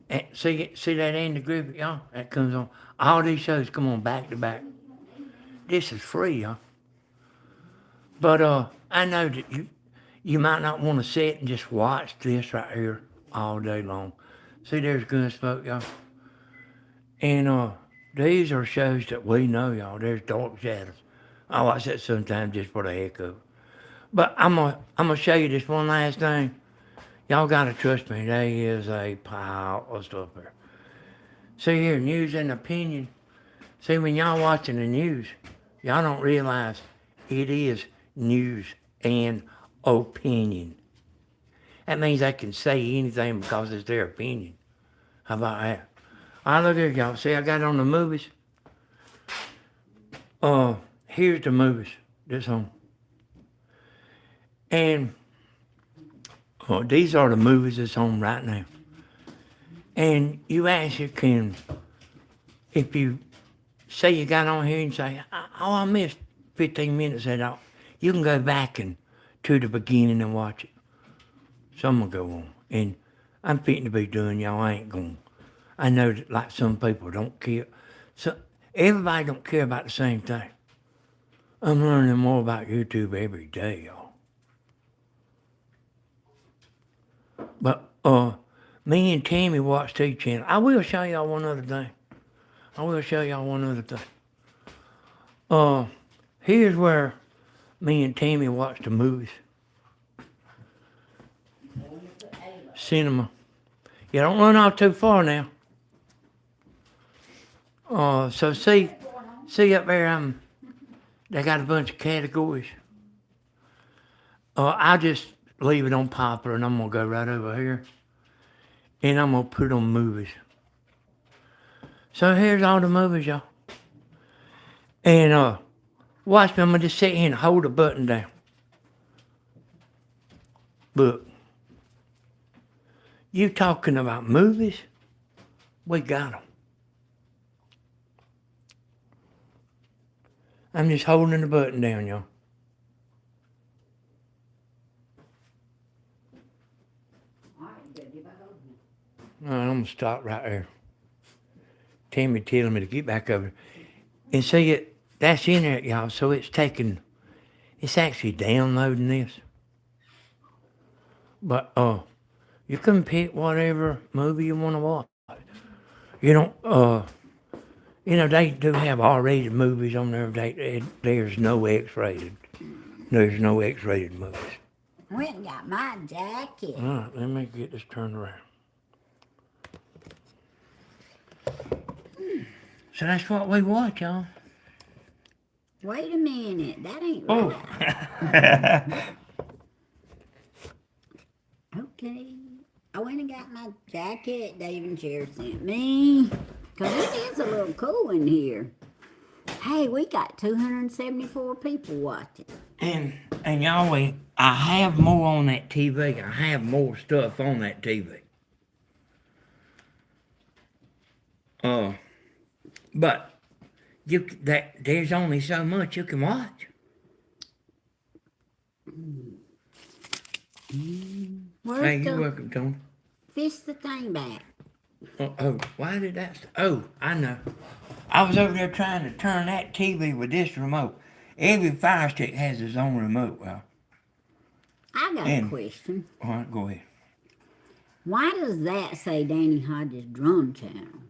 Speaker 2: And see that Andy Griffith, y'all? That comes on. All these shows come on back to back. This is free, y'all. But I know that you might not want to sit and just watch this right here all day long. See, there's Gunsmoke, y'all. And these are shows that we know, y'all. There's Dark Shadows. I watch that sometimes just for the heck of it. But I'm gonna show you this one last thing. Y'all gotta trust me. There is a pile of stuff there. See here, news and opinion. See, when y'all watching the news, y'all don't realize it is news and opinion. That means they can say anything because it's their opinion. How about that? All right, look here, y'all. See, I got it on the movies. Here's the movies that's on. And these are the movies that's on right now. And you actually if you say you got on here and say, oh, I missed 15 minutes of that, you can go back to the beginning and watch it. Some will go on. And I'm fitting to be doing, y'all. I ain't going. I know that like some people don't care. So everybody don't care about the same thing. I'm learning more about YouTube every day, y'all. But me and Tammy watch two channels. I will show y'all one other thing. Here's where me and Tammy watch the movies. Cinema. You don't run off too far now. So see up there, they got a bunch of categories. I'll just leave it on popular, and I'm gonna go right over here, and I'm gonna put on movies. So here's all the movies, y'all. And watch me. I'm gonna just sit here and hold the button down. Look, you talking about movies? We got them. I'm just holding the button down, y'all.
Speaker 1: All right, good. Get back over here.
Speaker 2: All right, I'm gonna stop right there. Tammy telling me to get back over. And see it, that's in there, y'all. So it's actually downloading this. But you can pick whatever movie you want to watch. They do have R-rated movies on there. There's no X-rated. There's no X-rated movies.
Speaker 1: Went and got my jacket.
Speaker 2: All right, let me get this turned around. So that's what we watch, y'all.
Speaker 1: Wait a minute. That ain't
Speaker 2: Oh.
Speaker 1: right. Okay. I went and got my jacket Dave and Cher sent me. Because it is a little cool in here. Hey, we got 274 people watching.
Speaker 2: And y'all, I have more on that TV. I have more stuff on that TV. But there's only so much you can watch.
Speaker 1: Where's
Speaker 2: Hey, you're
Speaker 1: the
Speaker 2: welcome, Tony.
Speaker 1: fish the thing back?
Speaker 2: Why did that? I know. I was over there trying to turn that TV with this remote. Every Fire Stick has its own remote. Well,
Speaker 1: I got a question.
Speaker 2: all right, go ahead.
Speaker 1: Why does that say Danny Hodges Drum Channel?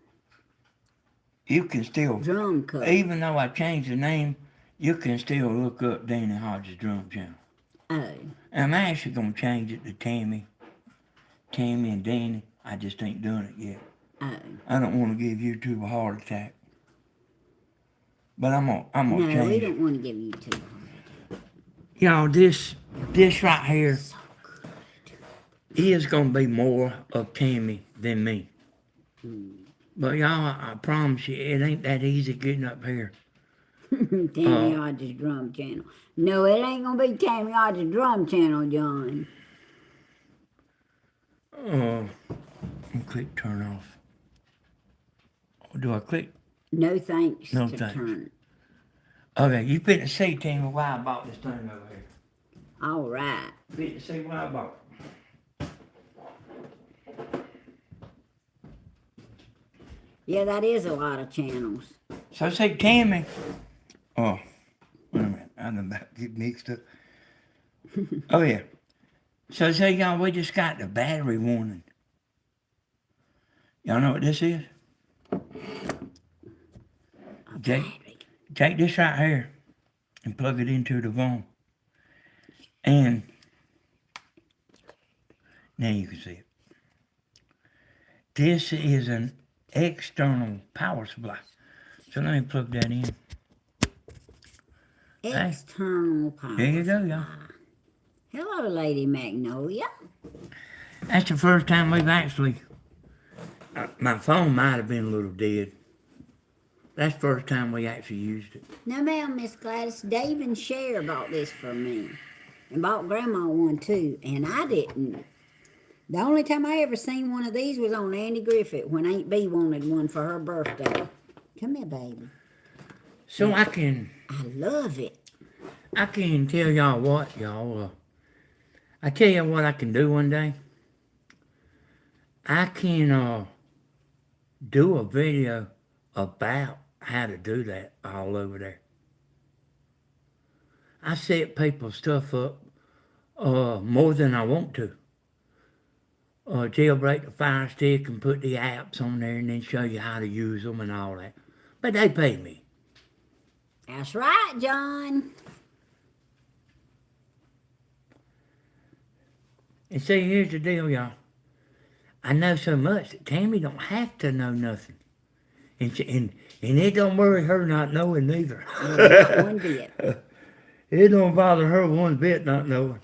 Speaker 2: You can still,
Speaker 1: Drum Cup.
Speaker 2: even though I changed the name, you can still look up Danny Hodges Drum Channel.
Speaker 1: Oh.
Speaker 2: I'm actually going to change it to Tammy and Danny. I just ain't done it yet.
Speaker 1: Oh.
Speaker 2: I don't want to give you two a heart attack. But I'm gonna
Speaker 1: No,
Speaker 2: change
Speaker 1: we
Speaker 2: it.
Speaker 1: don't want to give you two.
Speaker 2: Y'all, this right here
Speaker 1: So good.
Speaker 2: is gonna be more of Tammy than me. But y'all, I promise you, it ain't that easy getting up here.
Speaker 1: Tammy Hodges Drum Channel. No, it ain't gonna be Tammy Hodges Drum Channel, John.
Speaker 2: I'm click turn off. Do I click?
Speaker 1: No thanks
Speaker 2: No
Speaker 1: to
Speaker 2: thanks.
Speaker 1: turn.
Speaker 2: Okay, you fit to see, Tammy, why I bought this thing over here.
Speaker 1: All right.
Speaker 2: Fit to see why I bought it.
Speaker 1: Yeah, that is a lot of channels.
Speaker 2: So say Tammy. Oh, wait a minute. I'm about to get mixed up. Oh yeah. So say y'all, we just got the battery warning. Y'all know what this is? Take this right here and plug it into the phone. And now you can see it. This is an external power supply. So let me plug that in.
Speaker 1: External power.
Speaker 2: There you go, y'all.
Speaker 1: Hello, Lady Magnolia.
Speaker 2: That's the first time we've actually. My phone might have been a little dead. That's the first time we actually used it.
Speaker 1: No, ma'am, Miss Gladys. Dave and Cher bought this for me. And bought Grandma one, too. And I didn't. The only time I ever seen one of these was on Andy Griffith when Aunt B wanted one for her birthday. Come here, baby.
Speaker 2: So
Speaker 1: I love it.
Speaker 2: I can tell y'all what, y'all. I tell you what I can do one day. I can do a video about how to do that all over there. I set people's stuff up more than I want to. Jailbreak the Fire Stick and put the apps on there and then show you how to use them and all that. But they pay me.
Speaker 1: That's right, John.
Speaker 2: And see, here's the deal, y'all. I know so much that Tammy don't have to know nothing. And it don't worry her not knowing neither.
Speaker 1: Not one bit.
Speaker 2: It don't bother her one bit not knowing.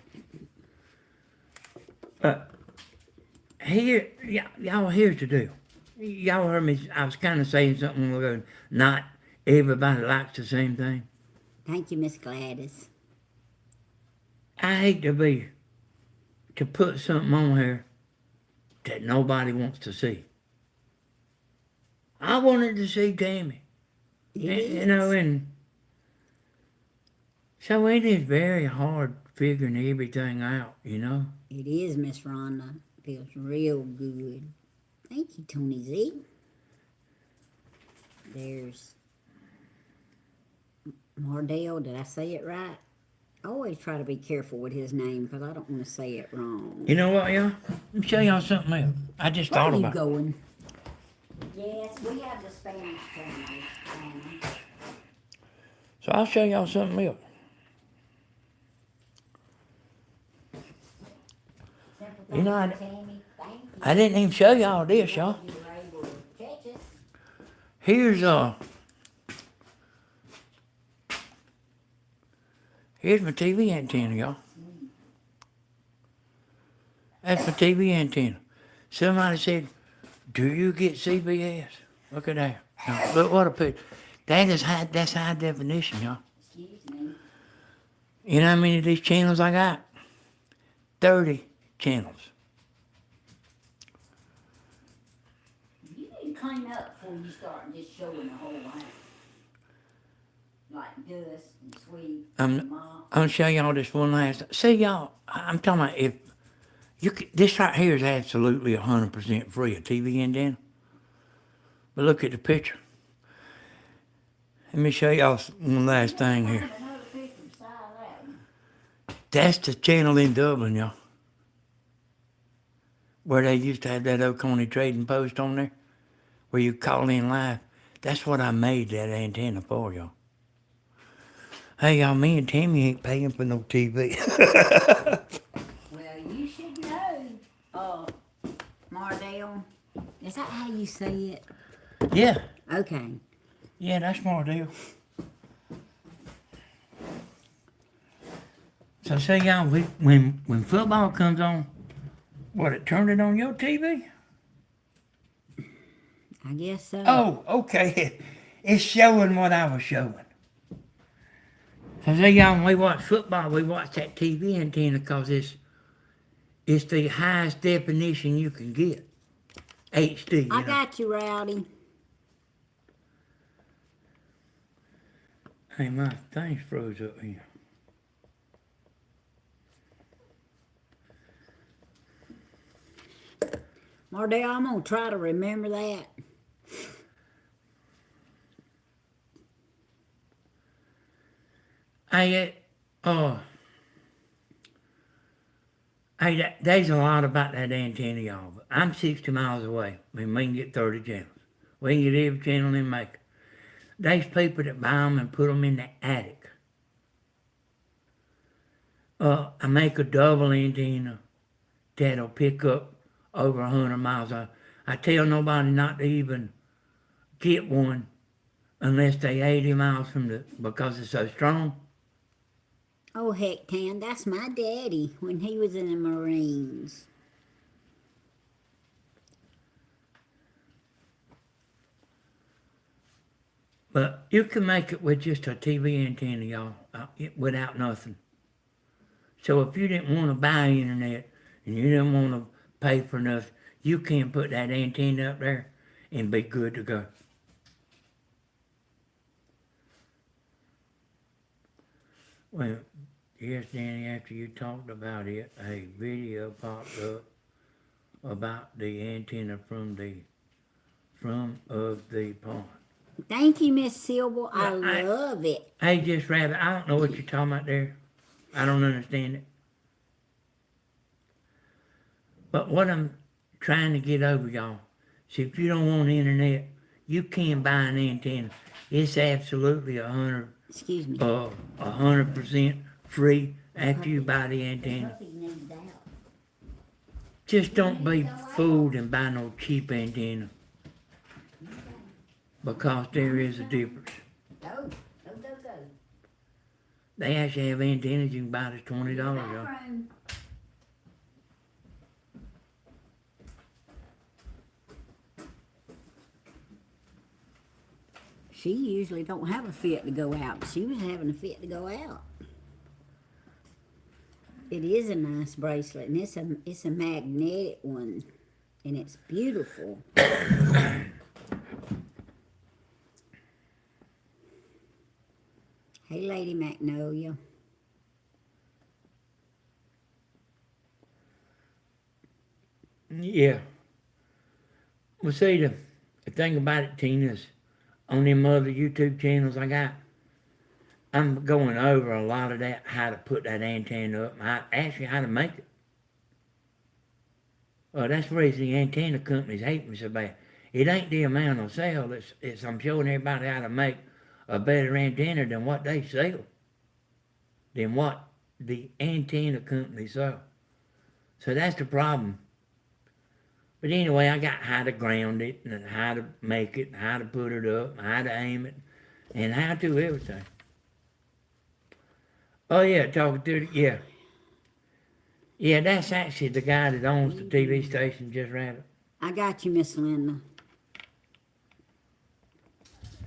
Speaker 2: Here, y'all, here's the deal. Y'all heard me, I was kind of saying something ago, not everybody likes the same thing.
Speaker 1: Thank you, Miss Gladys.
Speaker 2: I hate to put something on here that nobody wants to see. I wanted to see Tammy. You know, and so it is very hard figuring everything out, you know.
Speaker 1: It is, Miss Rhonda. Feels real good. Thank you, Tony Z. There's Mardell. Did I say it right? I always try to be careful with his name because I don't want to say it wrong.
Speaker 2: You know what, y'all? Let me show y'all something else. I just
Speaker 1: Where
Speaker 2: thought
Speaker 1: are you
Speaker 2: about it.
Speaker 1: going? Yes, we have the Spanish family.
Speaker 2: So I'll show y'all something else. You know, I didn't even show y'all this, y'all. Here's here's my TV antenna, y'all. That's my TV antenna. Somebody said, "Do you get CBS?" Look at that. Now, look what a picture. That's high definition, y'all.
Speaker 1: Excuse me.
Speaker 2: You know how many of these channels I got? 30 channels.
Speaker 1: You need to clean up before you start just showing the whole house. Like dust and sweep and mop.
Speaker 2: I'm gonna show y'all this one last. See, y'all, I'm talking about if you could, this right here is absolutely 100% free, a TV antenna. But look at the picture. Let me show y'all one last thing here.
Speaker 1: Another picture beside that one.
Speaker 2: That's the channel in Dublin, y'all. Where they used to have that Oconee Trading Post on there, where you call in live. That's what I made that antenna for, y'all. Hey, y'all, me and Tammy ain't paying for no TV.
Speaker 1: Well, you should know. Mardell. Is that how you say it?
Speaker 2: Yeah,
Speaker 1: Okay.
Speaker 2: yeah, that's my deal. So say y'all, when football comes on, it turn it on your TV?
Speaker 1: I guess so.
Speaker 2: Oh, okay. It's showing what I was showing. So say y'all, when we watch football, we watch that TV antenna because it's the highest definition you can get. HD,
Speaker 1: I got you, Rowdy.
Speaker 2: Hey, my thing's froze up here.
Speaker 1: Mardell, I'm going to try to remember that.
Speaker 2: Hey, there's a lot about that antenna, y'all. But I'm 60 miles away. I mean, we can get 30 channels. We can get every channel in Macon. There's people that buy them and put them in the attic. I make a double antenna that'll pick up over 100 miles. I tell nobody not to even get one unless they 80 miles from because it's so strong.
Speaker 1: Oh, heck, Tan, that's my daddy when he was in the Marines.
Speaker 2: But you can make it with just a TV antenna, y'all, without nothing. So if you didn't want to buy internet and you didn't want to pay for nothing, you can put that antenna up there and be good to go. Well, yes, Danny, after you talked about it, a video popped up about the antenna from of the pond.
Speaker 1: Thank you, Miss Silver. I
Speaker 2: I-
Speaker 1: love it.
Speaker 2: Hey, just rabbit, I don't know what you're talking about there. I don't understand it. But what I'm trying to get over, y'all, see, if you don't want internet, you can buy an antenna. It's absolutely
Speaker 1: Excuse me.
Speaker 2: 100% free after you buy the antenna.
Speaker 1: Puppy needs out.
Speaker 2: Just don't be fooled and buy no cheap antenna, because there is a difference.
Speaker 1: Go.
Speaker 2: They actually have antennas you can buy that's $20, y'all.
Speaker 1: She usually don't have a fit to go out, but she was having a fit to go out. It is a nice bracelet, and it's a magnetic one, and it's beautiful. Hey, Lady Magnolia.
Speaker 2: Yeah. Well, see, the thing about it, Tina, is on them other YouTube channels I got, I'm going over a lot of that, how to put that antenna up, actually how to make it. That's the reason the antenna companies hate me so bad. It ain't the amount of sale, it's I'm showing everybody how to make a better antenna than what they sell, than what the antenna companies sell. So that's the problem. But anyway, I got how to ground it, and how to make it, and how to put it up, and how to aim it, and how to everything. Oh yeah, talking to yeah. Yeah, that's actually the guy that owns the TV station, Just Rabbit.
Speaker 1: I got you, Miss Linda.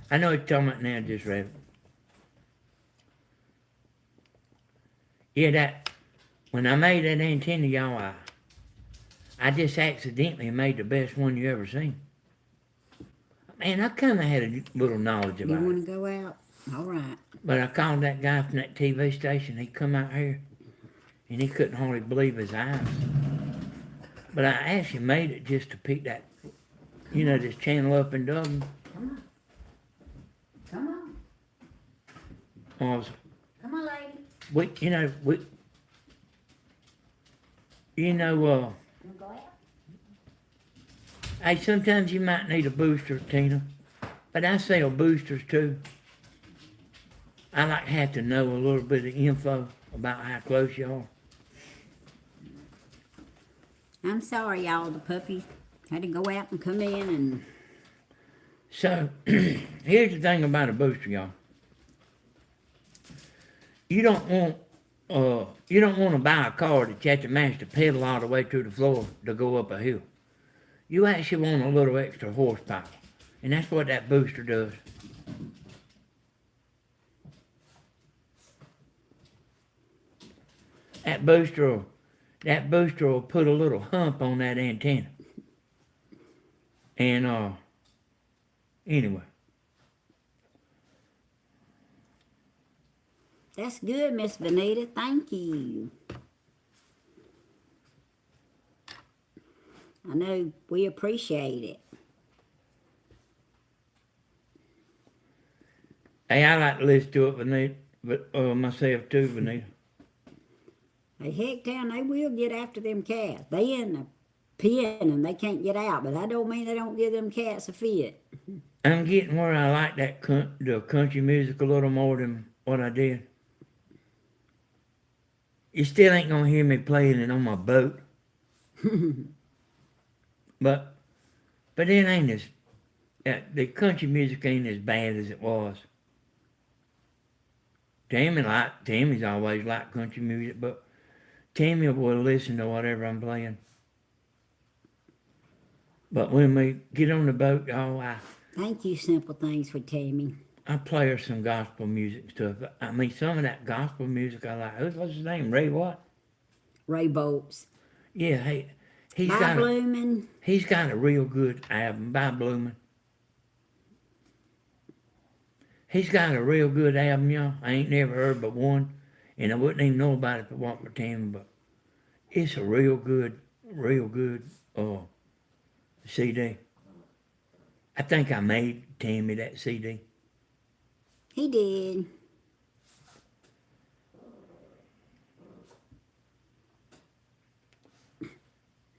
Speaker 2: I know what you're talking about now, Just Rabbit. Yeah, when I made that antenna, y'all, I just accidentally made the best one you ever seen. Man, I kind of had a little knowledge
Speaker 1: You
Speaker 2: about it.
Speaker 1: want to go out? All right.
Speaker 2: But I called that guy from that TV station. He come out here, and he couldn't hardly believe his eyes. But I actually made it just to pick that, this channel up in Dublin.
Speaker 1: Come on.
Speaker 2: I was,
Speaker 1: Come on, lady.
Speaker 2: you know,
Speaker 1: You want to go out?
Speaker 2: hey, sometimes you might need a booster, Tina. But I sell boosters too. I like to have to know a little bit of info about how close you are.
Speaker 1: I'm sorry, y'all. The puppy had to go out and come in, and
Speaker 2: So, here's the thing about a booster, y'all. You don't want to buy a car that you have to manage to pedal all the way to the floor to go up a hill. You actually want a little extra horsepower, and that's what that booster does. That booster will put a little hump on that antenna. And anyway.
Speaker 1: that's good, Miss Vanita. Thank you. I know we appreciate it.
Speaker 2: Hey, I like to listen to it, Vanita, but myself too, Vanita.
Speaker 1: Hey, heck, town, they will get after them cats. They in the pen and they can't get out, but that don't mean they don't give them cats a fit.
Speaker 2: I'm getting where I like the country music a little more than what I did. You still ain't gonna hear me playing it on my boat. But it ain't the country music ain't as bad as it was. Tammy's always liked country music, but Tammy will listen to whatever I'm playing. But when we get on the boat, y'all,
Speaker 1: Thank you, Simple Things for Tammy.
Speaker 2: I play her some gospel music stuff. I mean, some of that gospel music I like. What's his name? Ray what?
Speaker 1: Ray Bolts.
Speaker 2: Yeah, hey, he's
Speaker 1: By
Speaker 2: got
Speaker 1: Bloomin'.
Speaker 2: he's got a real good album by Bloomin'. He's got a real good album, y'all. I ain't never heard but one, and I wouldn't even know about it if it wasn't for Tammy, but it's a real good CD. I think I made Tammy that CD.
Speaker 1: He did.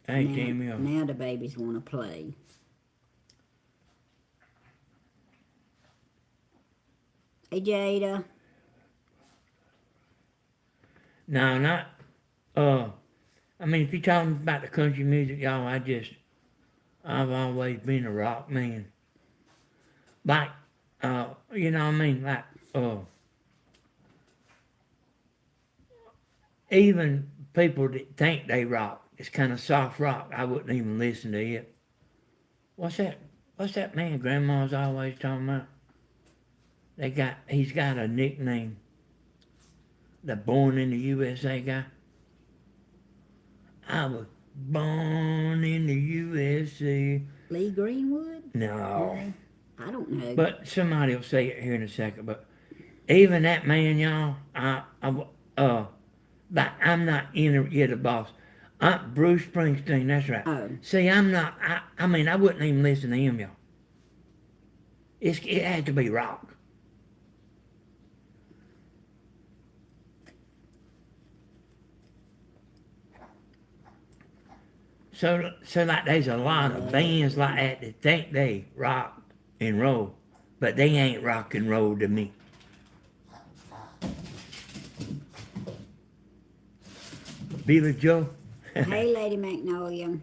Speaker 2: Hey,
Speaker 1: now,
Speaker 2: Tammy.
Speaker 1: now the babies want to play. Hey, Jada.
Speaker 2: No, not. I mean, if you're talking about the country music, y'all, I've always been a rock man. Like, you know what I mean? Like, even people that think they rock, it's kind of soft rock, I wouldn't even listen to it. What's that man Grandma's always talking about? He's got a nickname. The Born in the USA guy. I was born in the USA.
Speaker 1: Lee Greenwood?
Speaker 2: No.
Speaker 1: I don't know.
Speaker 2: But somebody will say it here in a second. But even that man, y'all, but I'm not in it yet, the boss. Bruce Springsteen, that's right.
Speaker 1: Oh.
Speaker 2: See, I'm not, I mean, I wouldn't even listen to him, y'all. It had to be rock. So like there's a lot of bands like that that think they rock and roll, but they ain't rock and roll to me. Billy Joe.
Speaker 1: Hey, Lady Magnolia.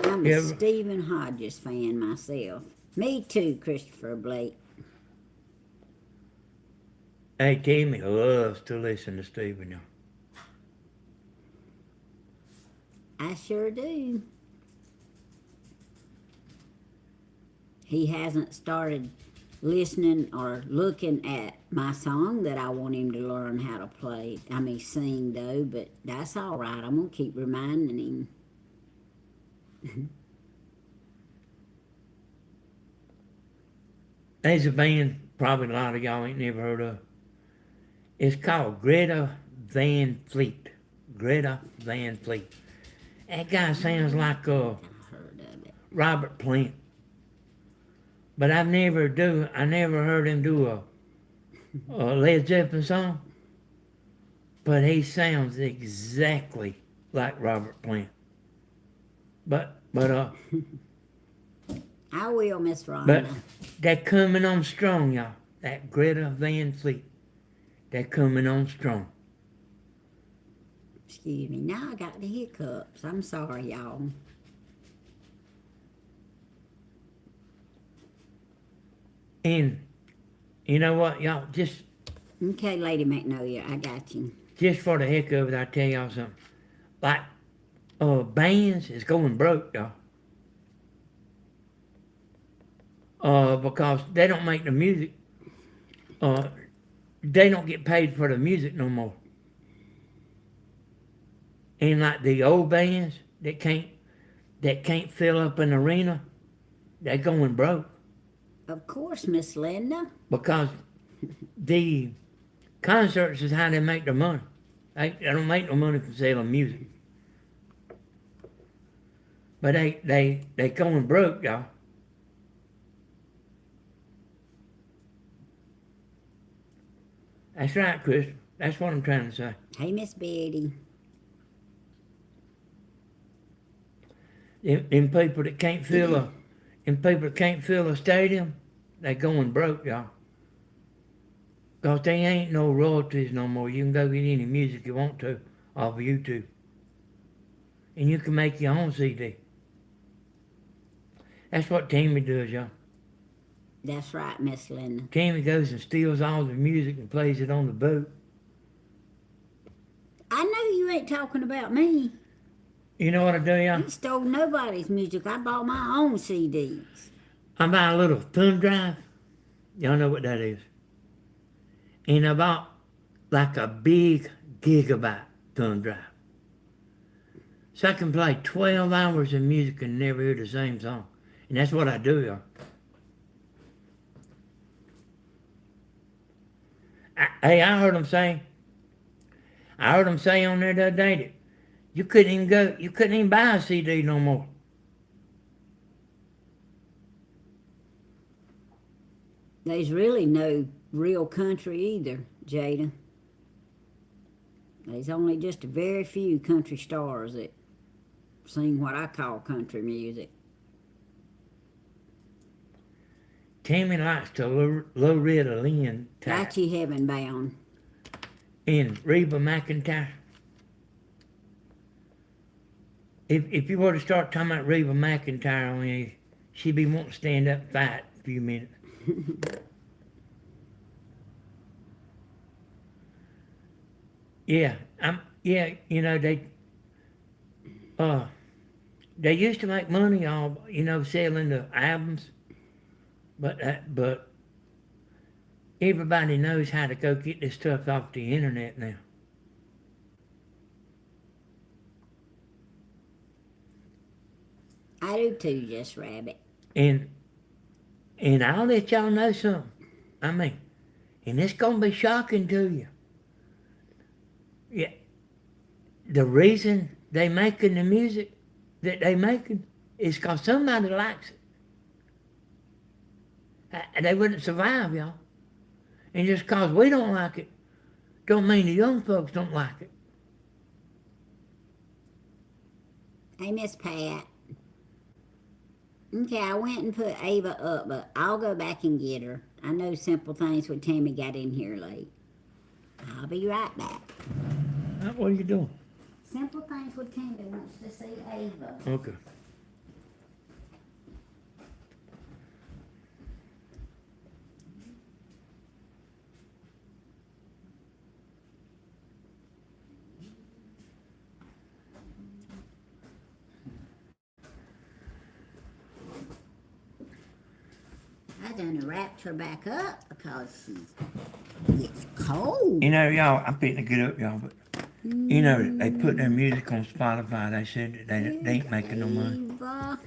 Speaker 1: I'm a Stephen Hodges fan myself. Me too, Christopher Blake.
Speaker 2: Hey, Timmy loves to listen to Stephen, y'all.
Speaker 1: I sure do. He hasn't started listening or looking at my song that I want him to learn how to play. I mean, sing though, but that's all right. I'm going to keep reminding him.
Speaker 2: There's a band probably a lot of y'all ain't never heard of. It's called Greta Van Fleet. Greta Van Fleet. That guy sounds like
Speaker 1: I heard of it.
Speaker 2: Robert Plant. But I never heard him do a Led Zeppelin song. But he sounds exactly like Robert Plant. But
Speaker 1: I will, Miss Rhonda.
Speaker 2: But they're coming on strong, y'all. That Greta Van Fleet. They're coming on strong.
Speaker 1: Excuse me. Now I got the hiccups. I'm sorry, y'all.
Speaker 2: And you know what, y'all?
Speaker 1: Okay, Lady Magnolia, I got you.
Speaker 2: Just for the heck of it, I'll tell y'all something. Like, bands is going broke, y'all. Because they don't make the music. They don't get paid for the music no more. And like the old bands that can't fill up an arena, they're going broke.
Speaker 1: Of course, Miss Linda.
Speaker 2: Because the concerts is how they make their money. They don't make no money from selling music. But they going broke, y'all. That's right, Chris. That's what I'm trying to say.
Speaker 1: Hey, Miss Betty.
Speaker 2: Them people that can't fill a stadium, they going broke, y'all. Because they ain't no royalties no more. You can go get any music you want to off of YouTube. And you can make your own CD. That's what Tammy does, y'all.
Speaker 1: That's right, Miss Linda.
Speaker 2: Tammy goes and steals all the music and plays it on the boat.
Speaker 1: I know you ain't talking about me.
Speaker 2: You know what I do, y'all?
Speaker 1: I stole nobody's music. I bought my own CDs.
Speaker 2: I buy a little thumb drive. Y'all know what that is. And I bought like a big gigabyte thumb drive. So I can play 12 hours of music and never hear the same song. And that's what I do, y'all. I heard them say on there the other day that you couldn't even buy a CD no more.
Speaker 1: There's really no real country either, Jada. There's only just a very few country stars that sing what I call country music.
Speaker 2: Tammy likes to Loretta Lynn type.
Speaker 1: Got you heaven bound.
Speaker 2: And Reba McEntire. If you were to start talking about Reba McEntire on here, she'd be wanting to stand up and fight in a few minutes. Yeah, you know, they used to make money off, selling the albums, but everybody knows how to go get this stuff off the internet now.
Speaker 1: I do too, Just Rabbit.
Speaker 2: And I'll let y'all know something. I mean, and it's gonna be shocking to you. Yeah, the reason they making the music that they making is cause somebody likes it. They wouldn't survive, y'all. And just cause we don't like it, don't mean the young folks don't like it.
Speaker 1: Hey, Miss Pat. Okay, I went and put Ava up, but I'll go back and get her. I know Simple Things with Tammy got in here late. I'll be right back.
Speaker 2: What are you doing?
Speaker 1: Simple Things with Tammy wants to see Ava.
Speaker 2: Okay.
Speaker 1: I done wrapped her back up because it's cold.
Speaker 2: Y'all, I'm fitting to get up, y'all, but they put their music on Spotify. They said that they ain't making no money.
Speaker 1: Ava.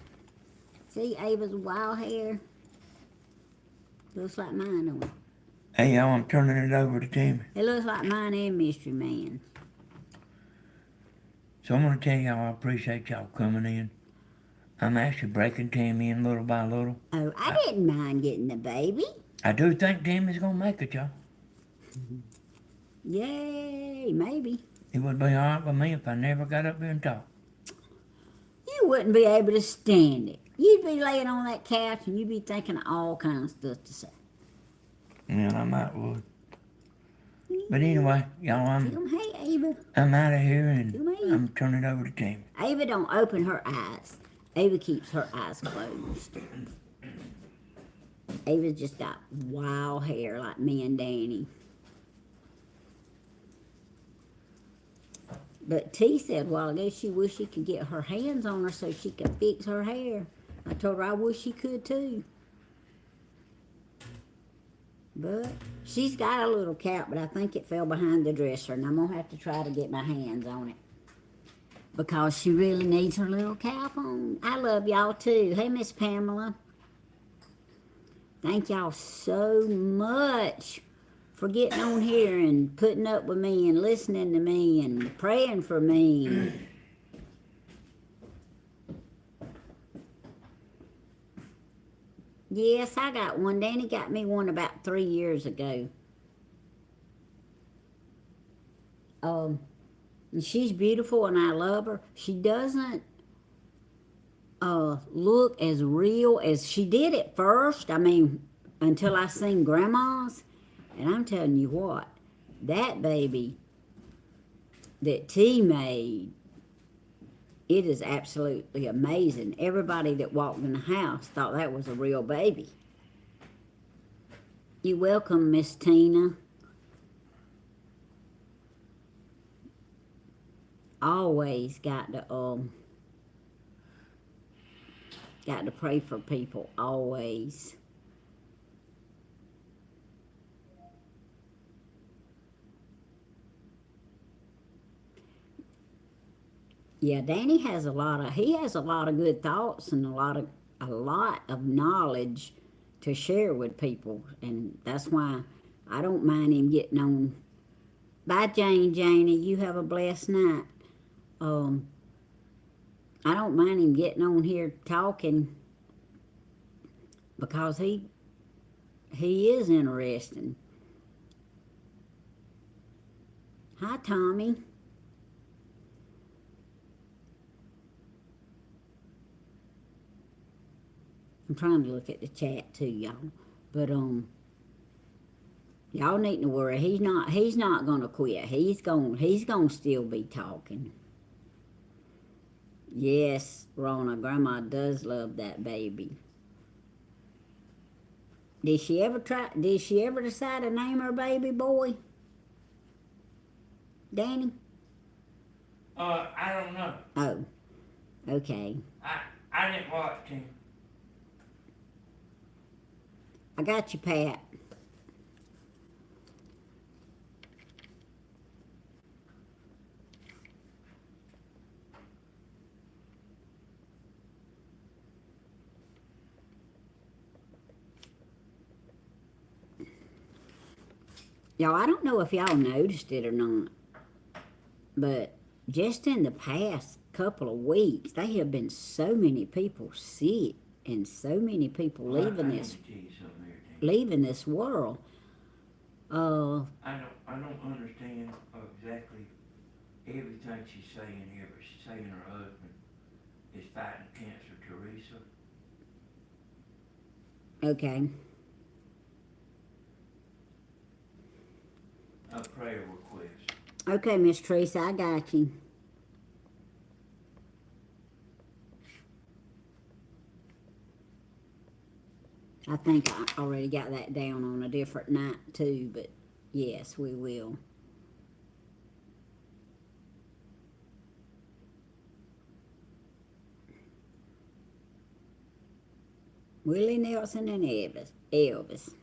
Speaker 1: See Ava's wild hair? Looks like mine on it.
Speaker 2: Hey, y'all, I'm turning it over to Tammy.
Speaker 1: It looks like mine and Mystery Man.
Speaker 2: So I'm gonna tell y'all I appreciate y'all coming in. I'm actually breaking Tammy in little by little.
Speaker 1: Oh, I didn't mind getting the baby.
Speaker 2: I do think Tammy's gonna make it, y'all.
Speaker 1: Yay, maybe.
Speaker 2: It would be alright with me if I never got up here and talked.
Speaker 1: You wouldn't be able to stand it. You'd be laying on that couch and you'd be thinking of all kinds of stuff to say.
Speaker 2: Yeah, I might would. But anyway, y'all,
Speaker 1: Hey, Ava.
Speaker 2: I'm out of here and
Speaker 1: Come here.
Speaker 2: I'm turning it over to Tammy.
Speaker 1: Ava don't open her eyes. Ava keeps her eyes closed. Ava's just got wild hair like me and Danny. But T said, well, I guess she wished she could get her hands on her so she could fix her hair. I told her I wish she could too. But she's got a little cap, but I think it fell behind the dresser, and I'm going to have to try to get my hands on it. Because she really needs her little cap on. I love y'all too. Hey, Miss Pamela. Thank y'all so much for getting on here and putting up with me and listening to me and praying for me. Yes, I got one. Danny got me one about 3 years ago. And she's beautiful and I love her. She doesn't look as real as she did at first. I mean, until I seen Grandma's. And I'm telling you what, that baby that T made, it is absolutely amazing. Everybody that walked in the house thought that was a real baby. You're welcome, Miss Tina. Always got to pray for people, always. Yeah, Danny has a lot of good thoughts and a lot of knowledge to share with people, and that's why I don't mind him getting on. Bye, Janie. You have a blessed night. I don't mind him getting on here talking because he is interesting. Hi, Tommy. I'm trying to look at the chat too, y'all. But y'all needn't to worry. He's not gonna quit. He's gonna still be talking. Yes, Rona, Grandma does love that baby. Did she ever decide to name her baby boy? Danny?
Speaker 2: I don't know.
Speaker 1: Oh. Okay.
Speaker 2: I didn't watch him.
Speaker 1: I got you, Pat. Y'all, I don't know if y'all noticed it or not, but just in the past couple of weeks, there have been so many people sick and so many people
Speaker 2: Well,
Speaker 1: leaving
Speaker 2: I
Speaker 1: this
Speaker 2: need to tell you something here, Tim.
Speaker 1: leaving this world.
Speaker 2: I don't understand exactly everything she's saying here, but she's saying her husband is fighting cancer, Teresa.
Speaker 1: Okay.
Speaker 2: A prayer request.
Speaker 1: Okay, Miss Teresa, I got you. I think I already got that down on a different night too, but yes, we will. Willie Nelson and Elvis.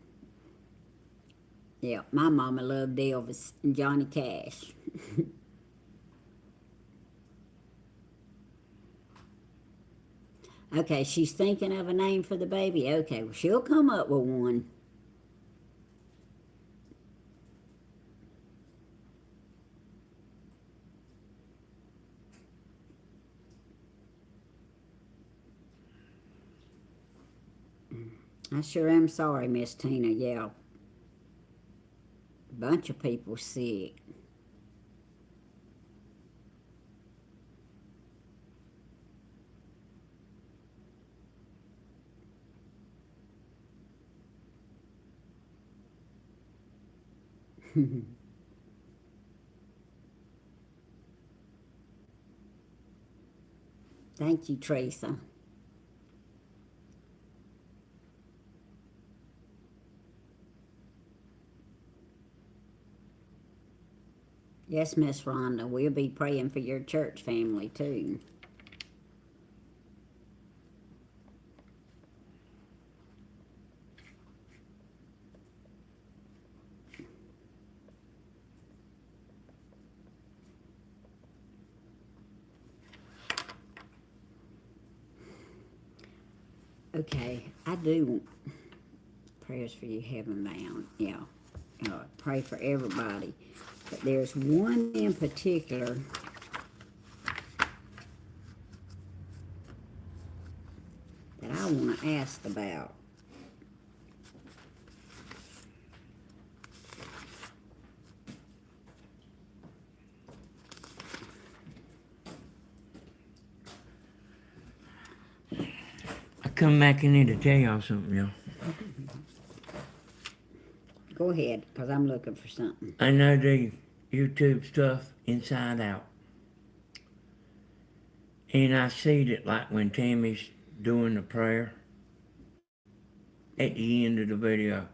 Speaker 1: Yeah, my mama loved Elvis and Johnny Cash. Okay, she's thinking of a name for the baby. Okay, well, she'll come up with one. I sure am sorry, Miss Tina. Yeah, bunch of people sick. Thank you, Teresa. Yes, Miss Rhonda, we'll be praying for your church family too. Okay, I do want prayers for you, heaven bound. Yeah, pray for everybody. But there's one in particular that I want to ask about.
Speaker 2: I come back in here to tell y'all something, y'all.
Speaker 1: Go ahead, because I'm looking for something.
Speaker 2: I know the YouTube stuff inside out. And I see that like when Tammy's doing the prayer at the end of the video,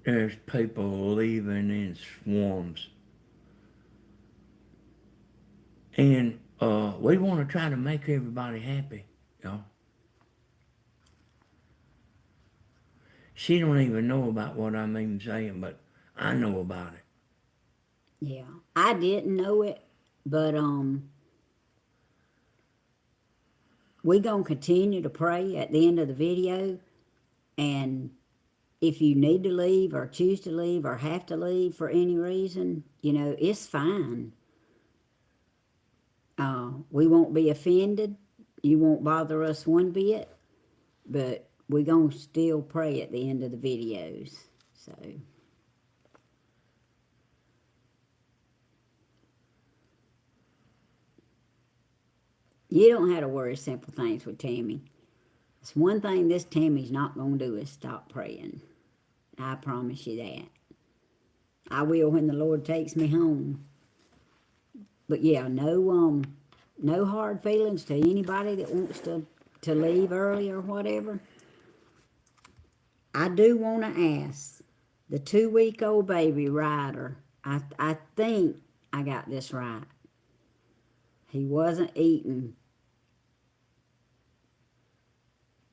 Speaker 2: there's people leaving in swarms. And we want to try to make everybody happy, y'all. She don't even know about what I'm even saying, but I know about it.
Speaker 1: Yeah, I didn't know it, but we're going to continue to pray at the end of the video, and if you need to leave or choose to leave or have to leave for any reason, it's fine. We won't be offended. You won't bother us one bit, but we're going to still pray at the end of the videos. So, you don't have to worry simple things with Tammy. It's one thing this Tammy's not going to do is stop praying. I promise you that. I will when the Lord takes me home. But yeah, no hard feelings to anybody that wants to leave early or whatever. I do want to ask the 2-week-old baby Ryder. I think I got this right. He wasn't eating.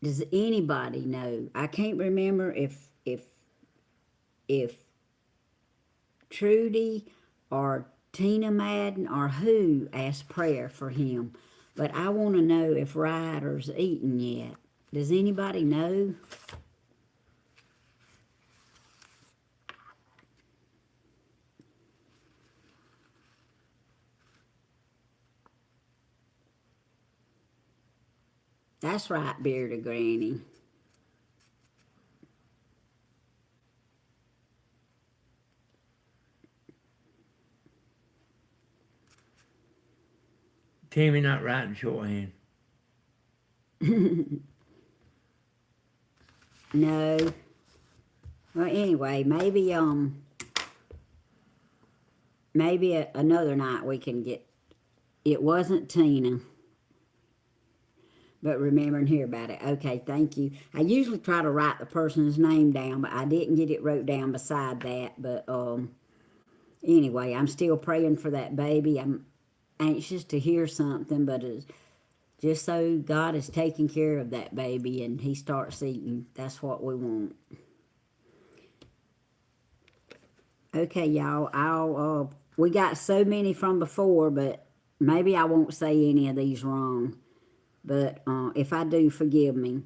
Speaker 1: Does anybody know? I can't remember if Trudy or Tina Madden or who asked prayer for him. But I want to know if Ryder's eaten yet. Does anybody know? That's right, Bearded Granny.
Speaker 2: Timmy not writing shorthand.
Speaker 1: No. Well, anyway, maybe another night we can get. It wasn't Tina, but remember and hear about it. Okay, thank you. I usually try to write the person's name down, but I didn't get it wrote down beside that. But anyway, I'm still praying for that baby. I'm anxious to hear something, but it's just so God is taking care of that baby and he starts eating. That's what we want. Okay, y'all, we got so many from before, but maybe I won't say any of these wrong. But if I do, forgive me.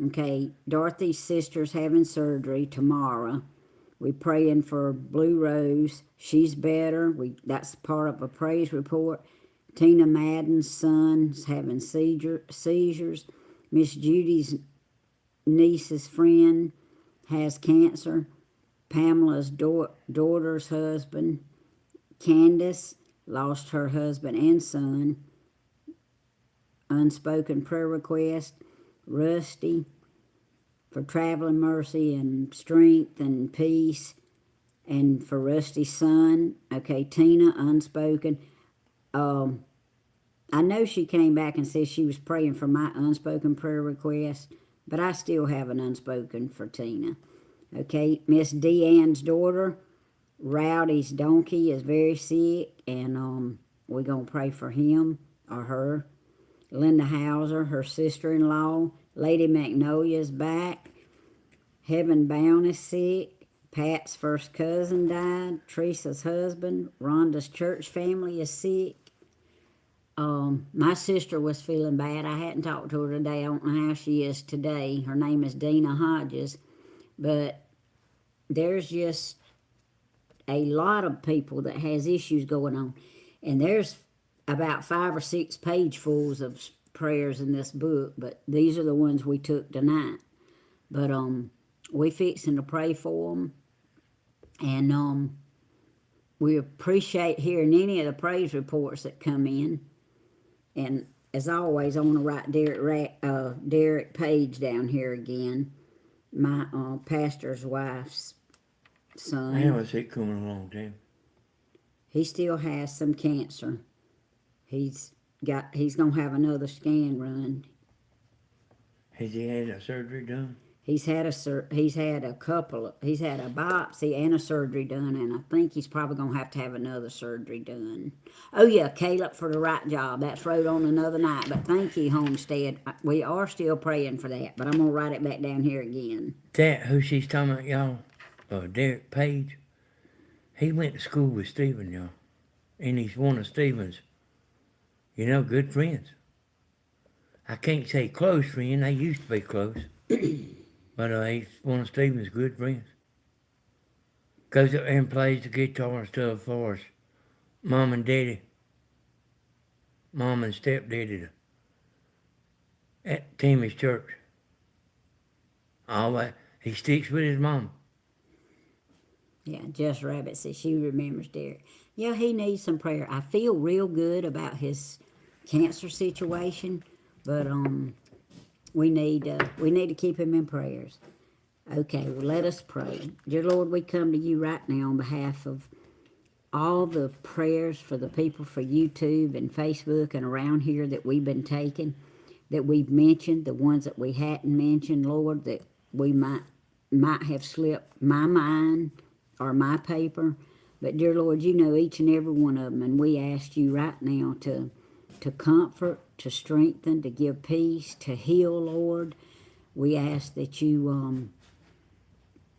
Speaker 1: Okay, Dorothy's sister's having surgery tomorrow. We're praying for Blue Rose. She's better. That's part of a praise report. Tina Madden's son's having seizures. Miss Judy's niece's friend has cancer. Pamela's daughter's husband, Candace, lost her husband and son. Unspoken prayer request. Rusty, for traveling mercy and strength and peace. And for Rusty's son. Okay, Tina, unspoken. I know she came back and said she was praying for my unspoken prayer request, but I still have an unspoken for Tina. Okay, Miss Deanne's daughter, Rowdy's donkey, is very sick, and we're going to pray for him or her. Linda Hauser, her sister-in-law. Lady Magnolia's back. Heaven Bound is sick. Pat's first cousin died. Teresa's husband. Rhonda's church family is sick. My sister was feeling bad. I hadn't talked to her today. I don't know how she is today. Her name is Dina Hodges. But there's just a lot of people that has issues going on. And there's about 5 or 6 pagefuls of prayers in this book. But these are the ones we took tonight. But we fixing to pray for them. And we appreciate hearing any of the praise reports that come in. And as always, I want to write Derek Page down here again. My pastor's wife's son.
Speaker 2: How is it coming along, Tim?
Speaker 1: He still has some cancer. He's gonna have another scan run.
Speaker 2: Has he had a surgery done?
Speaker 1: He's had a biopsy and a surgery done, and I think he's probably gonna have to have another surgery done. Oh yeah, Caleb for the right job. That's wrote on another night. But thank you, Homestead. We are still praying for that, but I'm gonna write it back down here again.
Speaker 2: That who she's talking about, y'all? Derek Page. He went to school with Stephen, y'all, and he's one of Stephen's, good friends. I can't say close friend. They used to be close. But he's one of Stephen's good friends. Goes up there and plays the guitar and stuff for us. Mom and Daddy. Mom and stepdaddy at Timmy's church. Always, he sticks with his mom.
Speaker 1: Yeah, Just Rabbit says she remembers Derek. Yeah, he needs some prayer. I feel real good about his cancer situation, but we need to keep him in prayers. Okay, well, let us pray. Dear Lord, we come to you right now on behalf of all the prayers for the people for YouTube and Facebook and around here that we've been taking, that we've mentioned, the ones that we hadn't mentioned, Lord, that we might have slipped my mind or my paper. But dear Lord, you know each and every one of them, and we ask you right now to to comfort, to strengthen, to give peace, to heal, Lord. We ask that you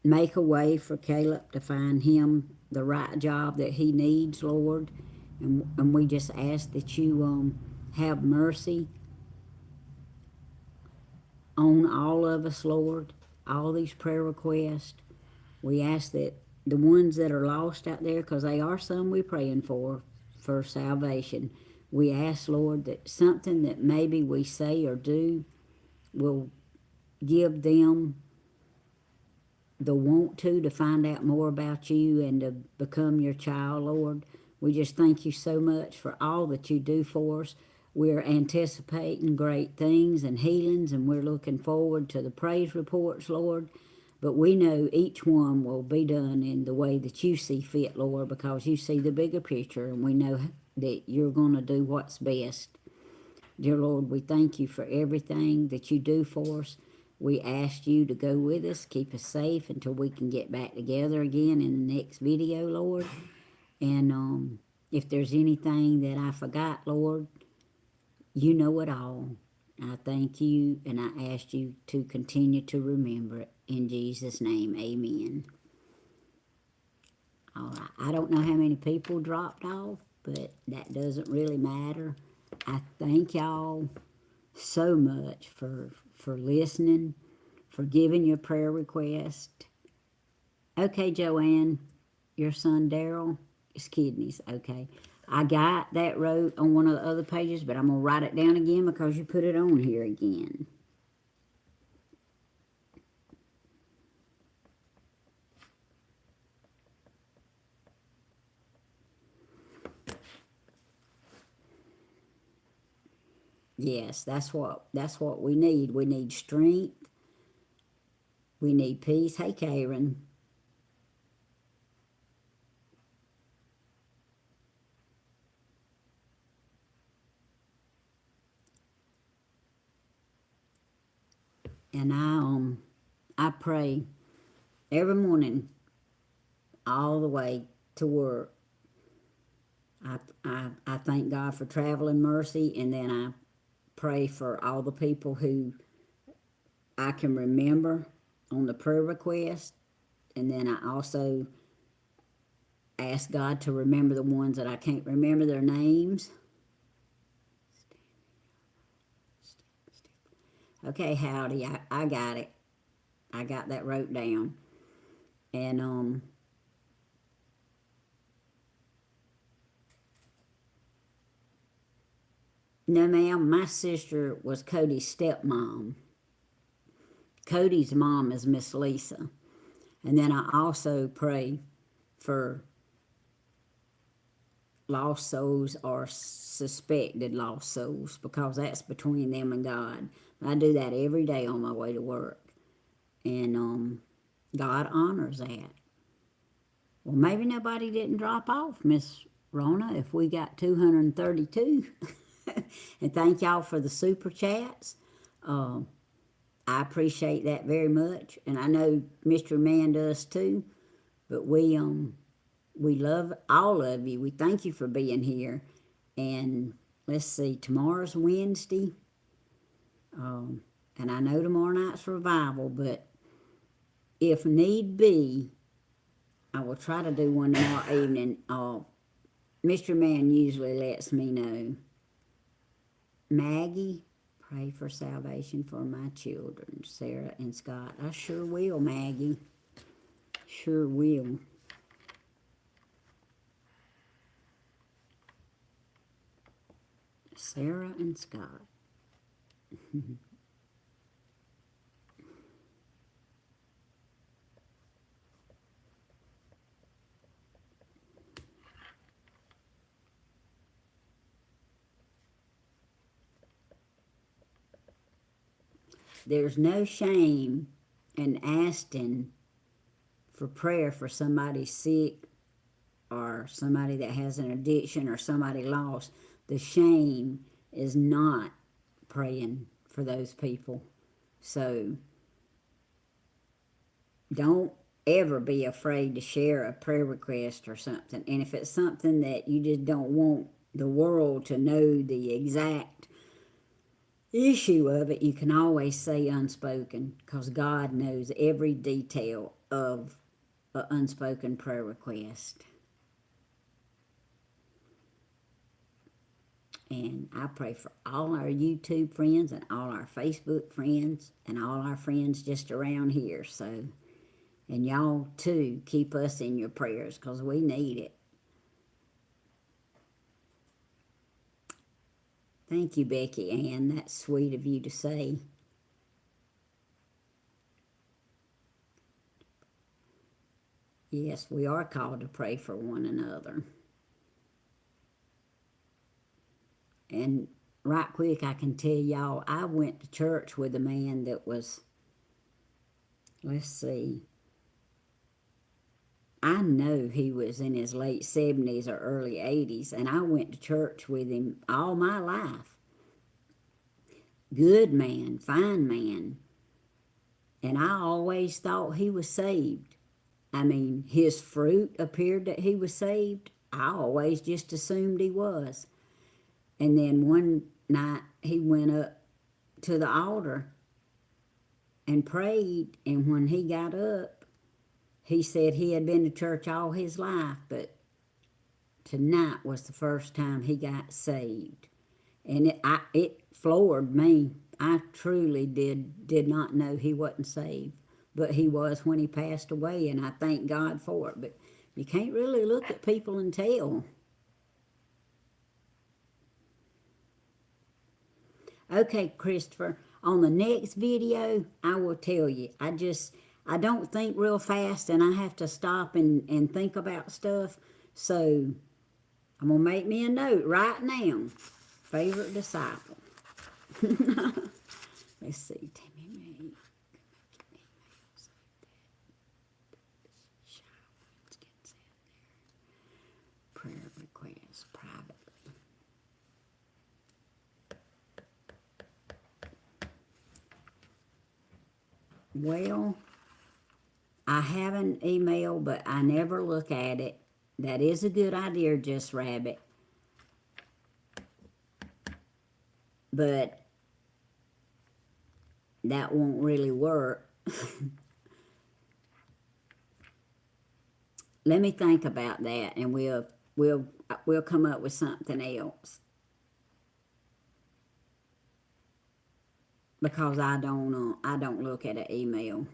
Speaker 1: make a way for Caleb to find him the right job that he needs, Lord. And we just ask that you have mercy on all of us, Lord, all these prayer requests. We ask that the ones that are lost out there, because they are some we're praying for salvation, we ask, Lord, that something that maybe we say or do will give them the want to find out more about you and to become your child, Lord. We just thank you so much for all that you do for us. We're anticipating great things and healings, and we're looking forward to the praise reports, Lord. But we know each one will be done in the way that you see fit, Lord, because you see the bigger picture, and we know that you're going to do what's best. Dear Lord, we thank you for everything that you do for us. We ask you to go with us, keep us safe until we can get back together again in the next video, Lord. And if there's anything that I forgot, Lord, you know it all. I thank you, and I ask you to continue to remember it. In Jesus' name, amen. All right. I don't know how many people dropped off, but that doesn't really matter. I thank y'all so much for listening, for giving your prayer request. Okay, Joanne, your son Daryl, his kidneys. Okay. I got that wrote on one of the other pages, but I'm going to write it down again because you put it on here again. Yes, that's what we need. We need strength. We need peace. Hey, Karen. And I pray every morning all the way to work. I thank God for traveling mercy, and then I pray for all the people who I can remember on the prayer request, and then I also ask God to remember the ones that I can't remember their names. Okay, Howdy, I got it. I got that wrote down. And no, ma'am, my sister was Cody's stepmom. Cody's mom is Miss Lisa. And then I also pray for lost souls or suspected lost souls, because that's between them and God. I do that every day on my way to work. And God honors that. Well, maybe nobody didn't drop off, Miss Rona, if we got 232. And thank y'all for the super chats. I appreciate that very much, and I know Mr. Man does too. But we love all of you. We thank you for being here. And let's see, tomorrow's Wednesday, and I know tomorrow night's revival. But if need be, I will try to do one tomorrow evening. Mr. Man usually lets me know. Maggie, pray for salvation for my children, Sarah and Scott. I sure will, Maggie. Sure will. Sarah and Scott. There's no shame in asking for prayer for somebody sick or somebody that has an addiction or somebody lost. The shame is not praying for those people. So don't ever be afraid to share a prayer request or something. And if it's something that you just don't want the world to know the exact issue of it, you can always say unspoken, because God knows every detail of an unspoken prayer request. And I pray for all our YouTube friends and all our Facebook friends and all our friends just around here. So, and y'all too, keep us in your prayers, because we need it. Thank you, Becky Ann. That's sweet of you to say. Yes, we are called to pray for one another. And right quick, I can tell y'all, I went to church with a man that was, let's see, I know he was in his late 70s or early 80s, and I went to church with him all my life. Good man, fine man. And I always thought he was saved. I mean, his fruit appeared that he was saved. I always just assumed he was. And then one night he went up to the altar and prayed, and when he got up, he said he had been to church all his life, but tonight was the first time he got saved. And it floored me. I truly did not know he wasn't saved, but he was when he passed away, and I thank God for it. But you can't really look at people and tell. Okay, Christopher, on the next video, I will tell you. I don't think real fast, and I have to stop and think about stuff. So I'm going to make me a note right now. Favorite disciple. Let's see. Tammy May. Prayer request privately. Well, I have an email, but I never look at it. That is a good idea, Just Rabbit. But that won't really work. Let me think about that, and we'll come up with something else. Because I don't look at an email.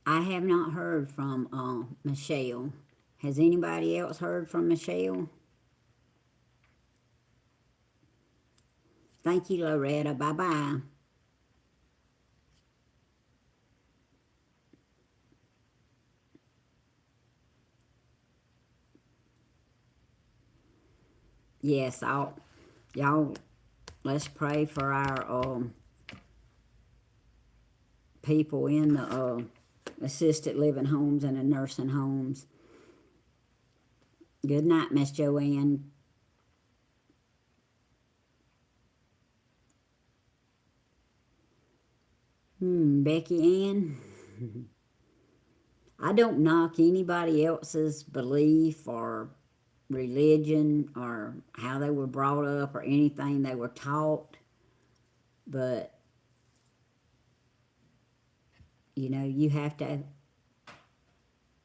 Speaker 1: I have not heard from Michelle. Has anybody else heard from Michelle? Thank you, Loretta. Bye-bye. Yes, y'all, let's pray for our people in the assisted living homes and the nursing homes. Good night, Miss Joanne. Becky Ann. I don't knock anybody else's belief or religion or how they were brought up or anything they were taught, but you know, you have to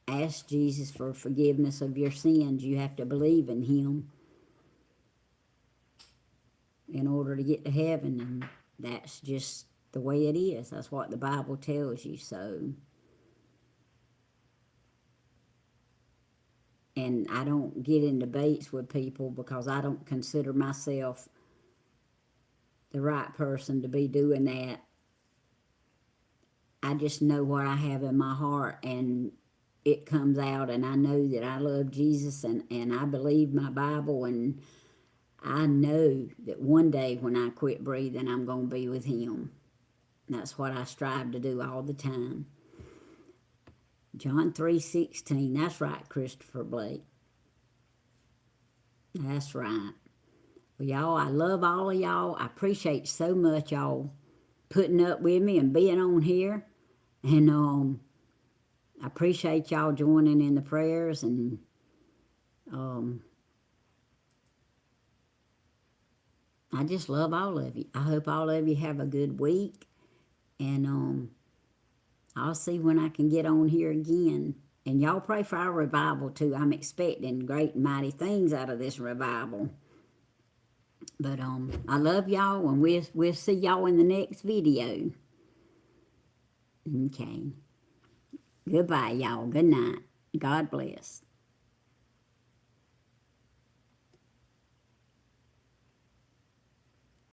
Speaker 1: ask Jesus for forgiveness of your sins. You have to believe in him in order to get to heaven, and that's just the way it is. That's what the Bible tells you. So, and I don't get in debates with people because I don't consider myself the right person to be doing that. I just know what I have in my heart, and it comes out, and I know that I love Jesus, and I believe my Bible, and I know that one day when I quit breathing, I'm going to be with him. That's what I strive to do all the time. John 3:16. That's right, Christopher Blake. That's right. Well, y'all, I love all of y'all. I appreciate so much y'all putting up with me and being on here. And I appreciate y'all joining in the prayers, and I just love all of you. I hope all of you have a good week, and I'll see when I can get on here again. And y'all pray for our revival too. I'm expecting great and mighty things out of this revival. But I love y'all, and we'll see y'all in the next video. Okay. Goodbye, y'all. Good night. God bless.